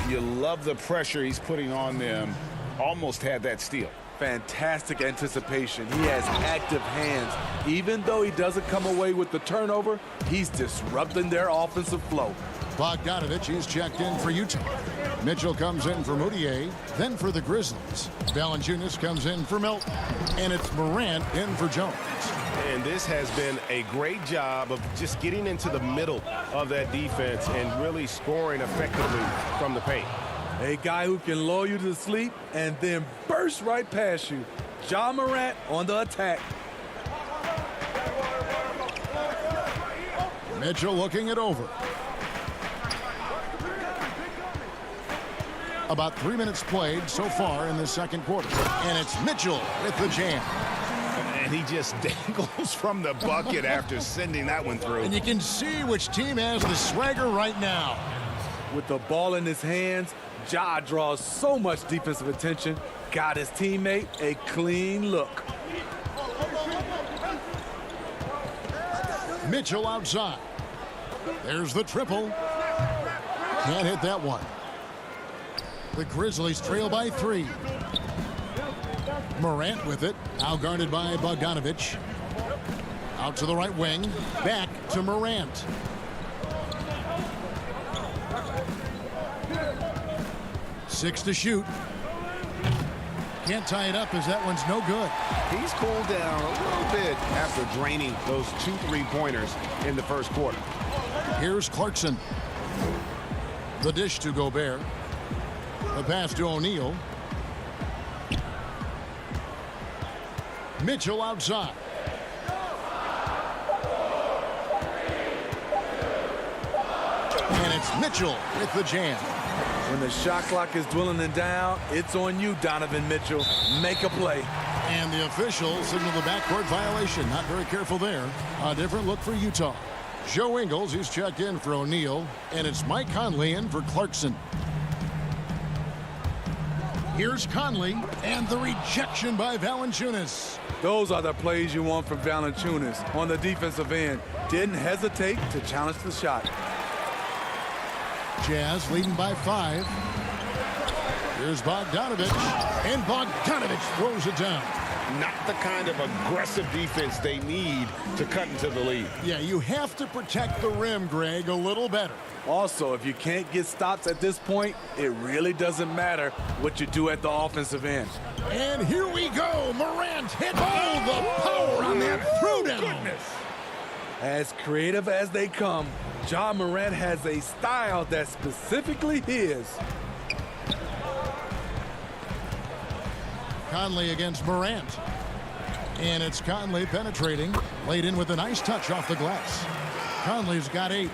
You love the pressure he's putting on them. Almost had that steal. Fantastic anticipation. He has active hands. Even though he doesn't come away with the turnover, he's disrupting their offensive flow. Bogdanovich is checked in for Utah. Mitchell comes in for Moutier, then for the Grizzlies. Valanciunas comes in for Melton. And it's Morant in for Jones. And this has been a great job of just getting into the middle of that defense and really scoring effectively from the paint. A guy who can lull you to sleep and then burst right past you. Ja Morant on the attack. Mitchell looking it over. About 3 minutes played so far in the second quarter. And it's Mitchell with the jam. And he just dangles from the bucket after sending that one through. And you can see which team has the swagger right now. With the ball in his hands, Ja draws so much defensive attention. Got his teammate a clean look. Mitchell outside. There's the triple. Can't hit that one. The Grizzlies trail by 3. Morant with it. Now guarded by Bogdanovich. Out to the right wing. Back to Morant. Six to shoot. Can't tie it up as that one's no good. He's cooled down a little bit after draining those 2 3-pointers in the first quarter. Here's Clarkson. The dish to Gobert. The pass to O'Neal. Mitchell outside. And it's Mitchell with the jam. When the shot clock is dwindling down, it's on you, Donovan Mitchell. Make a play. And the officials signal the backcourt violation. Not very careful there. A different look for Utah. Joe Ingles, he's checked in for O'Neal. And it's Mike Conley in for Clarkson. Here's Conley, and the rejection by Valanciunas. Those are the plays you want from Valanciunas on the defensive end. Didn't hesitate to challenge the shot. Jazz leading by 5. Here's Bogdanovich, and Bogdanovich throws it down. Not the kind of aggressive defense they need to cut into the lead. Yeah, you have to protect the rim, Greg, a little better. Also, if you can't get stops at this point, it really doesn't matter what you do at the offensive end. And here we go. Morant hit. Oh, the power on that throwdown. Goodness. As creative as they come, Ja Morant has a style that's specifically his. Conley against Morant. And it's Conley penetrating. Laid in with a nice touch off the glass. Conley's got 8.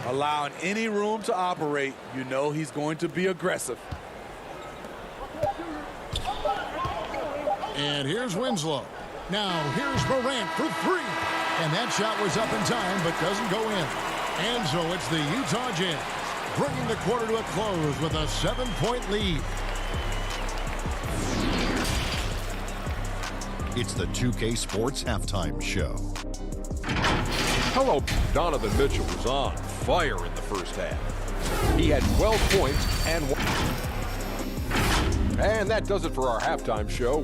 Allowing any room to operate, you know he's going to be aggressive. And here's Winslow. Now here's Morant for 3. And that shot was up in time, but doesn't go in. And so it's the Utah Jazz bringing the quarter to a close with a 7-point lead. It's the 2K Sports Halftime Show. Hello, Donovan Mitchell was on fire in the first half. He had 12 points and that does it for our halftime show.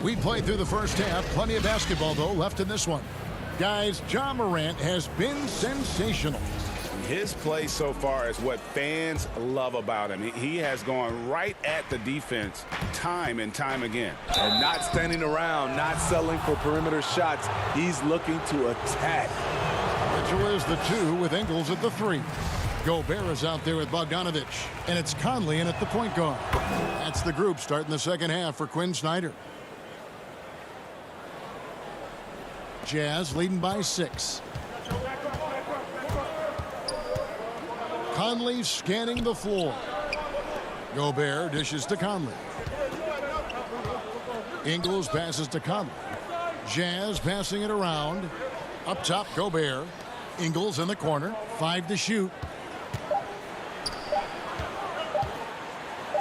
We played through the first half. Plenty of basketball, though, left in this one. Guys, Ja Morant has been sensational. His play so far is what fans love about him. He has gone right at the defense time and time again. And not standing around, not settling for perimeter shots. He's looking to attack. Mitchell is the 2 with Ingles at the 3. Gobert is out there with Bogdanovich. And it's Conley in at the point guard. That's the group starting the second half for Quinn Snyder. Jazz leading by 6. Conley scanning the floor. Gobert dishes to Conley. Ingles passes to Conley. Jazz passing it around. Up top, Gobert. Ingles in the corner. 5 to shoot.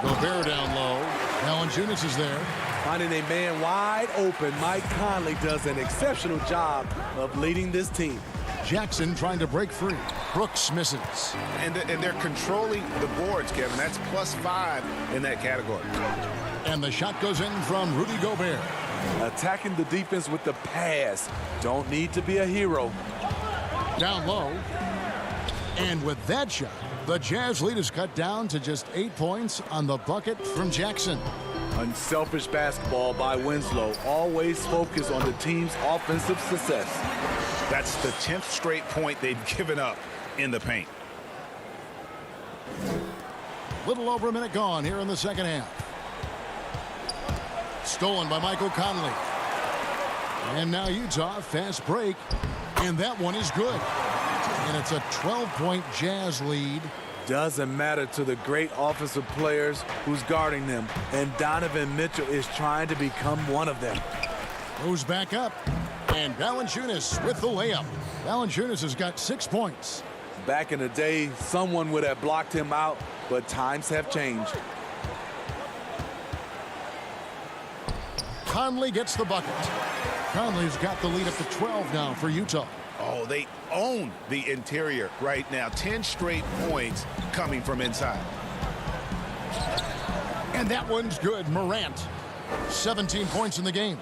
Gobert down low. Valanciunas is there. Finding a man wide open, Mike Conley does an exceptional job of leading this team. Jackson trying to break free. Brooks misses. And they're controlling the boards, Kevin. That's +5 in that category. And the shot goes in from Rudy Gobert. Attacking the defense with the pass. Don't need to be a hero. Down low. And with that shot, the Jazz lead is cut down to just 8 points on the bucket from Jackson. Unselfish basketball by Winslow. Always focus on the team's offensive success. That's the 10th straight point they've given up in the paint. Little over a minute gone here in the second half. Stolen by Michael Conley. And now Utah, fast break. And that one is good. And it's a 12-point Jazz lead. Doesn't matter to the great offensive players who's guarding them. And Donovan Mitchell is trying to become one of them. Goes back up. And Valanciunas with the layup. Valanciunas has got 6 points. Back in the day, someone would have blocked him out, but times have changed. Conley gets the bucket. Conley's got the lead up to 12 now for Utah. Oh, they own the interior right now. 10 straight points coming from inside. And that one's good. Morant, 17 points in the game.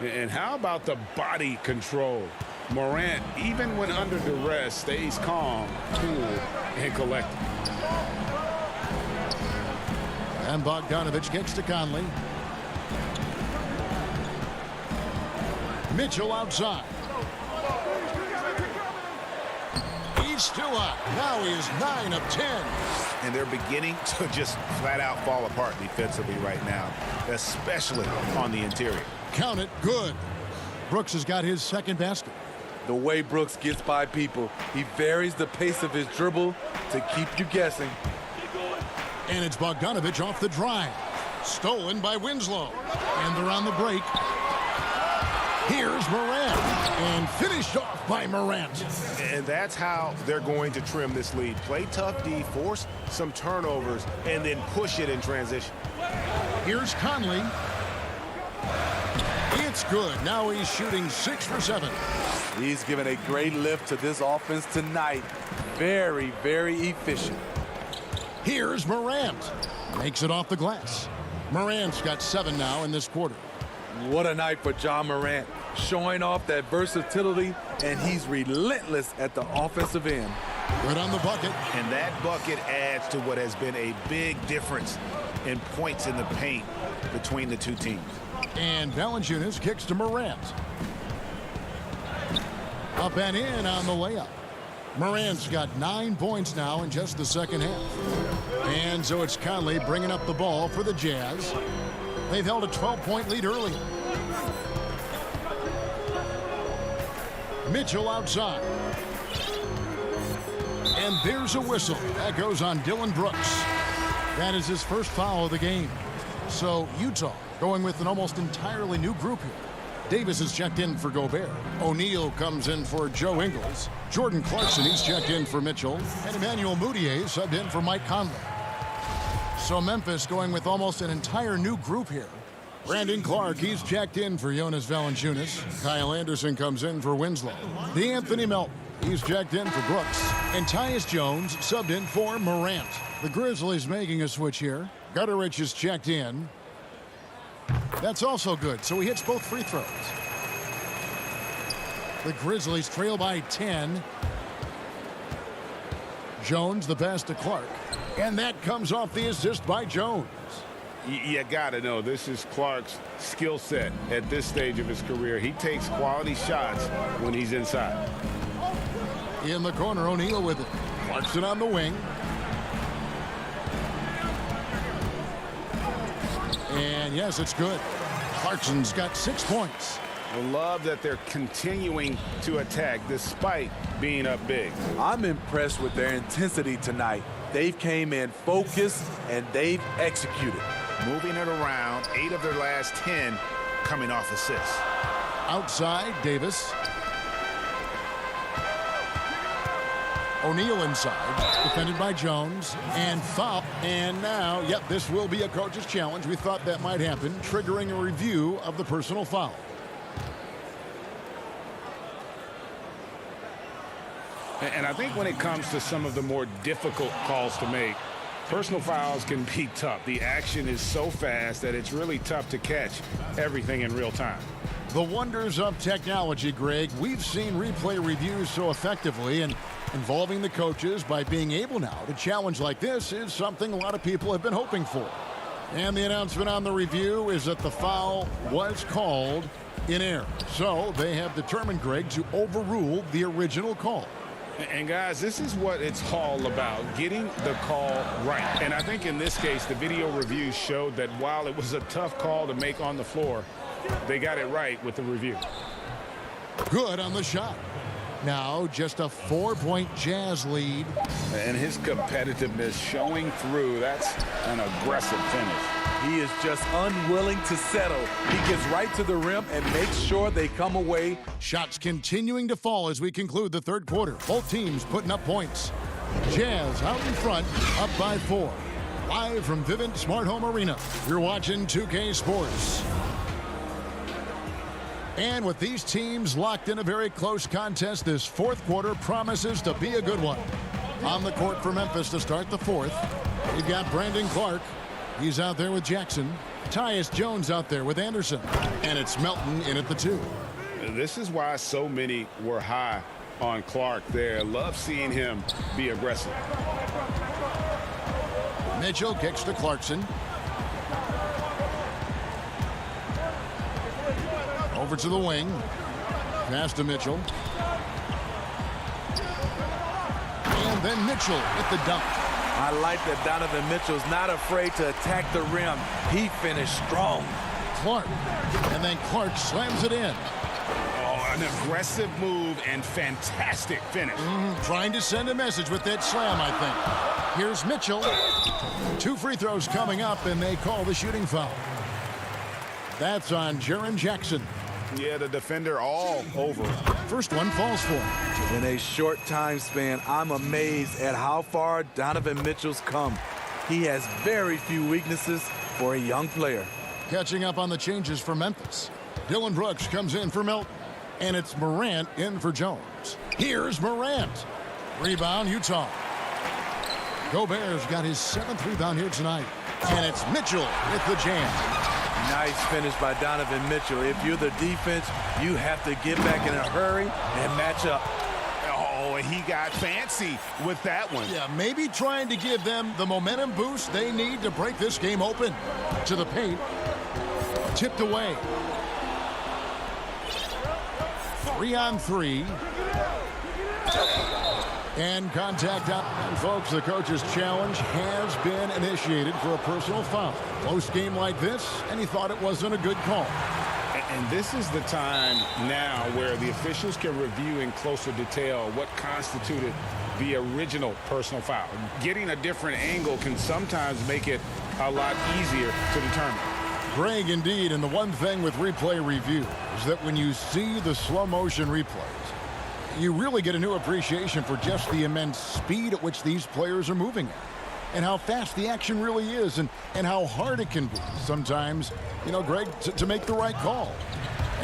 And how about the body control? Morant, even when under duress, stays calm, cool, and collected. And Bogdanovich kicks to Conley. Mitchell outside. He's too hot. Now he is 9 of 10. And they're beginning to just flat out fall apart defensively right now, especially on the interior. Count it. Good. Brooks has got his second basket. The way Brooks gets by people, he varies the pace of his dribble to keep you guessing. And it's Bogdanovich off the drive. Stolen by Winslow. And they're on the break. Here's Morant. And finished off by Morant. And that's how they're going to trim this lead. Play tough D, force some turnovers, and then push it in transition. Here's Conley. It's good. Now he's shooting 6 for 7. He's given a great lift to this offense tonight. Very, very efficient. Here's Morant. Makes it off the glass. Morant's got 7 now in this quarter. What a night for John Morant. Showing off that versatility, and he's relentless at the offensive end. Good on the bucket. And that bucket adds to what has been a big difference in points in the paint between the two teams. And Valanciunas kicks to Morant. Up and in on the layup. Morant's got 9 points now in just the second half. And so it's Conley bringing up the ball for the Jazz. They've held a 12-point lead earlier. Mitchell outside. And there's a whistle. That goes on Dylan Brooks. That is his first foul of the game. So Utah going with an almost entirely new group here. Davis is checked in for Gobert. O'Neal comes in for Joe Ingles. Jordan Clarkson, he's checked in for Mitchell. And Emmanuel Mudiay subbed in for Mike Conley. So Memphis going with almost an entire new group here. Brandon Clark, he's checked in for Jonas Valanciunas. Kyle Anderson comes in for Winslow. D'Anthony Melton, he's checked in for Brooks. And Tyus Jones subbed in for Morant. The Grizzlies making a switch here. Gutterich is checked in. That's also good, so he hits both free throws. The Grizzlies trail by 10. Jones, the pass to Clark. And that comes off the assist by Jones. You got to know this is Clark's skill set at this stage of his career. He takes quality shots when he's inside. In the corner, O'Neal with it. Clarkson on the wing. And yes, it's good. Clarkson's got 6 points. I love that they're continuing to attack despite being up big. I'm impressed with their intensity tonight. They've came in focused and they've executed. Moving it around, 8 of their last 10 coming off assists. Outside, Davis. O'Neal inside, defended by Jones, and foul. And now, yep, this will be a coach's challenge. We thought that might happen, triggering a review of the personal foul. And I think when it comes to some of the more difficult calls to make, personal fouls can be tough. The action is so fast that it's really tough to catch everything in real time. The wonders of technology, Greg. We've seen replay reviews so effectively, and involving the coaches by being able now to challenge like this is something a lot of people have been hoping for. And the announcement on the review is that the foul was called in error. So they have determined, Greg, to overrule the original call. And guys, this is what it's all about, getting the call right. And I think in this case, the video review showed that while it was a tough call to make on the floor, they got it right with the review. Good on the shot. Now just a 4-point Jazz lead. And his competitiveness showing through. That's an aggressive finish. He is just unwilling to settle. He gets right to the rim and makes sure they come away. Shots continuing to fall as we conclude the third quarter. Both teams putting up points. Jazz out in front, up by 4. Live from Vivint Smart Home Arena, you're watching 2K Sports. And with these teams locked in a very close contest, this fourth quarter promises to be a good one. On the court for Memphis to start the fourth, you've got Brandon Clark. He's out there with Jackson. Tyus Jones out there with Anderson. And it's Melton in at the 2. This is why so many were high on Clark there. Love seeing him be aggressive. Mitchell kicks to Clarkson. Over to the wing. Pass to Mitchell. And then Mitchell with the dunk. I like that Donovan Mitchell's not afraid to attack the rim. He finished strong. Clark. And then Clark slams it in. Oh, an aggressive move and fantastic finish. Trying to send a message with that slam, I think. Here's Mitchell. 2 free throws coming up, and they call the shooting foul. That's on Jaren Jackson. Yeah, the defender all over. First one falls for him. In a short time span, I'm amazed at how far Donovan Mitchell's come. He has very few weaknesses for a young player. Catching up on the changes for Memphis. Dylan Brooks comes in for Melton. And it's Morant in for Jones. Here's Morant. Rebound, Utah. Gobert's got his 7th rebound here tonight. And it's Mitchell with the jam. Nice finish by Donovan Mitchell. If you're the defense, you have to get back in a hurry and match up. Oh, he got fancy with that one. Yeah, maybe trying to give them the momentum boost they need to break this game open. To the paint. Tipped away. 3 on 3. And contact out. And folks, the coach's challenge has been initiated for a personal foul. Close game like this, and he thought it wasn't a good call. And this is the time now where the officials can review in closer detail what constituted the original personal foul. Getting a different angle can sometimes make it a lot easier to determine. Greg, indeed, and the one thing with replay review is that when you see the slow motion replays, you really get a new appreciation for just the immense speed at which these players are moving at, and how fast the action really is, and how hard it can be sometimes, you know, Greg, to make the right call.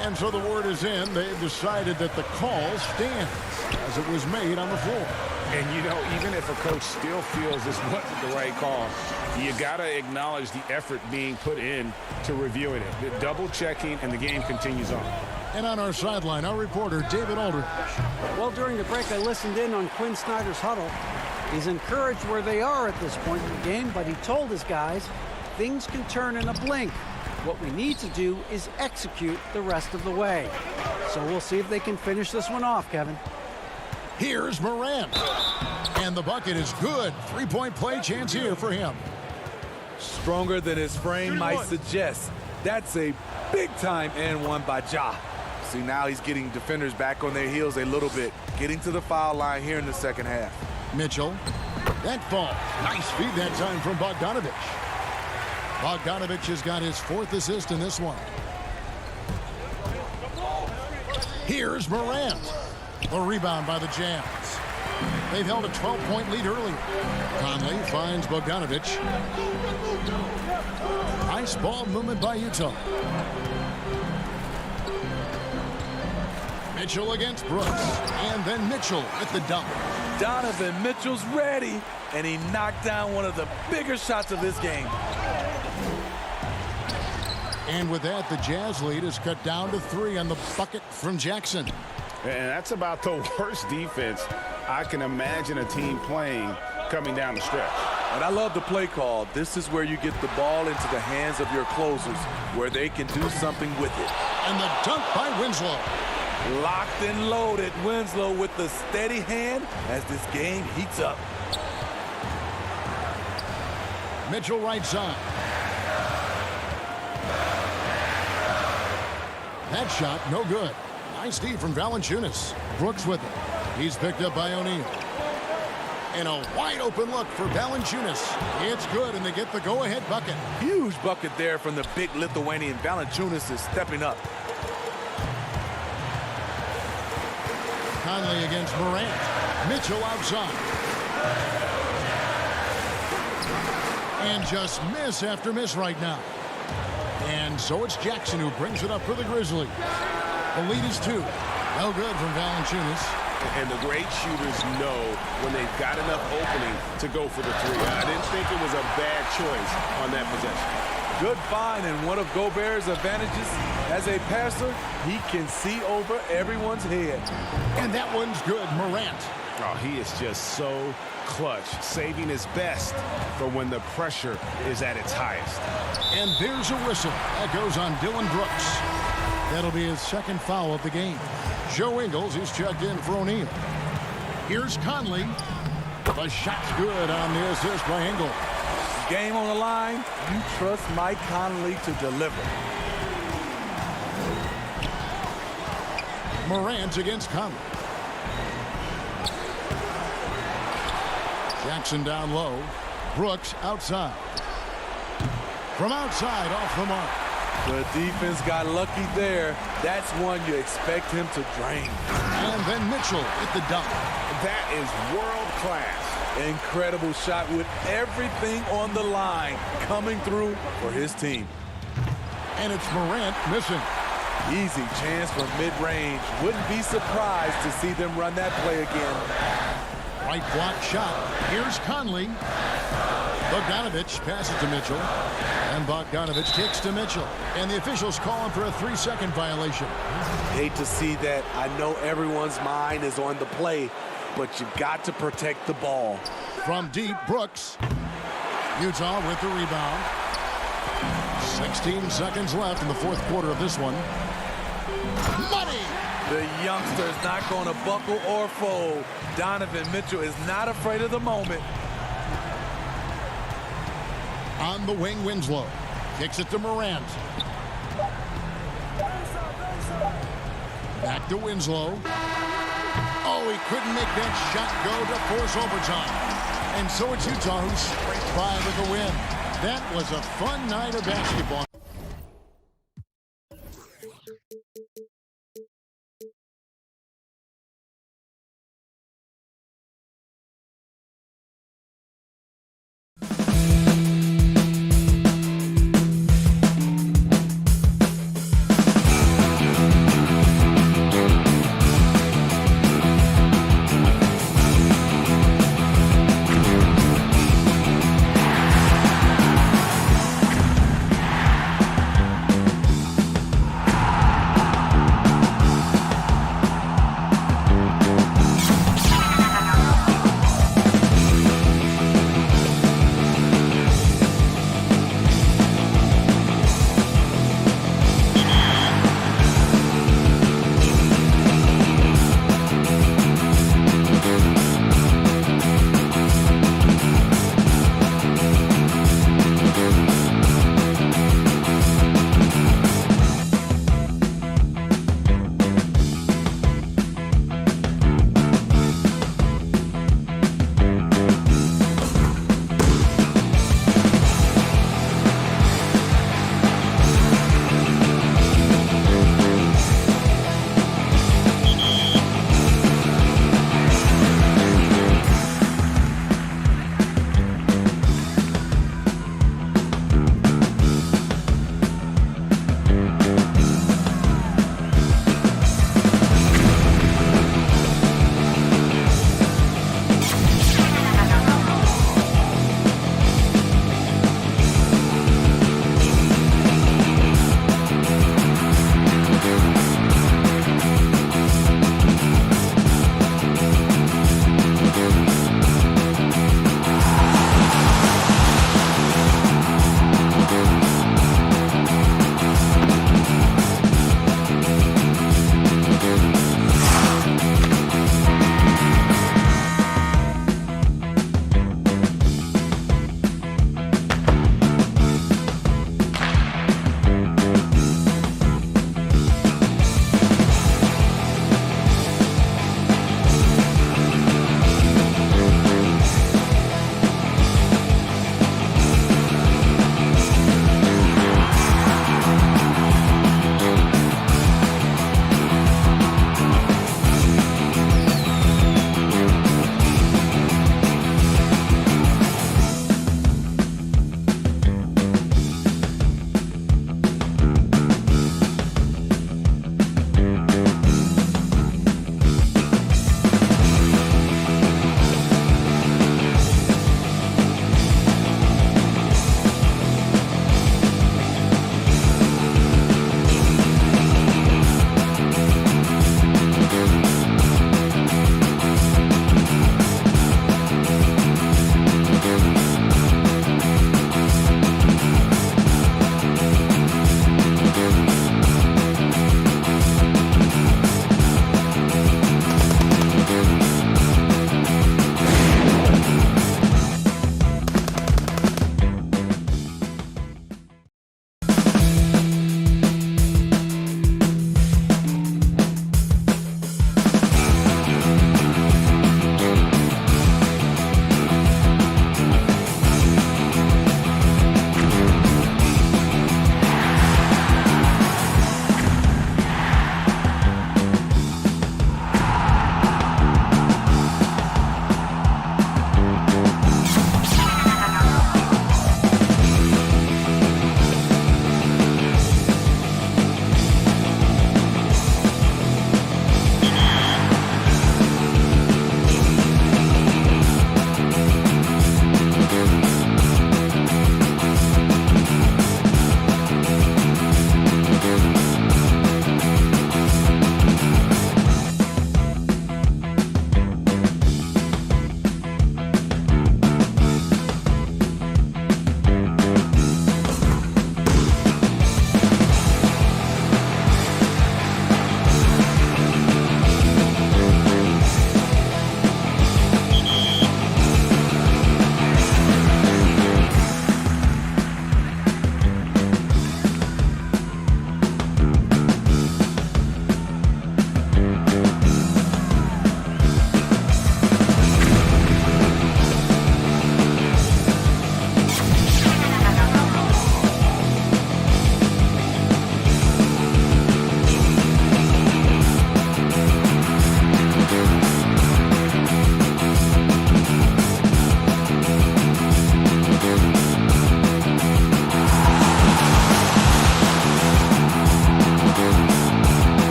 And so the word is in. They've decided that the call stands as it was made on the floor. And, you know, even if a coach still feels this wasn't the right call, you got to acknowledge the effort being put in to reviewing it. The double checking, and the game continues on. And on our sideline, our reporter, David Aldridge. Well, during the break, I listened in on Quinn Snyder's huddle. He's encouraged where they are at this point in the game, but he told his guys things can turn in a blink. What we need to do is execute the rest of the way. So we'll see if they can finish this one off, Kevin. Here's Morant. And the bucket is good. 3-point play chance here for him. Stronger than his frame might suggest. That's a big-time and one by Ja. See, now he's getting defenders back on their heels a little bit, getting to the foul line here in the second half. Mitchell. That ball. Nice feed that time from Bogdanovich. Bogdanovich has got his 4th assist in this one. Here's Morant. The rebound by the Jazz. They've held a 12-point lead earlier. Conley finds Bogdanovich. Nice ball movement by Utah. Mitchell against Brooks. And then Mitchell with the dunk. Donovan Mitchell's ready, and he knocked down one of the bigger shots of this game. And with that, the Jazz lead is cut down to 3 on the bucket from Jackson. And that's about the worst defense I can imagine a team playing coming down the stretch. And I love the play call. This is where you get the ball into the hands of your closers, where they can do something with it. And the dunk by Winslow. Locked and loaded. Winslow with the steady hand as this game heats up. Mitchell right side. That shot, no good. Nice D from Valanciunas. Brooks with it. He's picked up by O'Neal. And a wide open look for Valanciunas. It's good, and they get the go-ahead bucket. Huge bucket there from the big Lithuanian. Valanciunas is stepping up. Conley against Morant. Mitchell outside. And just miss after miss right now. And so it's Jackson who brings it up for the Grizzlies. The lead is 2. No good from Valanciunas. And the great shooters know when they've got enough opening to go for the 3. I didn't think it was a bad choice on that possession. Good find, and one of Gobert's advantages as a passer, he can see over everyone's head. And that one's good. Morant. Oh, he is just so clutch, saving his best for when the pressure is at its highest. And there's a whistle. That goes on Dylan Brooks. That'll be his second foul of the game. Joe Ingles is checked in for O'Neal. Here's Conley. The shot's good on the assist by Ingles. Game on the line. You trust Mike Conley to deliver. Morant against Conley. Jackson down low. Brooks outside. From outside, off the mark. The defense got lucky there. That's one you expect him to drain. And then Mitchell with the dunk. That is world class. Incredible shot with everything on the line coming through for his team. And it's Morant missing. Easy chance from mid-range. Wouldn't be surprised to see them run that play again. Right block shot. Here's Conley. Bogdanovich passes to Mitchell. And Bogdanovich kicks to Mitchell. And the officials call him for a 3-second violation. Hate to see that. I know everyone's mind is on the play, but you've got to protect the ball. From deep, Brooks. Utah with the rebound. 16 seconds left in the fourth quarter of this one. Money! The youngster's not going to buckle or fold. Donovan Mitchell is not afraid of the moment. On the wing, Winslow. Kicks it to Morant. Back to Winslow. Oh, he couldn't make that shot go to force overtime. And so it's Utah who scrapes by with the win. That was a fun night of basketball.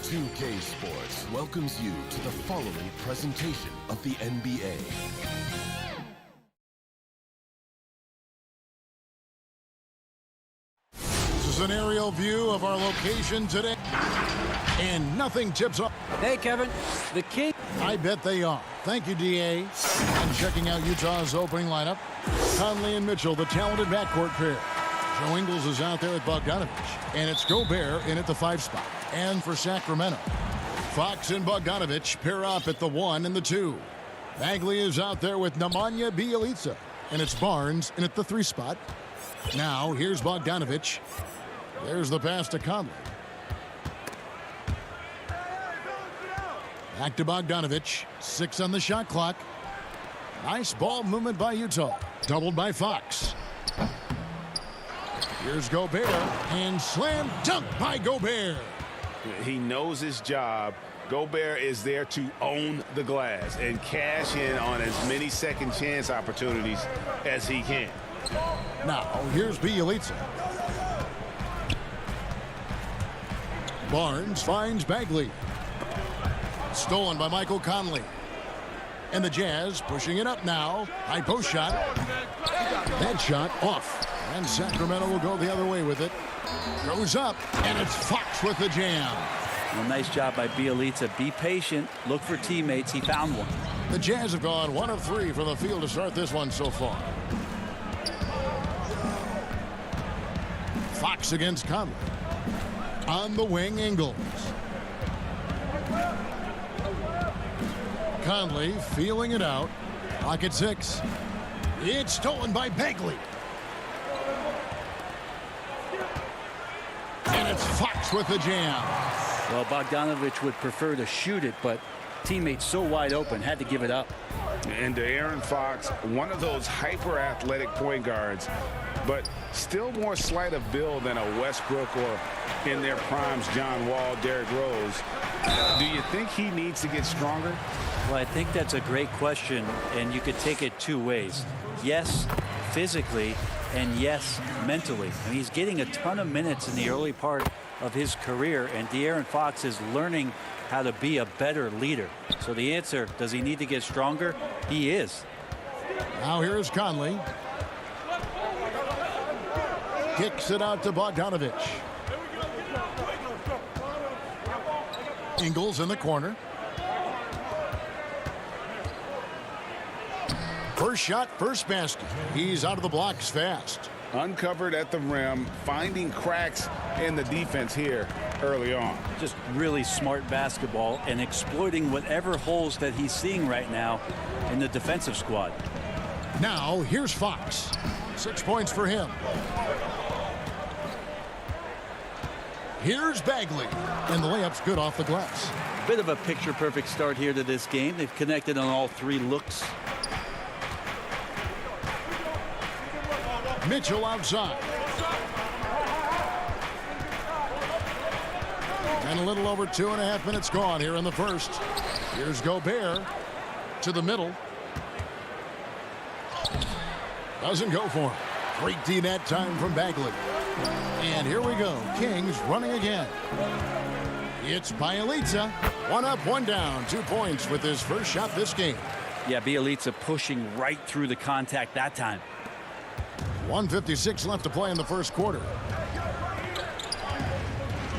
2K Sports welcomes you to the following presentation of the NBA. This is an aerial view of our location today. And nothing tips off. Hey, Kevin, the King. I bet they are. Thank you, DA. And checking out Utah's opening lineup, Conley and Mitchell, the talented backcourt pair. Joe Ingles is out there with Bogdanovich, and it's Gobert in at the 5 spot. And for Sacramento, Fox and Bogdanovich pair up at the 1 and the 2. Bagley is out there with Nemanja Bjelica, and it's Barnes in at the 3 spot. Now, here's Bogdanovich. There's the pass to Conley. Back to Bogdanovich. 6 on the shot clock. Nice ball movement by Utah. Doubled by Fox. Here's Gobert. And slam dunk by Gobert. He knows his job. Gobert is there to own the glass and cash in on as many second chance opportunities as he can. Now, here's Bjelica. Barnes finds Bagley. Stolen by Michael Conley. And the Jazz pushing it up now. High post shot. That shot off. And Sacramento will go the other way with it. Goes up. And it's Fox with the jam. Well, nice job by Bjelica. Be patient. Look for teammates. He found one. The Jazz have gone 1 of 3 from the field to start this one so far. Fox against Conley. On the wing, Ingles. Conley feeling it out. Pocket 6. It's stolen by Bagley. And it's Fox with the jam. Well, Bogdanovich would prefer to shoot it, but teammates so wide open, had to give it up. And De'Aaron Fox, one of those hyper-athletic point guards, but still more slight of build than a Westbrook or, in their primes, John Wall, Derrick Rose. Do you think he needs to get stronger? Well, I think that's a great question, and you could take it 2 ways. Yes, physically, and yes, mentally. I mean, he's getting a ton of minutes in the early part of his career, and De'Aaron Fox is learning how to be a better leader. So the answer, does he need to get stronger? He is. Now here's Conley. Kicks it out to Bogdanovich. Ingles in the corner. First shot, first basket. He's out of the blocks fast. Uncovered at the rim, finding cracks in the defense here early on. Just really smart basketball and exploiting whatever holes that he's seeing right now in the defensive squad. Now, here's Fox. 6 points for him. Here's Bagley. And the layup's good off the glass. Bit of a picture-perfect start here to this game. They've connected on all 3 looks. Mitchell outside. And a little over 2.5 minutes gone here in the first. Here's Gobert to the middle. Doesn't go for him. Great D that time from Bagley. And here we go. Kings running again. It's Bjelica. 1 up, 1 down. 2 points with his first shot this game. Yeah, Bjelica pushing right through the contact that time. 1:56 left to play in the first quarter.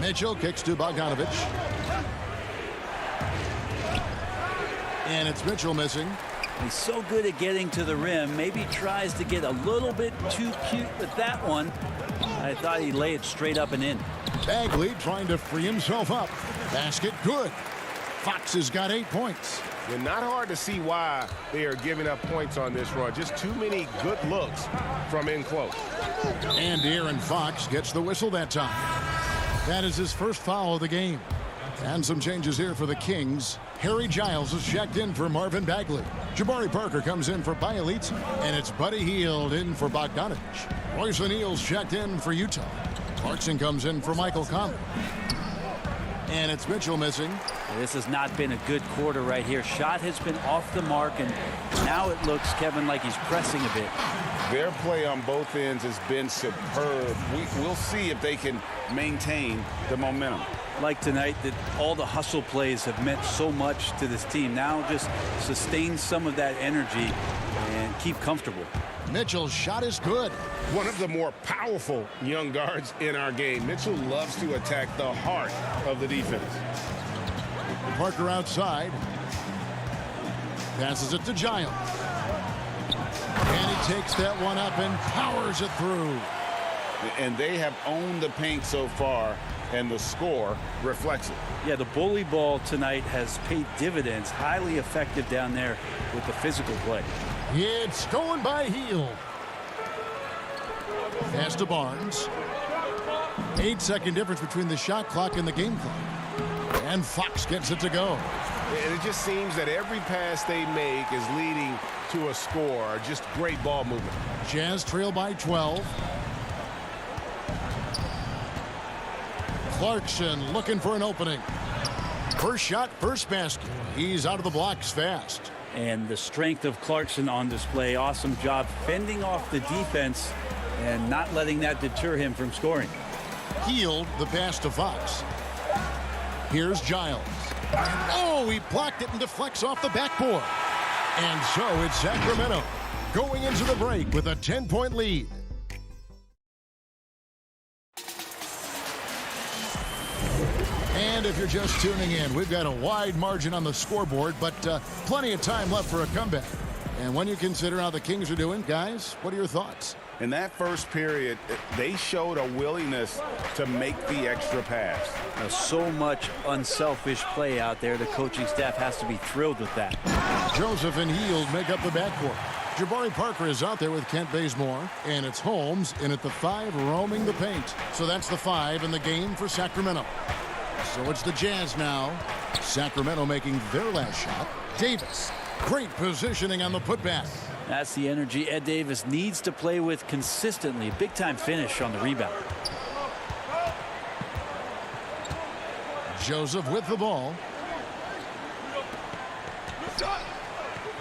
Mitchell kicks to Bogdanovich. And it's Mitchell missing. He's so good at getting to the rim. Maybe tries to get a little bit too cute with that one. I thought he'd lay it straight up and in. Bagley trying to free himself up. Basket good. Fox has got 8 points. Yeah, not hard to see why they are giving up points on this run. Just too many good looks from in close. And De'Aaron Fox gets the whistle that time. That is his first foul of the game. And some changes here for the Kings. Harry Giles is checked in for Marvin Bagley. Jabari Parker comes in for Bjelica. And it's Buddy Hield in for Bogdanovich. Royce O'Neal's checked in for Utah. Clarkson comes in for Michael Conley. And it's Mitchell missing. This has not been a good quarter right here. Shot has been off the mark, and now it looks, Kevin, like he's pressing a bit. Their play on both ends has been superb. We'll see if they can maintain the momentum. like tonight that all the hustle plays have meant so much to this team. Now just sustain some of that energy and keep comfortable. Mitchell's shot is good. One of the more powerful young guards in our game. Mitchell loves to attack the heart of the defense. Parker outside. Passes it to Giles. And he takes that one up and powers it through. And they have owned the paint so far, and the score reflects it. Yeah, the bully ball tonight has paid dividends. Highly effective down there with the physical play. It's stolen by Hield. Pass to Barnes. 8-second difference between the shot clock and the game clock. And Fox gets it to go. And it just seems that every pass they make is leading to a score. Just great ball movement. Jazz trail by 12. Clarkson looking for an opening. First shot, first basket. He's out of the blocks fast. And the strength of Clarkson on display. Awesome job fending off the defense and not letting that deter him from scoring. Hield the pass to Fox. Here's Giles. Oh, he blocked it and deflects off the backboard. And so it's Sacramento going into the break with a 10-point lead. And if you're just tuning in, we've got a wide margin on the scoreboard, but plenty of time left for a comeback. And when you consider how the Kings are doing, guys, what are your thoughts? In that first period, they showed a willingness to make the extra pass. So much unselfish play out there. The coaching staff has to be thrilled with that. Joseph and Hield make up the backcourt. Jabari Parker is out there with Kent Bazemore, and it's Holmes in at the 5 roaming the paint. So that's the 5 in the game for Sacramento. So it's the Jazz now. Sacramento making their last shot. Davis. Great positioning on the putback. That's the energy Ed Davis needs to play with consistently. Big time finish on the rebound. Joseph with the ball.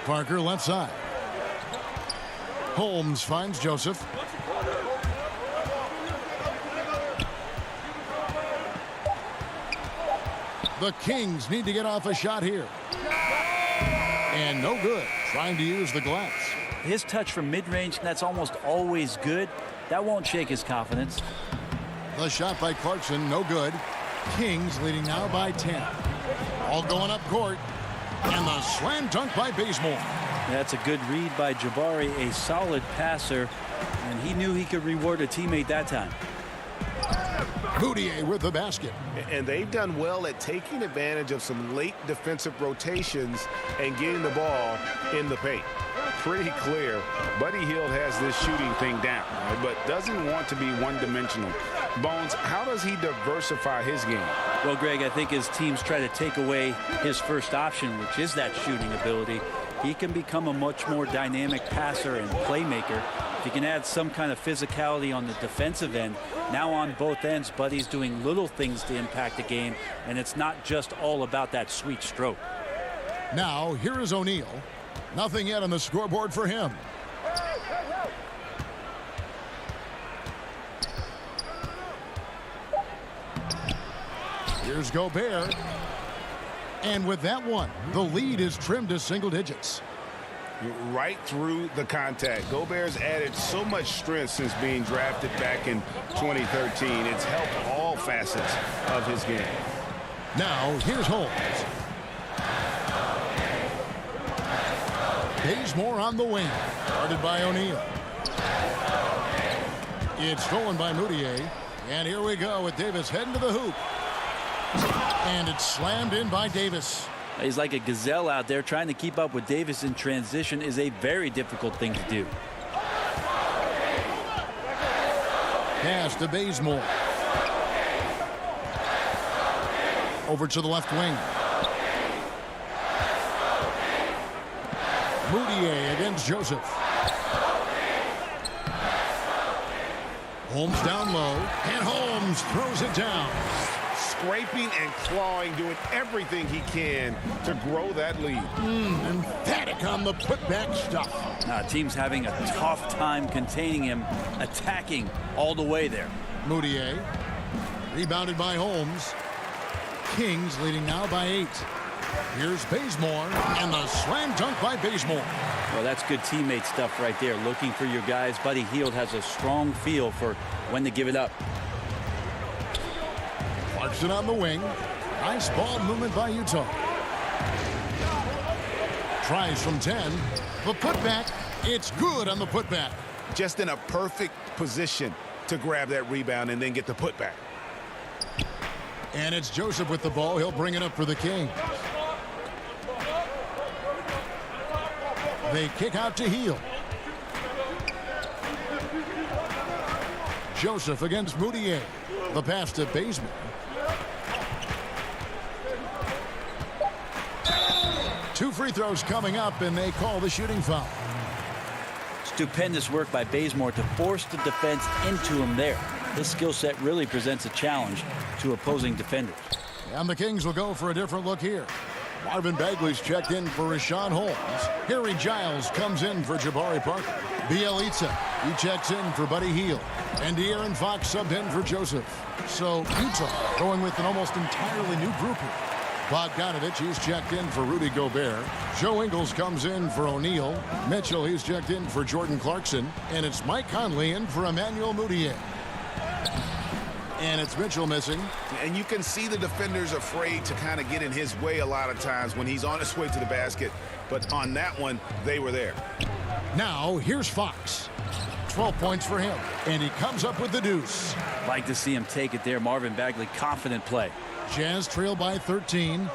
Parker left side. Holmes finds Joseph. The Kings need to get off a shot here. And no good. Trying to use the glass. His touch from mid-range, that's almost always good. That won't shake his confidence. The shot by Clarkson, no good. Kings leading now by 10. All going up court. And the slam dunk by Bazemore. That's a good read by Jabari, a solid passer, and he knew he could reward a teammate that time. Moutier with the basket. And they've done well at taking advantage of some late defensive rotations and getting the ball in the paint. Pretty clear. Buddy Hield has this shooting thing down, right, but doesn't want to be one-dimensional. Bones, how does he diversify his game? Well, Greg, I think as teams try to take away his first option, which is that shooting ability, he can become a much more dynamic passer and playmaker. If he can add some kind of physicality on the defensive end, now on both ends, Buddy's doing little things to impact the game, and it's not just all about that sweet stroke. Now, here is O'Neal. Nothing yet on the scoreboard for him. Here's Gobert. And with that one, the lead is trimmed to single digits. Right through the contact. Gobert's added so much strength since being drafted back in 2013. It's helped all facets of his game. Now, here's Holmes. Bazemore on the wing. Guarded by O'Neal. It's stolen by Moutier. And here we go with Davis heading to the hoop. And it's slammed in by Davis. He's like a gazelle out there. Trying to keep up with Davis in transition is a very difficult thing to do. Pass to Bazemore. Over to the left wing. Moutier against Joseph. Holmes down low. And Holmes throws it down. Scraping and clawing, doing everything he can to grow that lead. Emphatic on the putback stuff. Team's having a tough time containing him, attacking all the way there. Moutier. Rebounded by Holmes. Kings leading now by 8. Here's Bazemore, and the slam dunk by Bazemore. Well, that's good teammate stuff right there. Looking for your guys. Buddy Hield has a strong feel for when to give it up. Clarkson on the wing. Nice ball movement by Utah. Tries from 10. The putback. It's good on the putback. Just in a perfect position to grab that rebound and then get the putback. And it's Joseph with the ball. He'll bring it up for the Kings. They kick out to Hield. Joseph against Moutier. The pass to Bazemore. Two free throws coming up, and they call the shooting foul. Stupendous work by Bazemore to force the defense into him there. His skill set really presents a challenge to opposing defenders. And the Kings will go for a different look here. Marvin Bagley's checked in for Rashawn Holmes. Harry Giles comes in for Jabari Parker. Bielitsa, he checks in for Buddy Hield. And De'Aaron Fox subbed in for Joseph. So Utah going with an almost entirely new group here. Bogdanovich, he's checked in for Rudy Gobert. Joe Ingles comes in for O'Neal. Mitchell, he's checked in for Jordan Clarkson. And it's Mike Conley in for Emmanuel Moutier. And it's Mitchell missing. And you can see the defenders afraid to kind of get in his way a lot of times when he's on his way to the basket. But on that one, they were there. Now, here's Fox. 12 points for him. And he comes up with the deuce. Like to see him take it there. Marvin Bagley, confident play. Jazz trail by 13.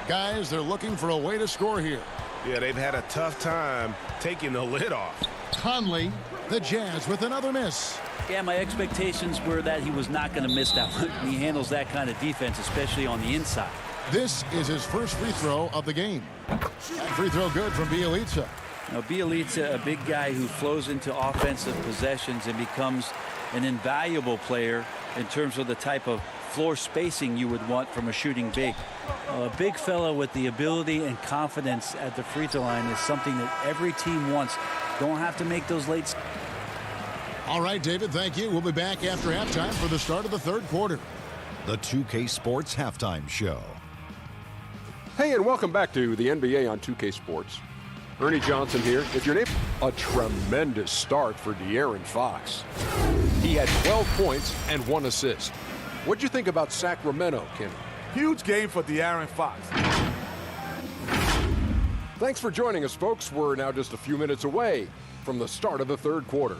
Guys, they're looking for a way to score here. Yeah, they've had a tough time taking the lid off. Conley, the Jazz with another miss. Yeah, my expectations were that he was not going to miss that one. He handles that kind of defense, especially on the inside. This is his first free throw of the game. That free throw good from Bielitsa. Now, Bielitsa, a big guy who flows into offensive possessions and becomes an invaluable player in terms of the type of floor spacing you would want from a shooting big. A big fella with the ability and confidence at the free throw line is something that every team wants. Don't have to make those late. All right, David, thank you. We'll be back after halftime for the start of the third quarter. The 2K Sports Halftime Show. Hey, and welcome back to the NBA on 2K Sports. Ernie Johnson here. If your name, a tremendous start for De'Aaron Fox. He had 12 points and 1 assist. What'd you think about Sacramento, Kenny? Huge game for De'Aaron Fox. Thanks for joining us, folks. We're now just a few minutes away from the start of the third quarter.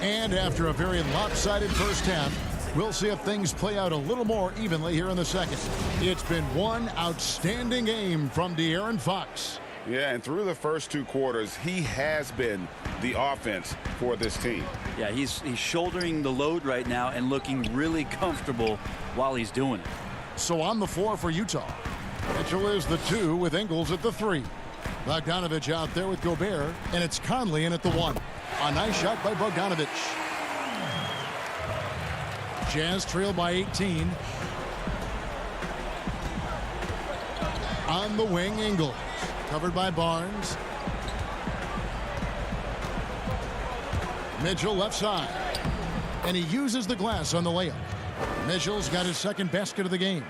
And after a very lopsided first half, we'll see if things play out a little more evenly here in the second. It's been one outstanding game from De'Aaron Fox. Yeah, and through the first 2 quarters, he has been the offense for this team. Yeah, he's shouldering the load right now and looking really comfortable while he's doing it. So on the floor for Utah, Mitchell is the 2 with Ingles at the 3. Bogdanovich out there with Gobert, and it's Conley in at the 1. A nice shot by Bogdanovich. Jazz trail by 18. On the wing, Ingles. Covered by Barnes. Mitchell left side. And he uses the glass on the layup. Mitchell's got his second basket of the game.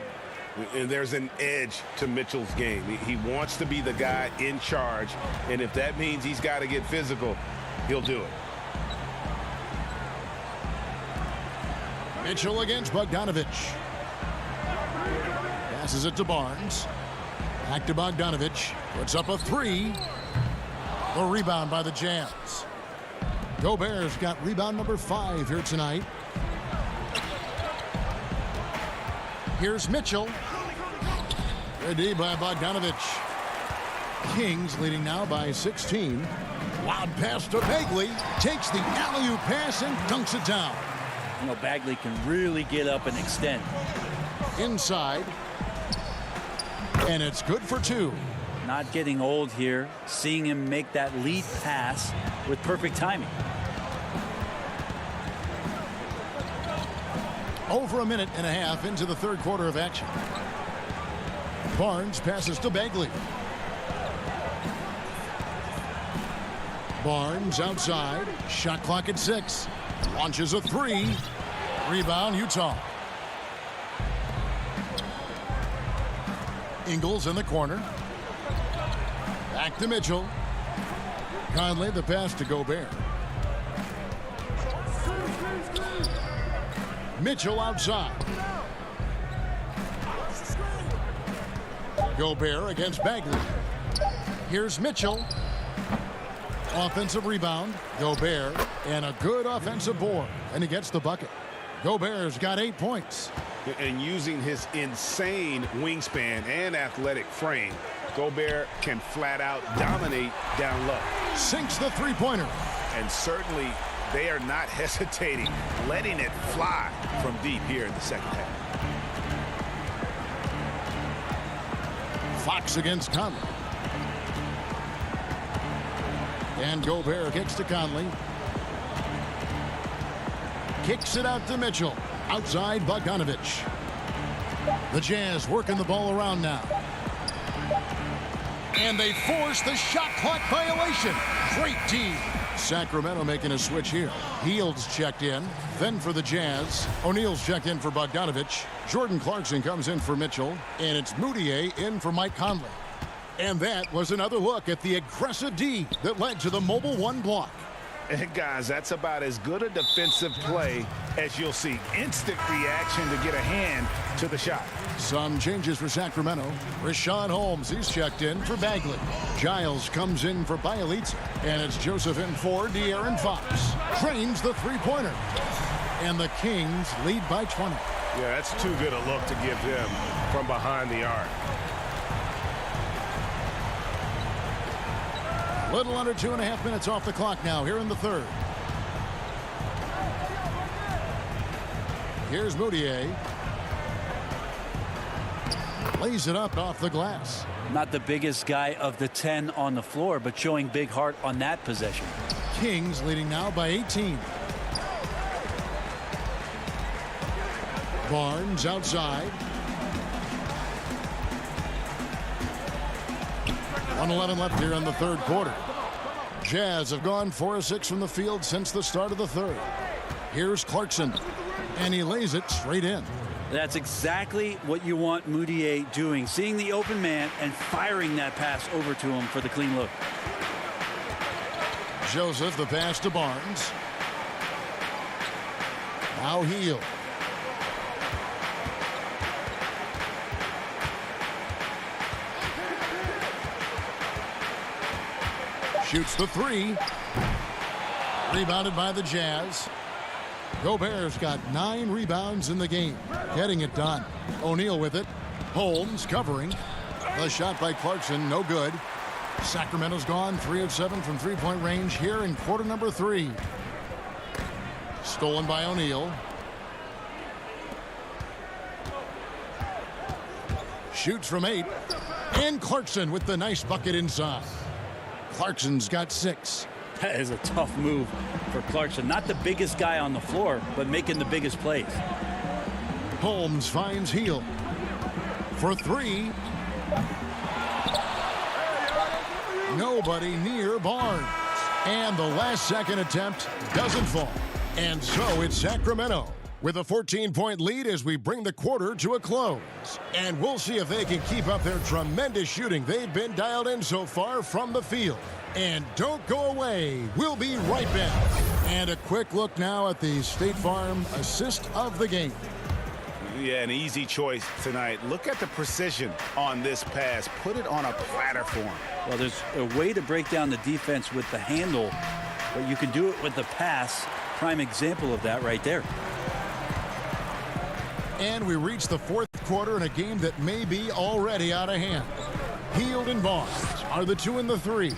And there's an edge to Mitchell's game. He wants to be the guy in charge. And if that means he's got to get physical, he'll do it. Mitchell against Bogdanovich. Passes it to Barnes. Back to Bogdanovich. Puts up a 3. The rebound by the Jazz. Gobert's got rebound number 5 here tonight. Here's Mitchell. Ready by Bogdanovich. Kings leading now by 16. Wild pass to Bagley. Takes the alley-oop pass and dunks it down. You know, Bagley can really get up and extend. Inside. And it's good for 2. Not getting old here. Seeing him make that lead pass with perfect timing. Over a minute and a half into the third quarter of action. Barnes passes to Bagley. Barnes outside. Shot clock at 6. Launches a 3. Rebound, Utah. Ingles in the corner. Back to Mitchell. Conley, the pass to Gobert. Mitchell outside. Gobert against Bagley. Here's Mitchell. Offensive rebound. Gobert. And a good offensive board. And he gets the bucket. Gobert's got 8 points. And using his insane wingspan and athletic frame, Gobert can flat out dominate down low. Sinks the three-pointer. And certainly they are not hesitating, letting it fly from deep here in the second half. Fox against Conley. And Gobert kicks to Conley. Kicks it out to Mitchell. Outside Bogdanovich. The Jazz working the ball around now. And they force the shot clock violation. Great D. Sacramento making a switch here. Hield's checked in. Then for the Jazz. O'Neal's checked in for Bogdanovich. Jordan Clarkson comes in for Mitchell. And it's Moutier in for Mike Conley. And that was another look at the aggressive D that led to the mobile 1 block. And guys, that's about as good a defensive play as you'll see. Instant reaction to get a hand to the shot. Some changes for Sacramento. Rashawn Holmes, he's checked in for Bagley. Giles comes in for Bielitsa. And it's Joseph in for De'Aaron Fox. Drains the three-pointer. And the Kings lead by 20. Yeah, that's too good a look to give him from behind the arc. Little under 2.5 minutes off the clock now here in the third. Here's Moutier. Lays it up off the glass. Not the biggest guy of the 10 on the floor, but showing big heart on that possession. Kings leading now by 18. Barnes outside. 1:11 left here in the third quarter. Jazz have gone 4 of 6 from the field since the start of the third. Here's Clarkson, and he lays it straight in. That's exactly what you want Moutier doing, seeing the open man and firing that pass over to him for the clean look. Joseph, the pass to Barnes. Now Hield. Shoots the 3. Rebounded by the Jazz. Gobert's got 9 rebounds in the game. Getting it done. O'Neal with it. Holmes covering. The shot by Clarkson, no good. Sacramento's gone 3 of 7 from three-point range here in quarter number 3. Stolen by O'Neal. Shoots from 8. And Clarkson with the nice bucket inside. Clarkson's got 6. That is a tough move for Clarkson. Not the biggest guy on the floor, but making the biggest plays. Holmes finds Hield for 3. Nobody near Barnes. And the last second attempt doesn't fall. And so it's Sacramento with a 14-point lead as we bring the quarter to a close. And we'll see if they can keep up their tremendous shooting they've been dialed in so far from the field. And don't go away. We'll be right back. And a quick look now at the State Farm assist of the game. Yeah, an easy choice tonight. Look at the precision on this pass. Put it on a platter for him. Well, there's a way to break down the defense with the handle, but you can do it with the pass. Prime example of that right there. And we reach the fourth quarter in a game that may be already out of hand. Hield and Barnes are the 2 and the 3.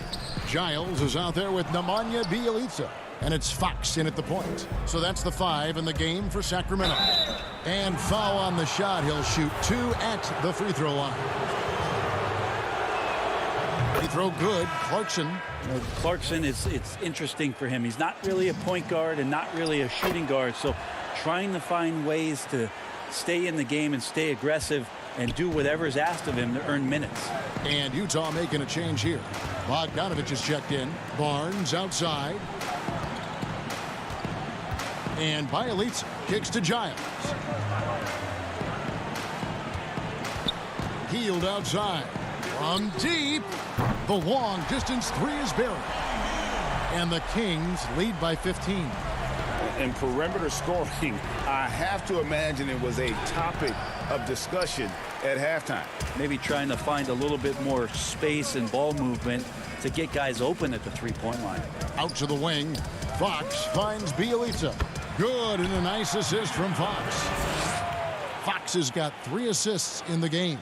Giles is out there with Nemanja Bjelica. And it's Fox in at the point. So that's the 5 in the game for Sacramento. And foul on the shot. He'll shoot 2 at the free throw line. Free throw good. Clarkson. Clarkson, it's interesting for him. He's not really a point guard and not really a shooting guard. So trying to find ways to stay in the game and stay aggressive. and do whatever is asked of him to earn minutes. And Utah making a change here. Bogdanovich is checked in. Barnes outside. And Bielitsa kicks to Giles. Hield outside. From deep. The long distance three is buried. And the Kings lead by 15. And perimeter scoring, I have to imagine it was a topic of discussion at halftime. Maybe trying to find a little bit more space and ball movement to get guys open at the three-point line. Out to the wing. Fox finds Bielitsa. Good, and a nice assist from Fox. Fox has got 3 assists in the game.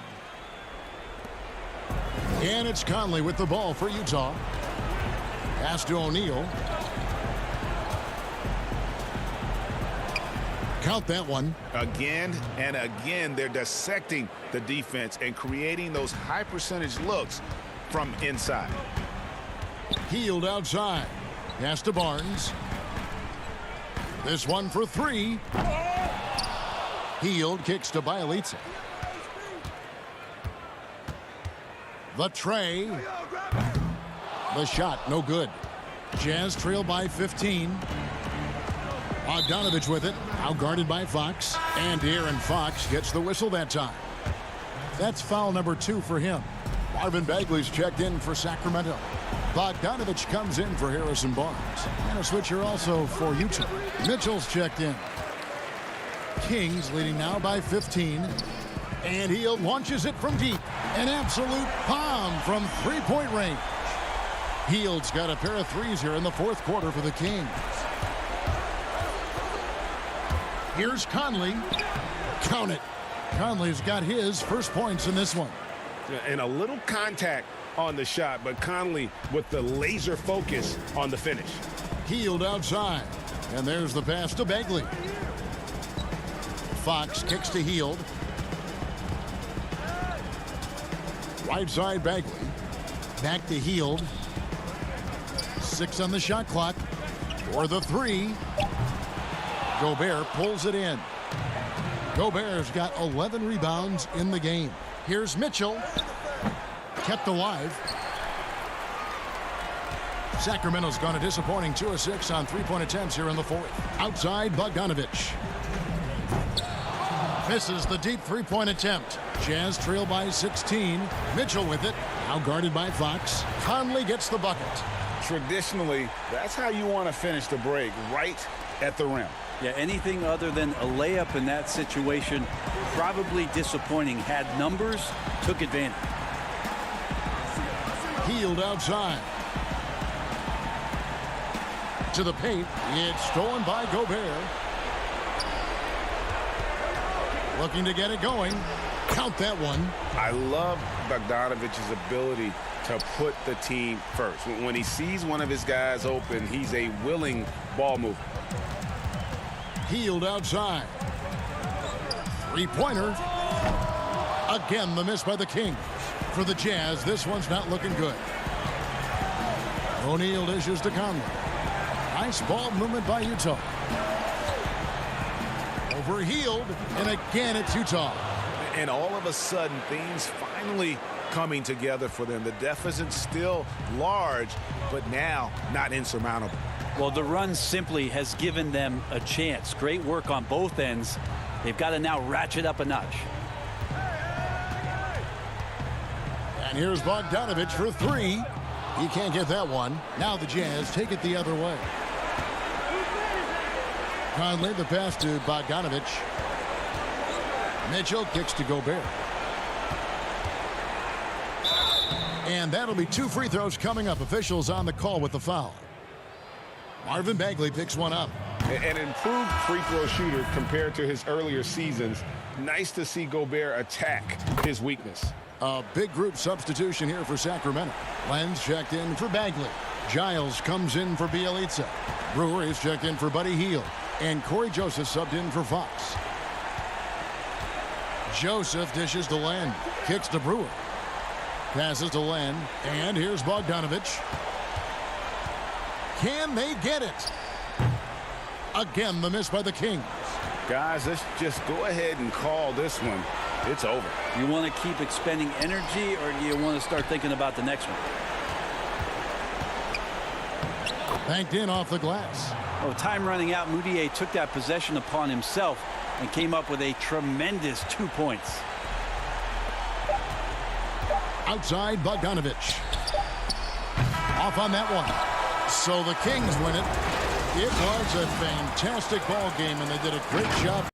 And it's Conley with the ball for Utah. Pass to O'Neal. Count that one. Again and again, they're dissecting the defense and creating those high percentage looks from inside. Hield outside. Pass to Barnes. This one for 3. Hield kicks to Bielitsa. The tray. The shot, no good. Jazz trail by 15. Bogdanovich with it. Now guarded by Fox. And De'Aaron Fox gets the whistle that time. That's foul number 2 for him. Marvin Bagley's checked in for Sacramento. Bogdanovich comes in for Harrison Barnes. And a switcher also for Utah. Mitchell's checked in. Kings leading now by 15. And he launches it from deep. An absolute bomb from three-point range. Hield's got a pair of threes here in the 4th quarter for the Kings. Here's Conley. Count it. Conley's got his first points in this one. And a little contact on the shot, but Conley with the laser focus on the finish. Hield outside. And there's the pass to Bagley. Fox kicks to Hield. Right side Bagley. Back to Hield. 6 on the shot clock. For the 3. Gobert pulls it in. Gobert's got 11 rebounds in the game. Here's Mitchell. Kept alive. Sacramento's gone a disappointing 2 of 6 on three-point attempts here in the 4th. Outside Bogdanovich. Misses the deep three-point attempt. Jazz trail by 16. Mitchell with it. Now guarded by Fox. Conley gets the bucket. Traditionally, that's how you want to finish the break, right at the rim. Yeah, anything other than a layup in that situation, probably disappointing. Had numbers, took advantage. Hield outside. To the paint. It's stolen by Gobert. Looking to get it going. Count that one. I love Bogdanovich's ability to put the team first. When he sees one of his guys open, he's a willing ball mover. Hield outside. Three-pointer. Again, the miss by the Kings. For the Jazz, this one's not looking good. O'Neal dishes to Conley. Nice ball movement by Utah. Over Hield, and again it's Utah. And all of a sudden, things finally coming together for them. The deficit's still large, but now not insurmountable. Well, the run simply has given them a chance. Great work on both ends. They've got to now ratchet up a notch. And here's Bogdanovich for 3. He can't get that one. Now the Jazz take it the other way. Conley, the pass to Bogdanovich. Mitchell kicks to Gobert. And that'll be 2 free throws coming up. Officials on the call with the foul. Marvin Bagley picks one up. An improved free throw shooter compared to his earlier seasons. Nice to see Gobert attack his weakness. A big group substitution here for Sacramento. Lenz checked in for Bagley. Giles comes in for Bielitsa. Brewer is checked in for Buddy Hield. And Corey Joseph subbed in for Fox. Joseph dishes to Len. Kicks to Brewer. Passes to Len. And here's Bogdanovich. Can they get it? Again, the miss by the Kings. Guys, let's just go ahead and call this one it's over. Do you want to keep expending energy, or do you want to start thinking about the next one? Banked in off the glass. Oh, time running out. Moutier took that possession upon himself and came up with a tremendous 2 points. Outside Bogdanovich. Off on that one. So the Kings win it. It was a fantastic ball game, and they did a great job.